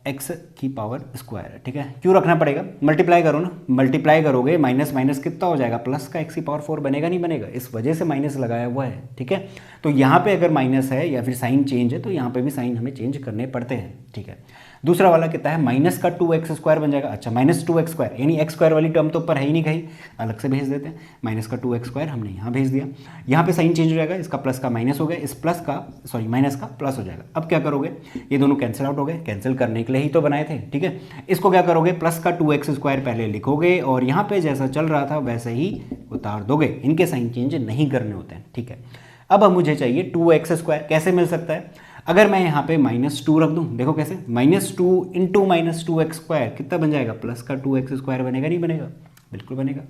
एक्स की पावर स्क्वायर, ठीक है, क्यों रखना पड़ेगा, मल्टीप्लाई करो ना, मल्टीप्लाई करोगे माइनस माइनस कितना हो जाएगा, प्लस का एक्स की पावर 4 बनेगा नहीं बनेगा, इस वजह से माइनस लगाया हुआ है, ठीक है। तो यहाँ पे अगर माइनस है या फिर साइन चेंज है तो यहाँ पे भी साइन हमें चेंज करने पड़ते हैं, ठीक है। दूसरा वाला कितना है, माइनस का 2x स्क्वायर बन जाएगा। अच्छा, माइनस 2x स्क्वायर यानी एक्स स्क्वायर वाली टर्म तो ऊपर है ही नहीं, कहीं अलग से भेज देते हैं। माइनस का 2x स्क्वायर हमने यहाँ भेज दिया, यहाँ पे साइन चेंज हो जाएगा, इसका प्लस का माइनस हो गया, इस प्लस का सॉरी माइनस का प्लस हो जाएगा। अब क्या करोगे, ये दोनों कैंसिल आउट हो गए, कैंसिल करने के लिए ही तो बनाए थे, ठीक है। इसको क्या करोगे, प्लस का 2x स्क्वायर पहले लिखोगे और यहाँ पे जैसा चल रहा था वैसे ही उतार दोगे, इनके साइन चेंज नहीं करने होते हैं, ठीक है। अब मुझे चाहिए 2x स्क्वायर, कैसे मिल सकता है, अगर मैं यहाँ पे -2 रख दूँ, देखो कैसे, -2 इंटू -2x स्क्वायर कितना बन जाएगा, प्लस का 2x स्क्वायर बनेगा नहीं बनेगा, बिल्कुल बनेगा।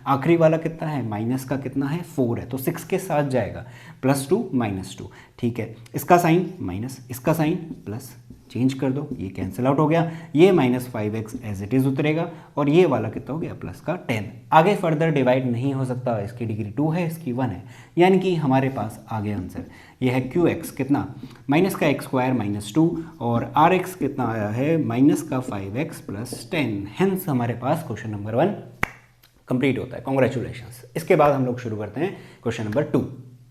आखिरी वाला कितना है, माइनस का कितना है 4 है, तो 6 के साथ जाएगा, +2 -2, ठीक है। इसका साइन माइनस, इसका साइन प्लस, चेंज कर दो, ये कैंसिल आउट हो गया, ये -5x एज इट इज़ उतरेगा और ये वाला कितना हो गया, प्लस का 10। आगे फर्दर डिवाइड नहीं हो सकता, इसकी डिग्री 2 है, इसकी 1 है, यानी कि हमारे पास आ गया आंसर। ये है QX कितना, माइनस का एक्स स्क्वायर -2 और RX कितना आया है, माइनस का 5x प्लस 10। हेंस हमारे पास क्वेश्चन नंबर 1 कंप्लीट होता है। कॉन्ग्रेचुलेशंस। इसके बाद हम लोग शुरू करते हैं क्वेश्चन नंबर 2।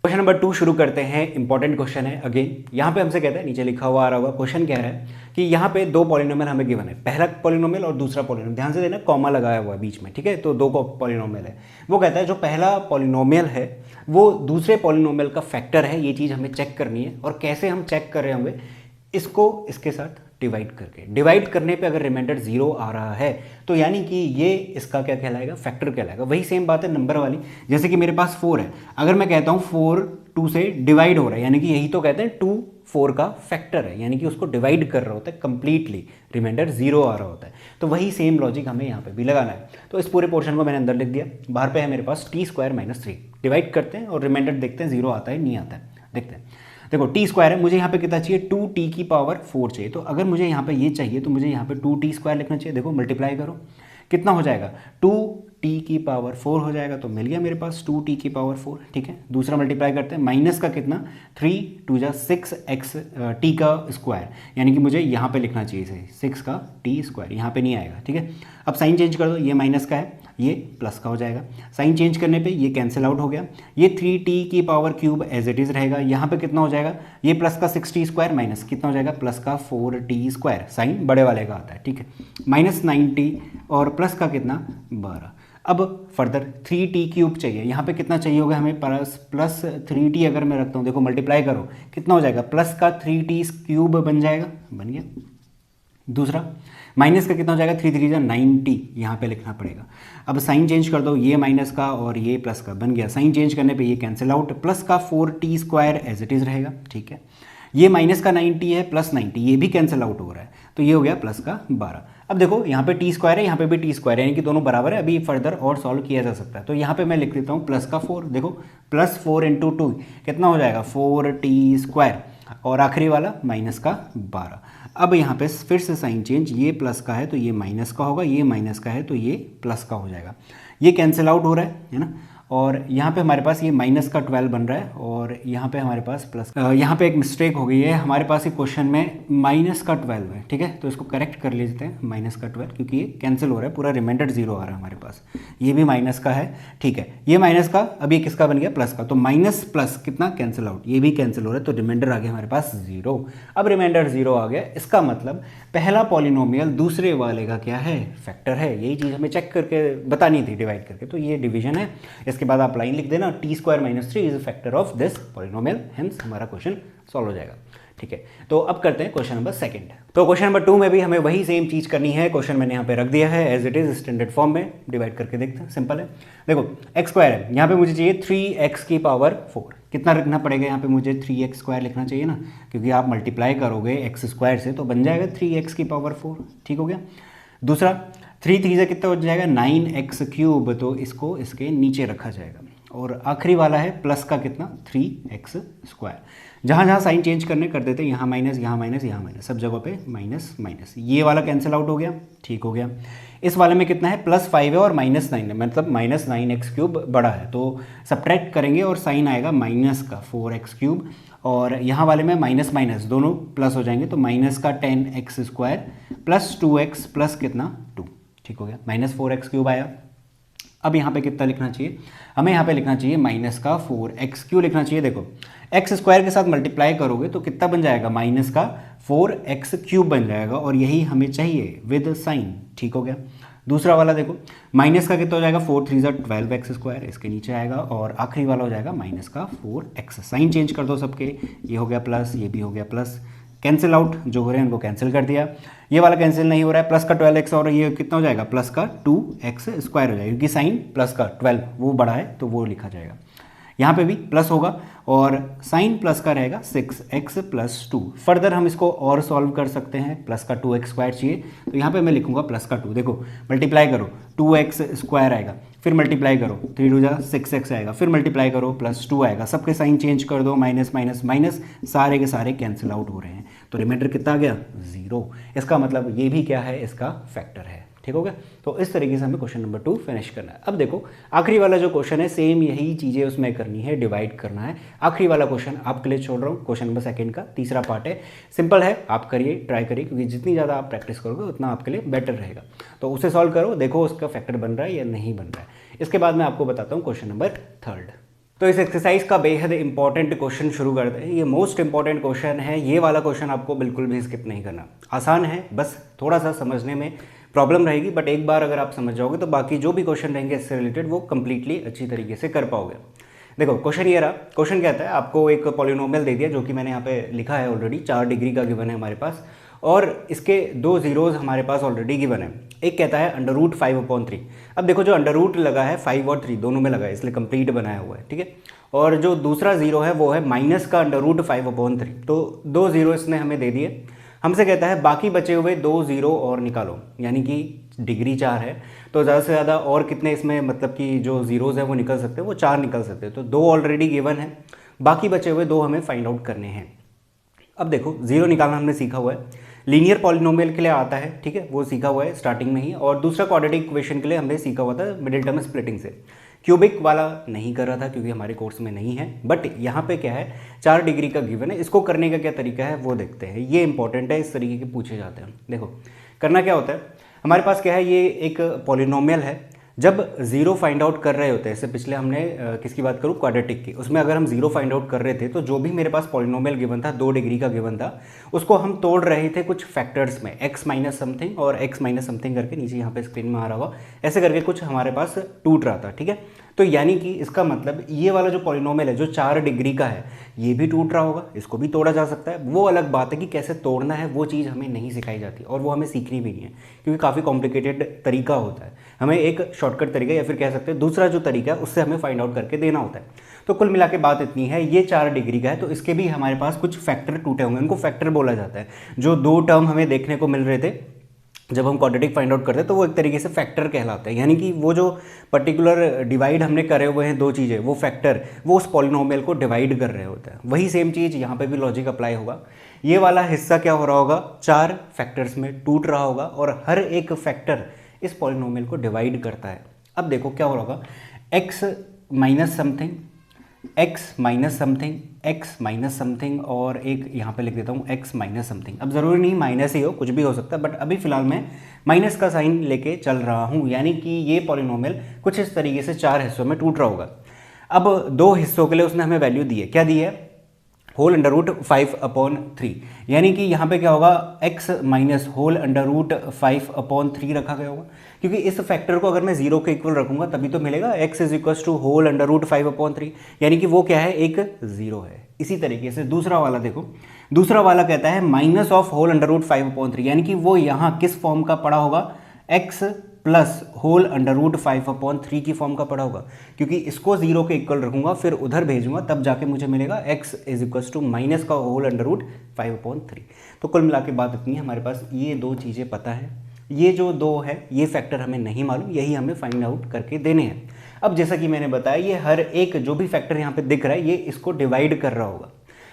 क्वेश्चन नंबर 2 शुरू करते हैं, इंपॉर्टेंट क्वेश्चन है अगेन। यहाँ पे हमसे कहता है, नीचे लिखा हुआ आ रहा होगा, क्वेश्चन कह रहा है कि यहाँ पे 2 पॉलिनोमियल हमें गिवन है, पहला पॉलिनोमियल और दूसरा पॉलिनोमियल, ध्यान से देना कॉमा लगाया हुआ है बीच में, ठीक है। तो 2 पॉलिनोमियल है, वो कहता है जो पहला पॉलिनोमियल है वो दूसरे पॉलिनोमियल का फैक्टर है, ये चीज़ हमें चेक करनी है। और कैसे हम चेक कर रहे होंगे, इसको इसके साथ डिवाइड करके, डिवाइड करने पे अगर रिमाइंडर 0 आ रहा है तो यानी कि ये इसका क्या कहलाएगा, फैक्टर कहलाएगा। वही सेम बात है नंबर वाली, जैसे कि मेरे पास 4 है, अगर मैं कहता हूँ 4 2 से डिवाइड हो रहा है, यानी कि यही तो कहते हैं 2 4 का फैक्टर है, यानी कि उसको डिवाइड कर रहा होता है कंप्लीटली, रिमाइंडर 0 आ रहा होता है। तो वही सेम लॉजिक हमें यहाँ पे भी लगाना है। तो इस पूरे पोर्शन को मैंने अंदर लिख दिया, बाहर पे है मेरे पास t² -3, डिवाइड करते हैं और रिमाइंडर देखते हैं 0 आता है नहीं आता है, देखते हैं। देखो t² है, मुझे यहाँ पे कितना चाहिए, 2t की पावर 4 चाहिए। तो अगर मुझे यहाँ पे ये चाहिए तो मुझे यहाँ पे 2t² लिखना चाहिए। देखो मल्टीप्लाई करो, कितना हो जाएगा, 2t की पावर 4 हो जाएगा, तो मिल गया मेरे पास 2t की पावर 4, ठीक है। दूसरा मल्टीप्लाई करते हैं, माइनस का कितना, 3 2 जा 6x t का स्क्वायर, यानी कि मुझे यहाँ पे लिखना चाहिए इसे 6 का t स्क्वायर, यहाँ पे नहीं आएगा, ठीक है। अब साइन चेंज कर दो, ये माइनस का है, ये प्लस का हो जाएगा, साइन चेंज करने पे ये कैंसिल आउट हो गया, ये 3t की power cube as it is रहेगा, यहाँ पे कितना हो जाएगा, ये प्लस का 6t स्क्वायर माइनस कितना हो जाएगा, प्लस का 4t स्क्वायर, साइन बड़े वाले का आता है, ठीक है, -9t और प्लस का कितना 12। अब फर्दर 3t क्यूब चाहिए, यहाँ पे कितना चाहिए होगा हमें, प्लस 3t अगर मैं रखता हूँ, देखो मल्टीप्लाई करो कितना हो जाएगा, प्लस का 3t क्यूब बन जाएगा, बन गया। दूसरा माइनस का कितना हो जाएगा, 3 3 90, यहाँ पे लिखना पड़ेगा। अब साइन चेंज कर दो, ये माइनस का और ये प्लस का बन गया, साइन चेंज करने पे ये कैंसिल आउट, प्लस का 4t square as it is रहेगा, ठीक है। ये माइनस का 90 है, प्लस 90, ये भी कैंसिल आउट हो रहा है, तो ये हो गया प्लस का 12। अब देखो यहाँ पे t स्क्वायर है, यहाँ पे भी t स्क्वायर है, यानी कि दोनों बराबर है, अभी फर्दर और सॉल्व किया जा सकता है। तो यहाँ पे मैं लिख देता हूँ प्लस का 4, देखो प्लस 4 × 2 कितना हो जाएगा, 4t स्क्वायर, और आखिरी वाला माइनस का 12। अब यहाँ पे फिर से साइन चेंज, ये प्लस का है तो ये माइनस का होगा, ये माइनस का है तो ये प्लस का हो जाएगा, ये कैंसिल आउट हो रहा है ना। और यहाँ पे हमारे पास ये माइनस का 12 बन रहा है और यहाँ पे हमारे पास प्लस, यहाँ पे एक मिस्टेक हो गई है, हमारे पास ये क्वेश्चन में माइनस का 12 है, ठीक है। तो इसको करेक्ट कर लेते हैं, माइनस का 12, क्योंकि ये कैंसिल हो रहा है, पूरा रिमाइंडर 0 आ रहा है हमारे पास, ये भी माइनस का है, ठीक है। ये माइनस का, अब ये किसका बन गया, प्लस का, तो माइनस प्लस कितना कैंसिल आउट, ये भी कैंसिल हो रहा है, तो रिमाइंडर आ गया हमारे पास 0। अब रिमाइंडर 0 आ गया, इसका मतलब पहला पॉलिनोमियल दूसरे वाले का क्या है, फैक्टर है। यही चीज़ हमें चेक करके बतानी थी डिवाइड करके, तो ये डिवीजन है। इसके इसके बाद आप लाइन लिख देना, T square minus 3 is a factor of this polynomial, hence हमारा क्वेश्चन सॉल्व हो जाएगा। ठीक है, तो अब करते हैं क्वेश्चन नंबर सेकंड। तो क्वेश्चन नंबर 2 में भी हमें वही सेम चीज करनी है। क्वेश्चन मैंने यहाँ पे रख दिया है as it is standard form में, डिवाइड करके देखते हैं, सिंपल है। देखो एक्स स्क्वायर है, यहाँ पे मुझे चाहिए 3x की पावर 4। कितना रखना पड़ेगा यहाँ पे, मुझे 3x स्क्वायर लिखना चाहिए ना, क्योंकि आप मल्टीप्लाई करोगे एक्स स्क्वायर से तो बन जाएगा 3x की पावर 4। ठीक हो गया। दूसरा 3 3 से कितना हो जाएगा 9x क्यूब, तो इसको इसके नीचे रखा जाएगा। और आखिरी वाला है प्लस का कितना 3x स्क्वायर। जहाँ जहाँ साइन चेंज करने कर देते, यहाँ माइनस यहाँ माइनस यहाँ माइनस, सब जगह पे माइनस माइनस। ये वाला कैंसिल आउट हो गया, ठीक हो गया। इस वाले में कितना है +5 है और -9 है, मतलब -9x क्यूब बड़ा है, तो सब्ट्रैक्ट करेंगे और साइन आएगा माइनस का 4x क्यूब, और यहाँ वाले में माइनस माइनस दोनों प्लस हो जाएंगे, तो माइनस का 10x square plus 2x plus कितना 2। ठीक हो गया, -4x क्यूब आया। अब यहाँ पे कितना लिखना चाहिए हमें, यहाँ पे लिखना चाहिए माइनस का 4x क्यों लिखना चाहिए। देखो एक्स स्क्वायर के साथ मल्टीप्लाई करोगे तो कितना बन जाएगा, माइनस का 4x क्यूब बन जाएगा, और यही हमें चाहिए विद साइन। ठीक हो गया। दूसरा वाला देखो, माइनस का कितना हो जाएगा 4 3 12x स्क्वायर, इसके नीचे आएगा, और आखिरी वाला हो जाएगा माइनस का 4x। साइन चेंज कर दो सबके, ये हो गया प्लस, ये भी हो गया प्लस, कैंसिल आउट जो हो रहे हैं उनको कैंसिल कर दिया। ये वाला कैंसिल नहीं हो रहा है, प्लस का 12x और ये कितना हो जाएगा प्लस का 2x स्क्वायर हो जाएगा, क्योंकि साइन प्लस का 12 वो बड़ा है तो वो लिखा जाएगा। यहाँ पे भी प्लस होगा और साइन प्लस का रहेगा 6x प्लस 2। फर्दर हम इसको और सॉल्व कर सकते हैं, प्लस का 2x स्क्वायर चाहिए तो यहाँ पे मैं लिखूंगा प्लस का 2। देखो मल्टीप्लाई करो 2x स्क्वायर आएगा, फिर मल्टीप्लाई करो 3 2 जा 6x आएगा, फिर मल्टीप्लाई करो प्लस 2 आएगा, सबके साइन चेंज कर दो, माइनस माइनस माइनस, सारे के सारे कैंसिल आउट हो रहे हैं, तो रिमाइंडर कितना आ गया 0। इसका मतलब ये भी क्या है, इसका फैक्टर है। ठीक हो गया। तो इस तरीके से हमें क्वेश्चन नंबर 2 फिनिश करना है। अब देखो आखिरी वाला जो क्वेश्चन है सेम यही चीज़ें उसमें करनी है, डिवाइड करना है। आखिरी वाला क्वेश्चन आपके लिए छोड़ रहा हूँ, क्वेश्चन नंबर सेकंड का तीसरा पार्ट है, सिंपल है, आप करिए, ट्राई करिए, क्योंकि जितनी ज़्यादा आप प्रैक्टिस करोगे उतना आपके लिए बेटर रहेगा। तो उसे सॉल्व करो, देखो उसका फैक्टर बन रहा है या नहीं बन रहा है। इसके बाद मैं आपको बताता हूँ क्वेश्चन नंबर 3। तो इस एक्सरसाइज का बेहद इंपॉर्टेंट क्वेश्चन शुरू करते हैं। ये मोस्ट इंपॉर्टेंट क्वेश्चन है, ये वाला क्वेश्चन आपको बिल्कुल भी स्किप नहीं करना। आसान है, बस थोड़ा सा समझने में प्रॉब्लम रहेगी, बट एक बार अगर आप समझ जाओगे तो बाकी जो भी क्वेश्चन रहेंगे इससे रिलेटेड वो कंप्लीटली अच्छी तरीके से कर पाओगे। देखो क्वेश्चन ये रहा, क्वेश्चन कहता है आपको एक पॉलिनोमियल दे दिया जो कि मैंने यहाँ पे लिखा है ऑलरेडी, 4 डिग्री का गिवन है हमारे पास, और इसके 2 जीरोज हमारे पास ऑलरेडी गिवन है। एक कहता है √5/3। अब देखो जो अंडर रूट लगा है 5 और 3 दोनों में लगा है, इसलिए कंप्लीट बनाया हुआ है। ठीक है, और जो दूसरा जीरो है वो है माइनस का √5/3, तो 2 जीरो इसने हमें दे दिए। हमसे कहता है बाकी बचे हुए 2 जीरो और निकालो, यानी कि डिग्री 4 है तो ज़्यादा से ज़्यादा और कितने इसमें मतलब कि जो जीरोज़ हैं वो निकल सकते हैं, वो 4 निकल सकते हैं। तो 2 ऑलरेडी गिवन है, बाकी बचे हुए 2 हमें फाइंड आउट करने हैं। अब देखो जीरो निकालना हमने सीखा हुआ है, लीनियर पॉलिनोमियल के लिए आता है, ठीक है, वो सीखा हुआ है स्टार्टिंग में ही, और दूसरा क्वाड्रेटिक इक्वेशन के लिए हमने सीखा हुआ था मिडिल टर्म स्प्लिटिंग से। क्यूबिक वाला नहीं कर रहा था क्योंकि हमारे कोर्स में नहीं है, बट यहाँ पे क्या है 4 डिग्री का गिवन है, इसको करने का क्या तरीका है वो देखते हैं। ये इंपॉर्टेंट है, इस तरीके के पूछे जाते हैं। देखो करना क्या होता है, हमारे पास क्या है, ये एक पॉलिनोमियल है। जब जीरो फाइंड आउट कर रहे होते हैं, इससे पिछले हमने किसकी बात करूँ, क्वाड्रेटिक की, उसमें अगर हम जीरो फाइंड आउट कर रहे थे तो जो भी मेरे पास पॉलिनोमियल गिवन था 2 डिग्री का गिवन था, उसको हम तोड़ रहे थे कुछ फैक्टर्स में, x माइनस समथिंग और x माइनस समथिंग करके, नीचे यहाँ पे स्क्रीन में आ रहा होगा, ऐसे करके कुछ हमारे पास टूट रहा था। ठीक है, तो यानी कि इसका मतलब ये वाला जो पॉलिनोमियल है जो 4 डिग्री का है ये भी टूट रहा होगा, इसको भी तोड़ा जा सकता है। वो अलग बात है कि कैसे तोड़ना है, वो चीज़ हमें नहीं सिखाई जाती और वो हमें सीखनी भी नहीं है, क्योंकि काफ़ी कॉम्प्लिकेटेड तरीका होता है। हमें एक शॉर्टकट तरीका या फिर कह सकते हैं दूसरा जो तरीका है उससे हमें फाइंड आउट करके देना होता है। तो कुल मिला के बात इतनी है, ये 4 डिग्री का है तो इसके भी हमारे पास कुछ फैक्टर टूटे होंगे, उनको फैक्टर बोला जाता है। जो 2 टर्म हमें देखने को मिल रहे थे जब हम क्वाड्रेटिक फाइंड आउट करते हैं तो वो एक तरीके से फैक्टर कहलाते हैं, यानी कि वो जो पर्टिकुलर डिवाइड हमने करे हुए हैं 2 चीज़ें, वो फैक्टर वो उस पॉलिनोमियल को डिवाइड कर रहे होते हैं। वही सेम चीज़ यहाँ पे भी लॉजिक अप्लाई होगा। ये वाला हिस्सा क्या हो रहा होगा, 4 फैक्टर्स में टूट रहा होगा और हर एक फैक्टर इस पॉलिनोमियल को डिवाइड करता है। अब देखो क्या हो रहा होगा, x minus something, x minus something, x minus something, और एक यहाँ पे लिख देता हूँ x माइनस समथिंग। अब ज़रूरी नहीं माइनस ही हो, कुछ भी हो सकता है, बट अभी फिलहाल मैं माइनस का साइन लेके चल रहा हूँ, यानी कि ये पॉलिनोमियल कुछ इस तरीके से 4 हिस्सों में टूट रहा होगा। अब 2 हिस्सों के लिए उसने हमें वैल्यू दी है, क्या दी है, होल अंडर रूट 5/3, यानी कि यहाँ पे क्या होगा x minus whole under root 5/3 रखा गया होगा, क्योंकि इस फैक्टर को अगर मैं 0 के इक्वल रखूंगा तभी तो मिलेगा x is equal to whole under root 5/3, यानी कि वो क्या है, एक 0 है। इसी तरीके से दूसरा वाला देखो, दूसरा वाला कहता है minus of whole under root 5/3, यानी कि वो यहाँ किस फॉर्म का पड़ा होगा, x plus whole under root 5/3 की फॉर्म का पड़ा होगा, क्योंकि इसको 0 के इक्वल रखूंगा फिर उधर भेजूंगा तब जाके मुझे मिलेगा x is equal to minus का होल अंडर रूट 5/3। तो कुल मिला के बात इतनी है, हमारे पास ये दो चीज़ें पता है, ये जो दो है ये फैक्टर हमें नहीं मालूम, यही हमें फाइंड आउट करके देने हैं। अब जैसा कि मैंने बताया ये हर एक जो भी फैक्टर यहाँ पे दिख रहा है ये इसको डिवाइड कर रहा होगा।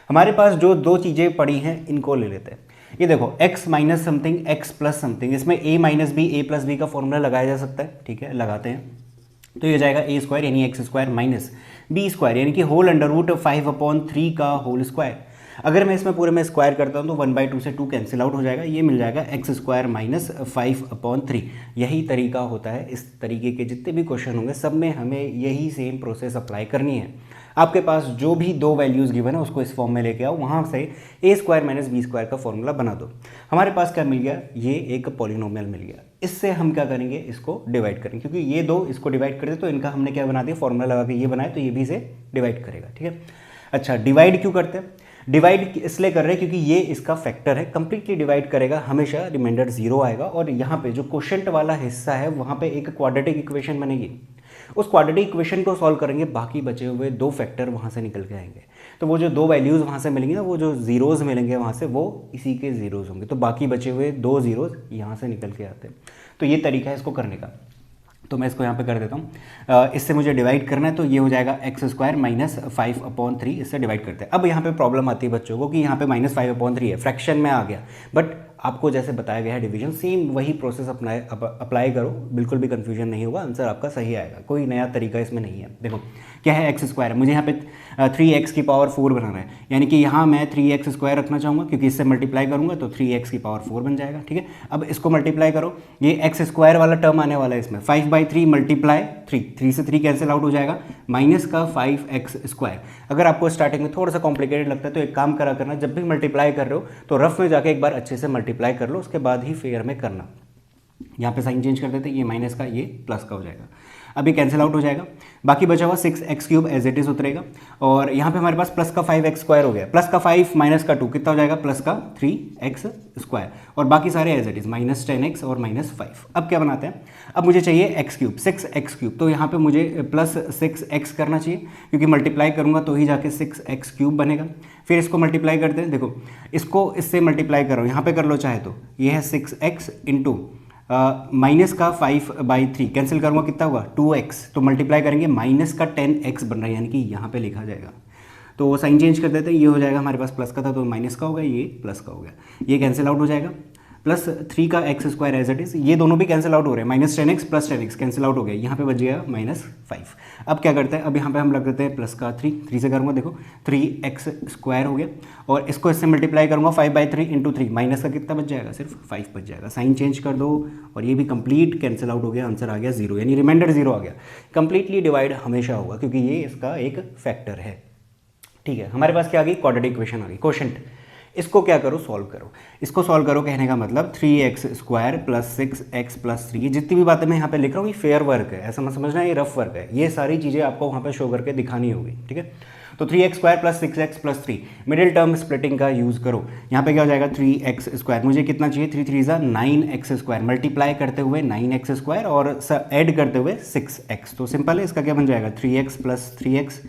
हमारे पास जो दो चीज़ें पड़ी हैं इनको ले लेते हैं। ये देखो x minus something x plus something, इसमें a minus B A plus B का फॉर्मूला लगाया जा सकता है, ठीक है लगाते हैं। तो ये जाएगा a स्क्वायर यानी X square minus B square यानी कि होल अंडर रूट 5/3 का होल स्क्वायर। अगर मैं इसमें पूरे में स्क्वायर करता हूँ तो 1/2 से 2 कैंसिल आउट हो जाएगा, ये मिल जाएगा एक्स स्क्वायर माइनस 5/3। यही तरीका होता है, इस तरीके के जितने भी क्वेश्चन होंगे सब में हमें यही सेम प्रोसेस अप्लाई करनी है। आपके पास जो भी दो वैल्यूज़ गिवन है उसको इस फॉर्म में लेके आओ, वहाँ से ए स्क्वायर माइनस बी स्क्वायर का फॉर्मूला बना दो। हमारे पास क्या मिल गया, ये एक पॉलिनोमियल मिल गया। इससे हम क्या करेंगे, इसको डिवाइड करेंगे, क्योंकि ये दो इसको डिवाइड कर दे तो इनका हमने क्या बना दिया, फॉर्मूला लगा के ये बनाया तो ये भी इसे डिवाइड करेगा, ठीक है। अच्छा, डिवाइड क्यों करते हैं, डिवाइड इसलिए कर रहे हैं क्योंकि ये इसका फैक्टर है, कंप्लीटली डिवाइड करेगा हमेशा रिमाइंडर 0 आएगा, और यहाँ पे जो क्वोशंट वाला हिस्सा है वहाँ पे एक क्वाड्रेटिक इक्वेशन बनेगी, उस क्वाड्रेटिक इक्वेशन को सॉल्व करेंगे, बाकी बचे हुए दो फैक्टर वहाँ से निकल के आएंगे। तो वो जो दो वैल्यूज़ वहाँ से मिलेंगी ना, वो जो जीरोज़ मिलेंगे वहाँ से वो इसी के जीरोज़ होंगे, तो बाकी बचे हुए दो जीरोज़ यहाँ से निकल के आते हैं। तो ये तरीका है इसको करने का, तो मैं इसको यहाँ पे कर देता हूँ। इससे मुझे डिवाइड करना है तो ये हो जाएगा एक्स स्क्वायर माइनस 5/3, इससे डिवाइड करते हैं। अब यहाँ पे प्रॉब्लम आती है बच्चों को कि यहाँ पे माइनस 5/3 है, फ्रैक्शन में आ गया, बट आपको जैसे बताया गया है डिवीजन, सेम वही प्रोसेस अप्लाई करो, बिल्कुल भी कंफ्यूजन नहीं होगा, आंसर आपका सही आएगा, कोई नया तरीका इसमें नहीं है। देखो क्या है, एक्स स्क्वायर है, मुझे यहाँ पे 3x की पावर 4 बनाना है, यानी कि यहाँ मैं 3x स्क्वायर रखना चाहूँगा, क्योंकि इससे मल्टीप्लाई करूँगा तो 3x की पावर 4 बन जाएगा, ठीक है। अब इसको मल्टीप्लाई करो, ये एक्स स्क्वायर वाला टर्म आने वाला है इसमें, 5/3 मल्टीप्लाई 3 से 3 कैंसिल आउट हो जाएगा, माइनस का 5x स्क्वायर। अगर आपको स्टार्टिंग में थोड़ा सा कॉम्प्लिकेटेड लगता है तो एक काम करा करना, जब भी मल्टीप्लाई कर रहे हो तो रफ में जाके एक बार अच्छे से मल्टीप्लाई कर लो, उसके बाद ही फेयर में करना। यहाँ पे साइन चेंज कर देते, ये माइनस का ये प्लस का हो जाएगा, अभी कैंसिल आउट हो जाएगा, बाकी बचा हुआ 6x³ एज इट इज उतरेगा, और यहाँ पे हमारे पास प्लस का 5x स्क्वायर हो गया, प्लस का 5 माइनस का 2 कितना हो जाएगा, प्लस का 3x स्क्वायर, और बाकी सारे as it is minus 10x और माइनस 5। अब क्या बनाते हैं, अब मुझे चाहिए x³, 6x³, तो यहाँ पे मुझे प्लस 6x करना चाहिए, क्योंकि मल्टीप्लाई करूँगा तो ही जाके 6x³ बनेगा। फिर इसको मल्टीप्लाई करते हैं, देखो इसको इससे मल्टीप्लाई करो, यहाँ पे कर लो चाहे तो, ये है 6x इंटू माइनस का 5/3 कैंसिल करूँगा कितना हुआ 2x, तो मल्टीप्लाई करेंगे माइनस का 10x बन रहा है, यानी कि यहाँ पे लिखा जाएगा। तो साइन चेंज कर देते हैं, ये हो जाएगा, हमारे पास प्लस का था तो माइनस का हो गया, ये प्लस का हो गया, ये कैंसिल आउट हो जाएगा, प्लस 3 का x square as it is, ये दोनों भी कैंसिल आउट हो रहे हैं, minus 10x plus 10x cancel out हो गया, यहाँ पे बच गया माइनस 5। अब क्या करते हैं, अब यहाँ पे हम लग देते हैं प्लस का 3 से करूँगा, देखो 3x स्क्वायर हो गया, और इसको इससे मल्टीप्लाई करूँगा 5/3 इंटू 3, माइनस का कितना बच जाएगा, सिर्फ 5 बच जाएगा। साइन चेंज कर दो और ये भी कंप्लीट कैंसिल आउट हो गया, आंसर आ गया 0, यानी रिमाइंडर 0 आ गया। कंप्लीटली डिवाइड हमेशा होगा क्योंकि ये इसका एक फैक्टर है, ठीक है। हमारे पास क्या आ गई, क्वाड्रेटिक इक्वेशन आ गई, क्वोशंट। इसको क्या करो, सॉल्व करो, इसको सॉल्व करो, कहने का मतलब 3x square plus 6x plus 3, ये जितनी भी बातें मैं यहाँ पे लिख रहा हूँ ये फेयर वर्क है, ऐसा मत समझना ये रफ वर्क है, ये सारी चीज़ें आपको वहाँ पे शो करके दिखानी होगी, ठीक है। तो 3x square plus 6x plus 3, middle term splitting का यूज़ करो, यहाँ पे क्या हो जाएगा 3x स्क्वायर, मुझे कितना चाहिए 3 3 ज़ा 9x स्क्वायर, मल्टीप्लाई करते हुए 9x स्क्वायर और ऐड करते हुए 6x, तो सिंपल है, इसका क्या बन जाएगा 3x प्लस 3x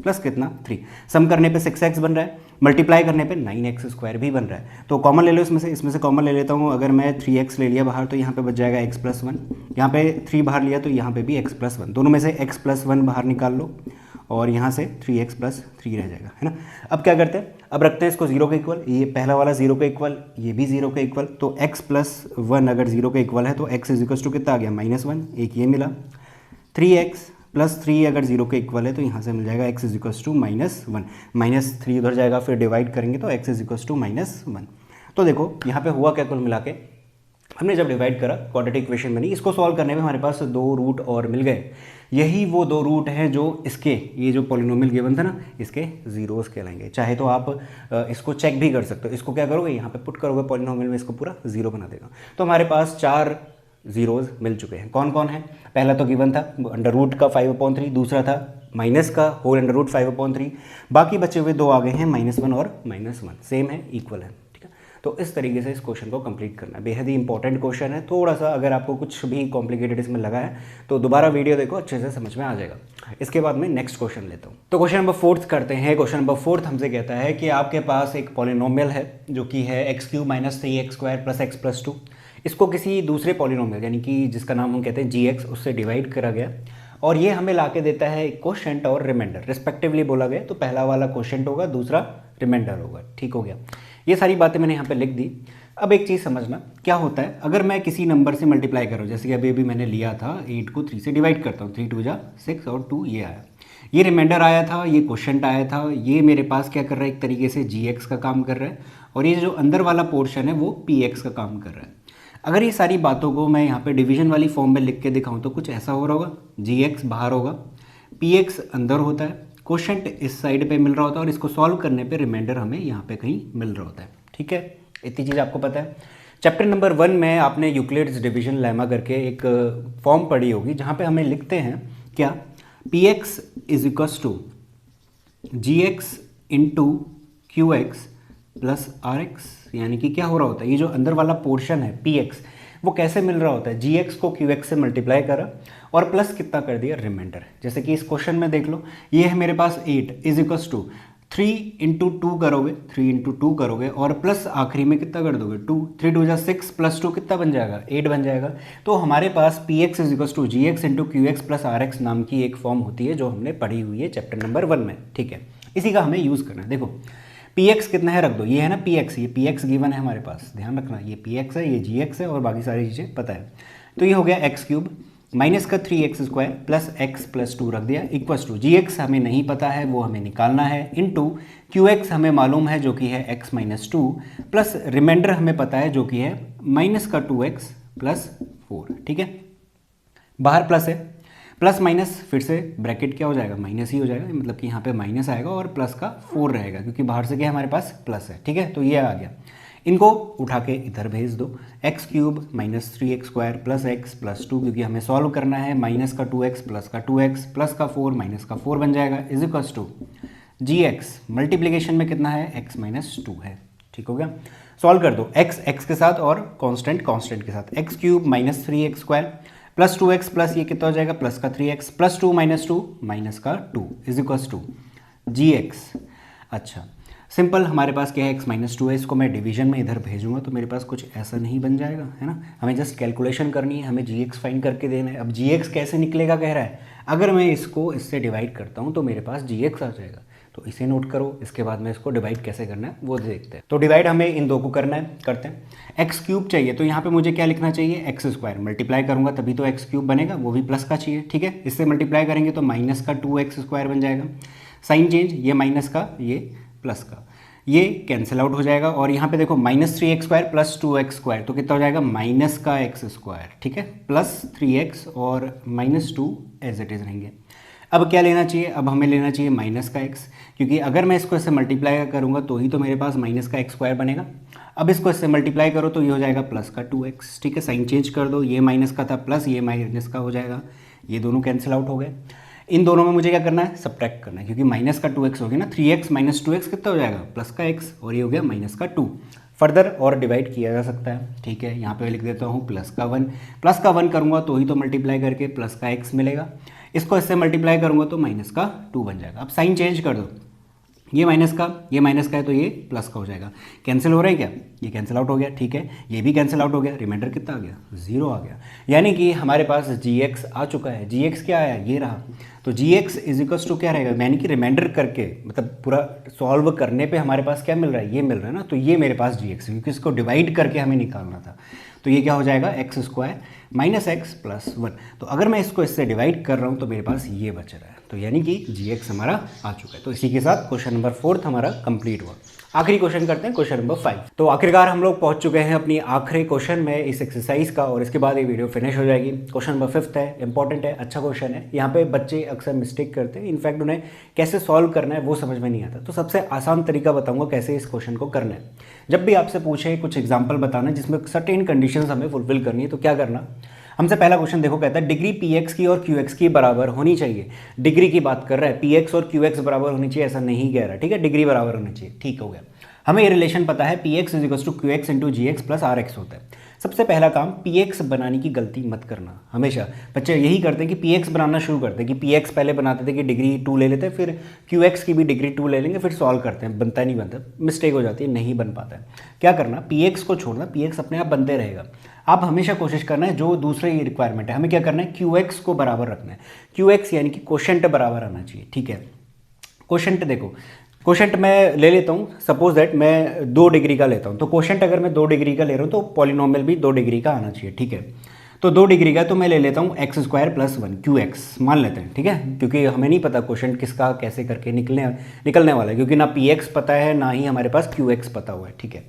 प्लस कितना 3, सम करने पे 6x बन रहा है, मल्टीप्लाई करने पे 9x स्क्वायर भी बन रहा है, तो कॉमन ले लो इसमें से कॉमन ले लेता हूँ। अगर मैं 3x ले लिया बाहर तो यहाँ पे बच जाएगा x प्लस 1, यहाँ पे 3 बाहर लिया तो यहाँ पे भी x प्लस 1, दोनों में से x प्लस 1 बाहर निकाल लो और यहाँ से 3x प्लस 3 रह जाएगा, है ना। अब क्या करते हैं, अब रखते हैं इसको 0 के इक्वल, ये पहला वाला 0 के इक्वल, ये भी 0 के इक्वल, तो x प्लस 1 अगर 0 के इक्वल है तो x इज इक्वल टू कितना आ गया -1, एक ये मिला, 3x प्लस 3 अगर 0 के इक्वल है तो यहाँ से मिल जाएगा x इज इक्वल टू -1, -3 उधर जाएगा, फिर डिवाइड करेंगे तो x इज इक्वल टू -1। तो देखो यहाँ पे हुआ क्या कुल मिला के, हमने जब डिवाइड करा क्वाड्रेटिक इक्वेशन बनी, इसको सॉल्व करने में हमारे पास 2 रूट और मिल गए। यही वो 2 रूट हैं जो इसके, ये जो पॉलिनोमियल गिवन था ना, इसके जीरोस कहलाएंगे। चाहे तो आप इसको चेक भी कर सकते हो, इसको क्या करोगे, यहाँ पे पुट करोगे पॉलिनोमियल में, इसको पूरा जीरो बना देगा। तो हमारे पास 4 जीरोज मिल चुके हैं। कौन कौन है? पहला तो गिवन था अंडर रूट का 5/3, दूसरा था माइनस का होल अंडर रूट 5/3, बाकी बचे हुए 2 आ गए हैं -1 और -1, सेम है, इक्वल है। ठीक है, तो इस तरीके से इस क्वेश्चन को कंप्लीट करना है। बेहद ही इंपॉर्टेंट क्वेश्चन है। थोड़ा सा अगर आपको कुछ भी कॉम्प्लिकेटेड इसमें लगा है तो दोबारा वीडियो देखो, अच्छे से समझ में आ जाएगा। इसके बाद मैं नेक्स्ट क्वेश्चन लेता हूँ। तो क्वेश्चन नंबर 4 करते हैं। क्वेश्चन नंबर 4 हमसे कहता है कि आपके पास एक पॉलिनोमियल है जो कि है x³ - 3x² + x + 2। इसको किसी दूसरे पॉलिनोमियल यानी कि जिसका नाम हम कहते हैं gx, उससे डिवाइड करा गया और ये हमें ला के देता है क्वोशेंट और रिमाइंडर रिस्पेक्टिवली बोला गया। तो पहला वाला क्वोशेंट होगा, दूसरा रिमाइंडर होगा। ठीक हो गया, ये सारी बातें मैंने यहाँ पे लिख दी। अब एक चीज़ समझना क्या होता है, अगर मैं किसी नंबर से मल्टीप्लाई करूँ, जैसे कि अभी मैंने लिया था 8 को 3 से डिवाइड करता हूँ, 3 × 2 = 6 और 2 ये आया, ये रिमाइंडर आया था, ये क्वोशेंट आया था, ये मेरे पास क्या कर रहा है, एक तरीके से gx का काम कर रहा है और ये जो अंदर वाला पोर्शन है वो px का काम कर रहा है। अगर ये सारी बातों को मैं यहाँ पे डिवीजन वाली फॉर्म में लिख के दिखाऊँ तो कुछ ऐसा हो रहा होगा, gx बाहर होगा, px अंदर होता है, क्वोशेंट इस साइड पे मिल रहा होता है और इसको सॉल्व करने पे रिमाइंडर हमें यहाँ पे कहीं मिल रहा होता है। ठीक है, इतनी चीज़ आपको पता है। चैप्टर नंबर 1 में आपने यूक्लिड्स डिवीजन लेमा करके एक फॉर्म पढ़ी होगी जहाँ पे हमें लिखते हैं क्या, px = gx × qx + rx, यानी कि क्या हो रहा होता है, ये जो अंदर वाला पोर्शन है px वो कैसे मिल रहा होता है, gx को qx से मल्टीप्लाई करा और प्लस कितना कर दिया, रिमाइंडर। जैसे कि इस क्वेश्चन में देख लो, ये है मेरे पास 8 = 3 × 2 करोगे, 3 × 2 करोगे और प्लस आखिरी में कितना कर दोगे, 2, 3 × 2 = 6 + 2 कितना बन जाएगा, 8 बन जाएगा। तो हमारे पास px = gx × qx + rx नाम की एक फॉर्म होती है जो हमने पढ़ी हुई है चैप्टर नंबर 1 में। ठीक है, इसी का हमें यूज़ करना है। देखो px कितना है रख दो, ये है ना px, ये px गिवन है हमारे पास, ध्यान रखना ये px है, ये gx है और बाकी सारी चीज़ें पता है। तो ये हो गया x³ माइनस का 3x² + x + 2 रख दिया इक्वल्स टू gx हमें नहीं पता है, वो हमें निकालना है, इनटू qx हमें मालूम है जो कि है x - 2 प्लस रिमाइंडर हमें पता है जो कि है -2x + 4। ठीक है, बाहर प्लस है, प्लस माइनस फिर से ब्रैकेट क्या हो जाएगा, माइनस ही हो जाएगा, मतलब कि यहाँ पे माइनस आएगा और प्लस का 4 रहेगा क्योंकि बाहर से क्या हमारे पास प्लस है। ठीक है, तो ये आ गया, इनको उठा के इधर भेज दो, x³ - 3x² + x + 2 क्योंकि हमें सॉल्व करना है, माइनस का 2x प्लस का 2x प्लस का 4 माइनस का 4 बन जाएगा is equals to gx multiplication में कितना है, x - 2 है। ठीक हो गया, सॉल्व कर दो, x के साथ और कांस्टेंट के साथ, x³ - 3x² + 2x प्लस ये कितना हो जाएगा, प्लस का 3x + 2 - 2 माइनस का 2 इज इक्वल्स टू gx। अच्छा सिंपल, हमारे पास क्या है, x - 2 है, इसको मैं डिवीजन में इधर भेजूंगा तो मेरे पास कुछ ऐसा नहीं बन जाएगा, है ना। हमें जस्ट कैलकुलेशन करनी है, हमें gx फाइंड करके देना है। अब gx कैसे निकलेगा कह रहा है, अगर मैं इसको इससे डिवाइड करता हूँ तो मेरे पास gx आ जाएगा, तो इसे नोट करो। इसके बाद में इसको डिवाइड कैसे करना है वो देखते हैं। तो डिवाइड हमें इन दो को करना है, करते हैं। x³ चाहिए तो यहाँ पे मुझे क्या लिखना चाहिए, x² मल्टीप्लाई करूंगा तभी तो x³ बनेगा, वो भी प्लस का चाहिए। ठीक है, इससे मल्टीप्लाई करेंगे तो माइनस का 2x² बन जाएगा, साइन चेंज, ये माइनस का ये प्लस का, ये कैंसिल आउट हो जाएगा और यहाँ पे देखो -3x² + 2x² तो कितना हो जाएगा, माइनस का x²। ठीक है, प्लस 3x और -2 एज इट इज़ रहेंगे। अब क्या लेना चाहिए, अब हमें लेना चाहिए माइनस का x, क्योंकि अगर मैं इसको इससे मल्टीप्लाई करूँगा तो ही तो मेरे पास माइनस का x² बनेगा। अब इसको इससे मल्टीप्लाई करो तो ये हो जाएगा प्लस का 2x। ठीक है, साइन चेंज कर दो, ये माइनस का था प्लस ये माइनस का हो जाएगा, ये दोनों कैंसिल आउट हो गए। इन दोनों में मुझे क्या करना है, सब्ट्रैक्ट करना है, क्योंकि माइनस का 2x हो गया ना, 3x - 2x कितना हो जाएगा, प्लस का x और ये हो गया माइनस का 2। फर्दर और डिवाइड किया जा सकता है। ठीक है, यहाँ पे लिख देता हूँ प्लस का 1 करूँगा तो ही तो मल्टीप्लाई करके प्लस का x मिलेगा, इसको इससे मल्टीप्लाई करूँगा तो माइनस का 2 बन जाएगा। अब साइन चेंज कर दो, ये माइनस का है तो ये प्लस का हो जाएगा, कैंसिल हो रहा है क्या, ये कैंसिल आउट हो गया। ठीक है, ये भी कैंसिल आउट हो गया, रिमाइंडर कितना आ गया, 0 आ गया, यानी कि हमारे पास gx आ चुका है। gx क्या आया, ये रहा, तो gx इज इक्वल्स टू क्या रहेगा, यानी कि रिमाइंडर करके मतलब पूरा सॉल्व करने पे हमारे पास क्या मिल रहा है, ये मिल रहा है ना, तो ये मेरे पास gx है क्योंकि इसको डिवाइड करके हमें निकालना था। तो ये क्या हो जाएगा, x² - x + 1। तो अगर मैं इसको इससे डिवाइड कर रहा हूँ तो मेरे पास ये बच रहा है, तो यानी कि gx हमारा आ चुका है। तो इसी के साथ क्वेश्चन नंबर 4 हमारा कंप्लीट हुआ। आखिरी क्वेश्चन करते हैं, क्वेश्चन नंबर 5। तो आखिरकार हम लोग पहुंच चुके हैं अपनी आखिरी क्वेश्चन में इस एक्सरसाइज का, और इसके बाद ये वीडियो फिनिश हो जाएगी। क्वेश्चन नंबर 5 है, इंपॉर्टेंट है, अच्छा क्वेश्चन है। यहाँ पे बच्चे अक्सर मिस्टेक करते हैं, इनफैक्ट उन्हें कैसे सॉल्व करना है वो समझ में नहीं आता। तो सबसे आसान तरीका बताऊंगा कैसे इस क्वेश्चन को करना है। जब भी आपसे पूछे कुछ एग्जाम्पल बताना जिसमें सर्टेन कंडीशन हमें फुलफिल करनी है, तो क्या करना, हमसे पहला क्वेश्चन देखो, कहता है डिग्री पी एक्स की और क्यू एक्स की बराबर होनी चाहिए। डिग्री की बात कर रहा है, पी एक्स और क्यू एक्स बराबर होनी चाहिए ऐसा नहीं कह रहा, ठीक है, डिग्री बराबर होनी चाहिए, ठीक हो गया। हमें ये रिलेशन पता है, P X is equal to Q X into G X plus R X होता है। सबसे पहला काम, पी एक्स बनाने की गलती मत करना। हमेशा बच्चे यही करते हैं कि पी एक्स बनाना शुरू करते हैं कि पी एक्स पहले बनाते थे कि डिग्री 2 ले लेते हैं, फिर क्यू एक्स की भी डिग्री 2 ले लेंगे, फिर सॉल्व करते हैं, बनता नहीं बनता, मिस्टेक हो जाती है, नहीं बन पाता है। क्या करना, पी एक्स को छोड़ना, पी एक्स अपने आप बनते रहेगा। आप हमेशा कोशिश करना है, जो दूसरे रिक्वायरमेंट है, हमें क्या करना है, क्यू एक्स को बराबर रखना है। क्यू एक्स यानी कि क्वोशंट बराबर आना चाहिए, ठीक है। क्वोशंट देखो, क्वोशंट मैं ले लेता हूँ, सपोज दैट मैं 2 डिग्री का लेता हूँ, तो क्वोशंट अगर मैं 2 डिग्री का ले रहा हूँ तो पॉलिनोमियल भी 2 डिग्री का आना चाहिए, ठीक है। तो 2 डिग्री का तो मैं ले लेता हूँ x square plus 1 Q x मान लेते हैं, ठीक है, क्योंकि हमें नहीं पता क्वोशंट किसका कैसे करके निकलने वाला है, क्योंकि ना पी एक्स पता है ना ही हमारे पास क्यू एक्स पता हुआ है, ठीक है।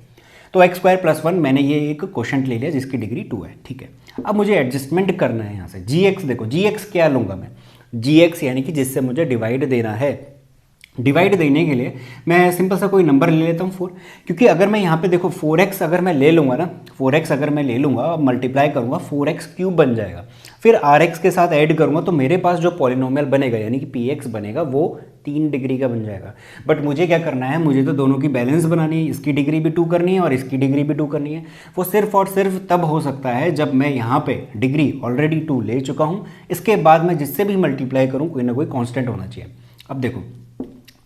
तो एक्स स्क्वायर प्लस 1 मैंने ये एक क्वोशंट ले लिया जिसकी डिग्री 2 है, ठीक है। अब मुझे एडजस्टमेंट करना है यहाँ से, जी एक्स देखो, जी एक्स क्या लूँगा मैं, जी एक्स यानी कि जिससे मुझे डिवाइड देना है। डिवाइड देने के लिए मैं सिंपल सा कोई नंबर ले लेता हूँ 4, क्योंकि अगर मैं यहाँ पे देखो 4x अगर मैं ले लूँगा ना, 4x अगर मैं ले लूँगा मल्टीप्लाई करूँगा 4x क्यूब बन जाएगा, फिर rx के साथ ऐड करूँगा तो मेरे पास जो पॉलिनोमियल बनेगा यानी कि px बनेगा वो 3 डिग्री का बन जाएगा। बट मुझे क्या करना है, मुझे तो दोनों की बैलेंस बनानी है, इसकी डिग्री भी 2 करनी है और इसकी डिग्री भी 2 करनी है। वो सिर्फ और सिर्फ तब हो सकता है जब मैं यहाँ पे डिग्री ऑलरेडी 2 ले चुका हूँ, इसके बाद मैं जिससे भी मल्टीप्लाई करूँ कोई ना कोई कॉन्स्टेंट होना चाहिए। अब देखो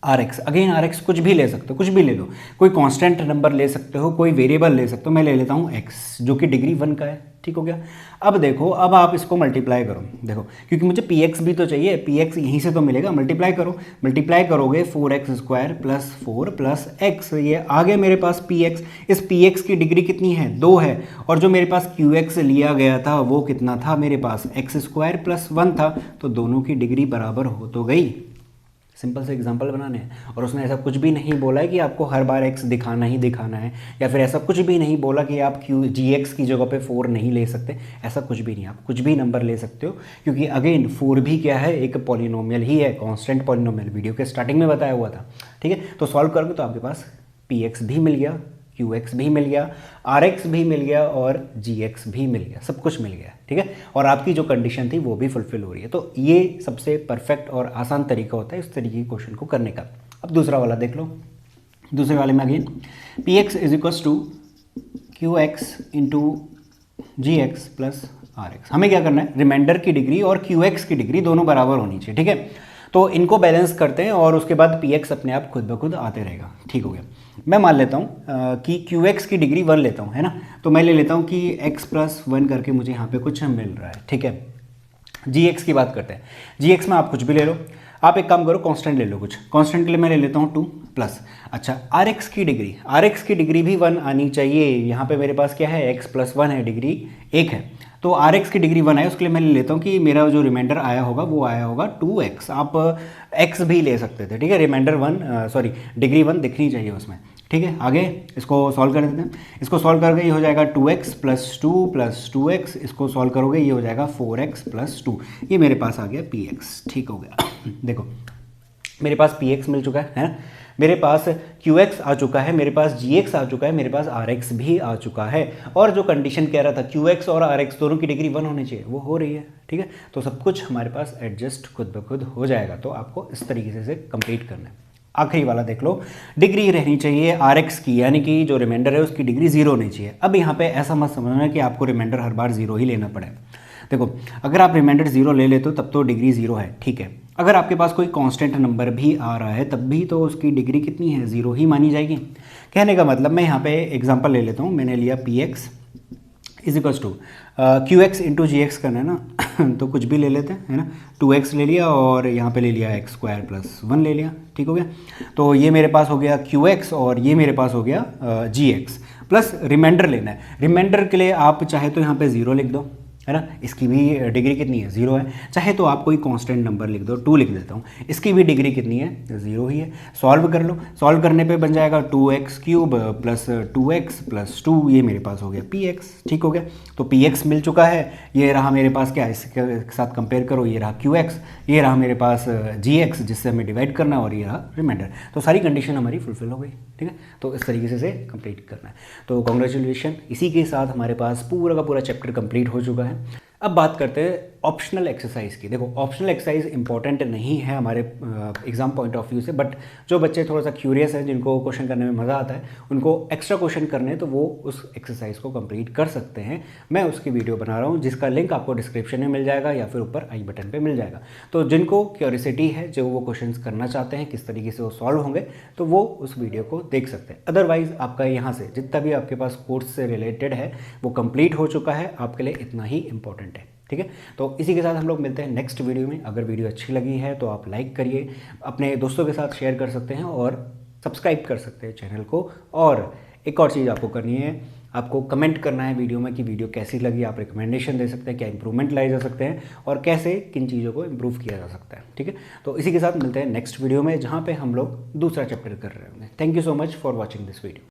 R X, again R X कुछ भी ले सकते हो, कुछ भी ले लो, कोई कांस्टेंट नंबर ले सकते हो, कोई वेरिएबल ले सकते हो, मैं ले लेता हूँ एक्स जो कि डिग्री 1 का है, ठीक हो गया। अब देखो, अब आप इसको मल्टीप्लाई करो, देखो क्योंकि मुझे पी एक्स भी तो चाहिए, पी एक्स यहीं से तो मिलेगा, मल्टीप्लाई करो, मल्टीप्लाई करोगे 4x square plus 4 plus x, ये आ गया मेरे पास पी एक्स। इस पी एक्स की डिग्री कितनी है, 2 है, और जो मेरे पास क्यू एक्स लिया गया था वो कितना था, मेरे पास एक्स स्क्वायर प्लस 1 था, तो दोनों की डिग्री बराबर हो तो गई। सिंपल से एग्जांपल बनाने हैं, और उसने ऐसा कुछ भी नहीं बोला है कि आपको हर बार x दिखाना ही दिखाना है, या फिर ऐसा कुछ भी नहीं बोला कि आप जी एक्स की जगह पे 4 नहीं ले सकते, ऐसा कुछ भी नहीं, आप कुछ भी नंबर ले सकते हो, क्योंकि अगेन 4 भी क्या है, एक पॉलिनोमियल ही है, कांस्टेंट पॉलिनोमियल, वीडियो के स्टार्टिंग में बताया हुआ था, ठीक है। तो सॉल्व करोगे तो आपके पास पी एक्स भी मिल गया, क्यू एक्स भी मिल गया, आर एक्स भी मिल गया और जी एक्स भी मिल गया, सब कुछ मिल गया, ठीक है। और आपकी जो कंडीशन थी वो भी फुलफिल हो रही है। तो ये सबसे परफेक्ट और आसान तरीका होता है इस तरीके के क्वेश्चन को करने का। अब दूसरा वाला देख लो, दूसरे वाले में again P X is equals to Q X into G X plus R X. हमें क्या करना है, रिमाइंडर की डिग्री और क्यू एक्स की डिग्री दोनों बराबर होनी चाहिए, ठीक है। तो इनको बैलेंस करते हैं और उसके बाद पी एक्स अपने आप खुद ब खुद आते रहेगा, ठीक हो गया। मैं मान लेता हूँ कि क्यू एक्स की डिग्री 1 लेता हूँ, है ना, तो मैं ले लेता हूँ कि x प्लस 1 करके मुझे यहाँ पे कुछ मिल रहा है, ठीक है। जी एक्स की बात करते हैं, जी एक्स में आप कुछ भी ले लो, आप एक काम करो कांस्टेंट ले लो, कुछ कांस्टेंट के लिए मैं ले लेता हूँ 2 प्लस, अच्छा आर एक्स की डिग्री भी 1 आनी चाहिए। यहाँ पे मेरे पास क्या है, x प्लस 1 है, डिग्री 1 है, तो आर एक्स की डिग्री 1 है, उसके लिए मैं ले लेता हूँ कि मेरा जो रिमाइंडर आया होगा वो आया होगा 2x। आप x भी ले सकते थे, ठीक है, रिमाइंडर 1 सॉरी डिग्री 1 दिखनी चाहिए उसमें, ठीक है। आगे इसको सॉल्व कर देते हैं, इसको सॉल्व करके ये हो जाएगा 2x प्लस 2 प्लस 2x, इसको सॉल्व करोगे ये हो जाएगा 4x प्लस 2, ये मेरे पास आ गया px, ठीक हो गया। देखो मेरे पास px मिल चुका है ना, मेरे पास qx आ चुका है, मेरे पास gx आ चुका है, मेरे पास rx भी आ चुका है, और जो कंडीशन कह रहा था qx और rx दोनों की डिग्री 1 होनी चाहिए वो हो रही है, ठीक है। तो सब कुछ हमारे पास एडजस्ट खुद ब खुद हो जाएगा। तो आपको इस तरीके से कंप्लीट करना है। आखिरी वाला देख लो, डिग्री रहनी चाहिए rx की, यानी कि जो रिमाइंडर है उसकी डिग्री 0 होनी चाहिए। अब यहाँ पे ऐसा मत समझना कि आपको रिमाइंडर हर बार 0 ही लेना पड़े। देखो अगर आप रिमाइंडर 0 ले लेते हो तब तो डिग्री 0 है, ठीक है। अगर आपके पास कोई कांस्टेंट नंबर भी आ रहा है तब भी तो उसकी डिग्री कितनी है, 0 ही मानी जाएगी। कहने का मतलब मैं यहाँ पे एग्जांपल ले लेता हूँ, मैंने लिया P X is equals to Q X into G X करना है ना तो कुछ भी ले लेते हैं, है ना, 2x ले लिया और यहाँ पे ले लिया एक्स स्क्वायर प्लस 1 ले लिया, ठीक हो गया। तो ये मेरे पास हो गया qx और ये मेरे पास हो गया gx प्लस रिमाइंडर लेना है। रिमाइंडर के लिए आप चाहे तो यहाँ पे 0 लिख दो, है ना। इसकी भी डिग्री कितनी है, 0 है। चाहे तो आप कोई कांस्टेंट नंबर लिख दो, 2 लिख देता हूँ, इसकी भी डिग्री कितनी है, 0 ही है। सॉल्व कर लो, सॉल्व करने पे बन जाएगा 2x³ प्लस 2x प्लस 2, ये मेरे पास हो गया px। ठीक हो गया, तो px मिल चुका है। ये रहा मेरे पास क्या, इसके साथ कंपेयर करो, ये रहा qx, ये रहा मेरे पास gx जिससे हमें डिवाइड करना, और ये रहा रिमाइंडर। तो सारी कंडीशन हमारी फुलफिल हो गई। ठीक है, तो इस तरीके से कंप्लीट करना है। तो कॉन्ग्रेचुलेशन, इसी के साथ हमारे पास पूरा का पूरा चैप्टर कंप्लीट हो चुका है। अब बात करते हैं ऑप्शनल एक्सरसाइज की। देखो, ऑप्शनल एक्सरसाइज इंपॉर्टेंट नहीं है हमारे एग्जाम पॉइंट ऑफ व्यू से, बट जो बच्चे थोड़ा सा क्यूरियस है, जिनको क्वेश्चन करने में मज़ा आता है, उनको एक्स्ट्रा क्वेश्चन करने हैं, तो वो उस एक्सरसाइज को कंप्लीट कर सकते हैं। मैं उसकी वीडियो बना रहा हूँ, जिसका लिंक आपको डिस्क्रिप्शन में मिल जाएगा या फिर ऊपर आई बटन पर मिल जाएगा। तो जिनको क्यूरियोसिटी है, जो वो क्वेश्चन करना चाहते हैं, किस तरीके से वो सॉल्व होंगे, तो वो उस वीडियो को देख सकते हैं। अदरवाइज आपका यहाँ से जितना भी आपके पास कोर्स से रिलेटेड है वो कंप्लीट हो चुका है, आपके लिए इतना ही इंपॉर्टेंट है। ठीक है, तो इसी के साथ हम लोग मिलते हैं नेक्स्ट वीडियो में। अगर वीडियो अच्छी लगी है तो आप लाइक करिए, अपने दोस्तों के साथ शेयर कर सकते हैं और सब्सक्राइब कर सकते हैं चैनल को। और एक और चीज़ आपको करनी है, आपको कमेंट करना है वीडियो में कि वीडियो कैसी लगी। आप रिकमेंडेशन दे सकते हैं, क्या इंप्रूवमेंट लाए जा सकते हैं और कैसे किन चीज़ों को इम्प्रूव किया जा सकता है। ठीक है, तो इसी के साथ मिलते हैं नेक्स्ट वीडियो में, जहाँ पे हम लोग दूसरा चैप्टर कर रहे होंगे। Thank you so much for watching this video.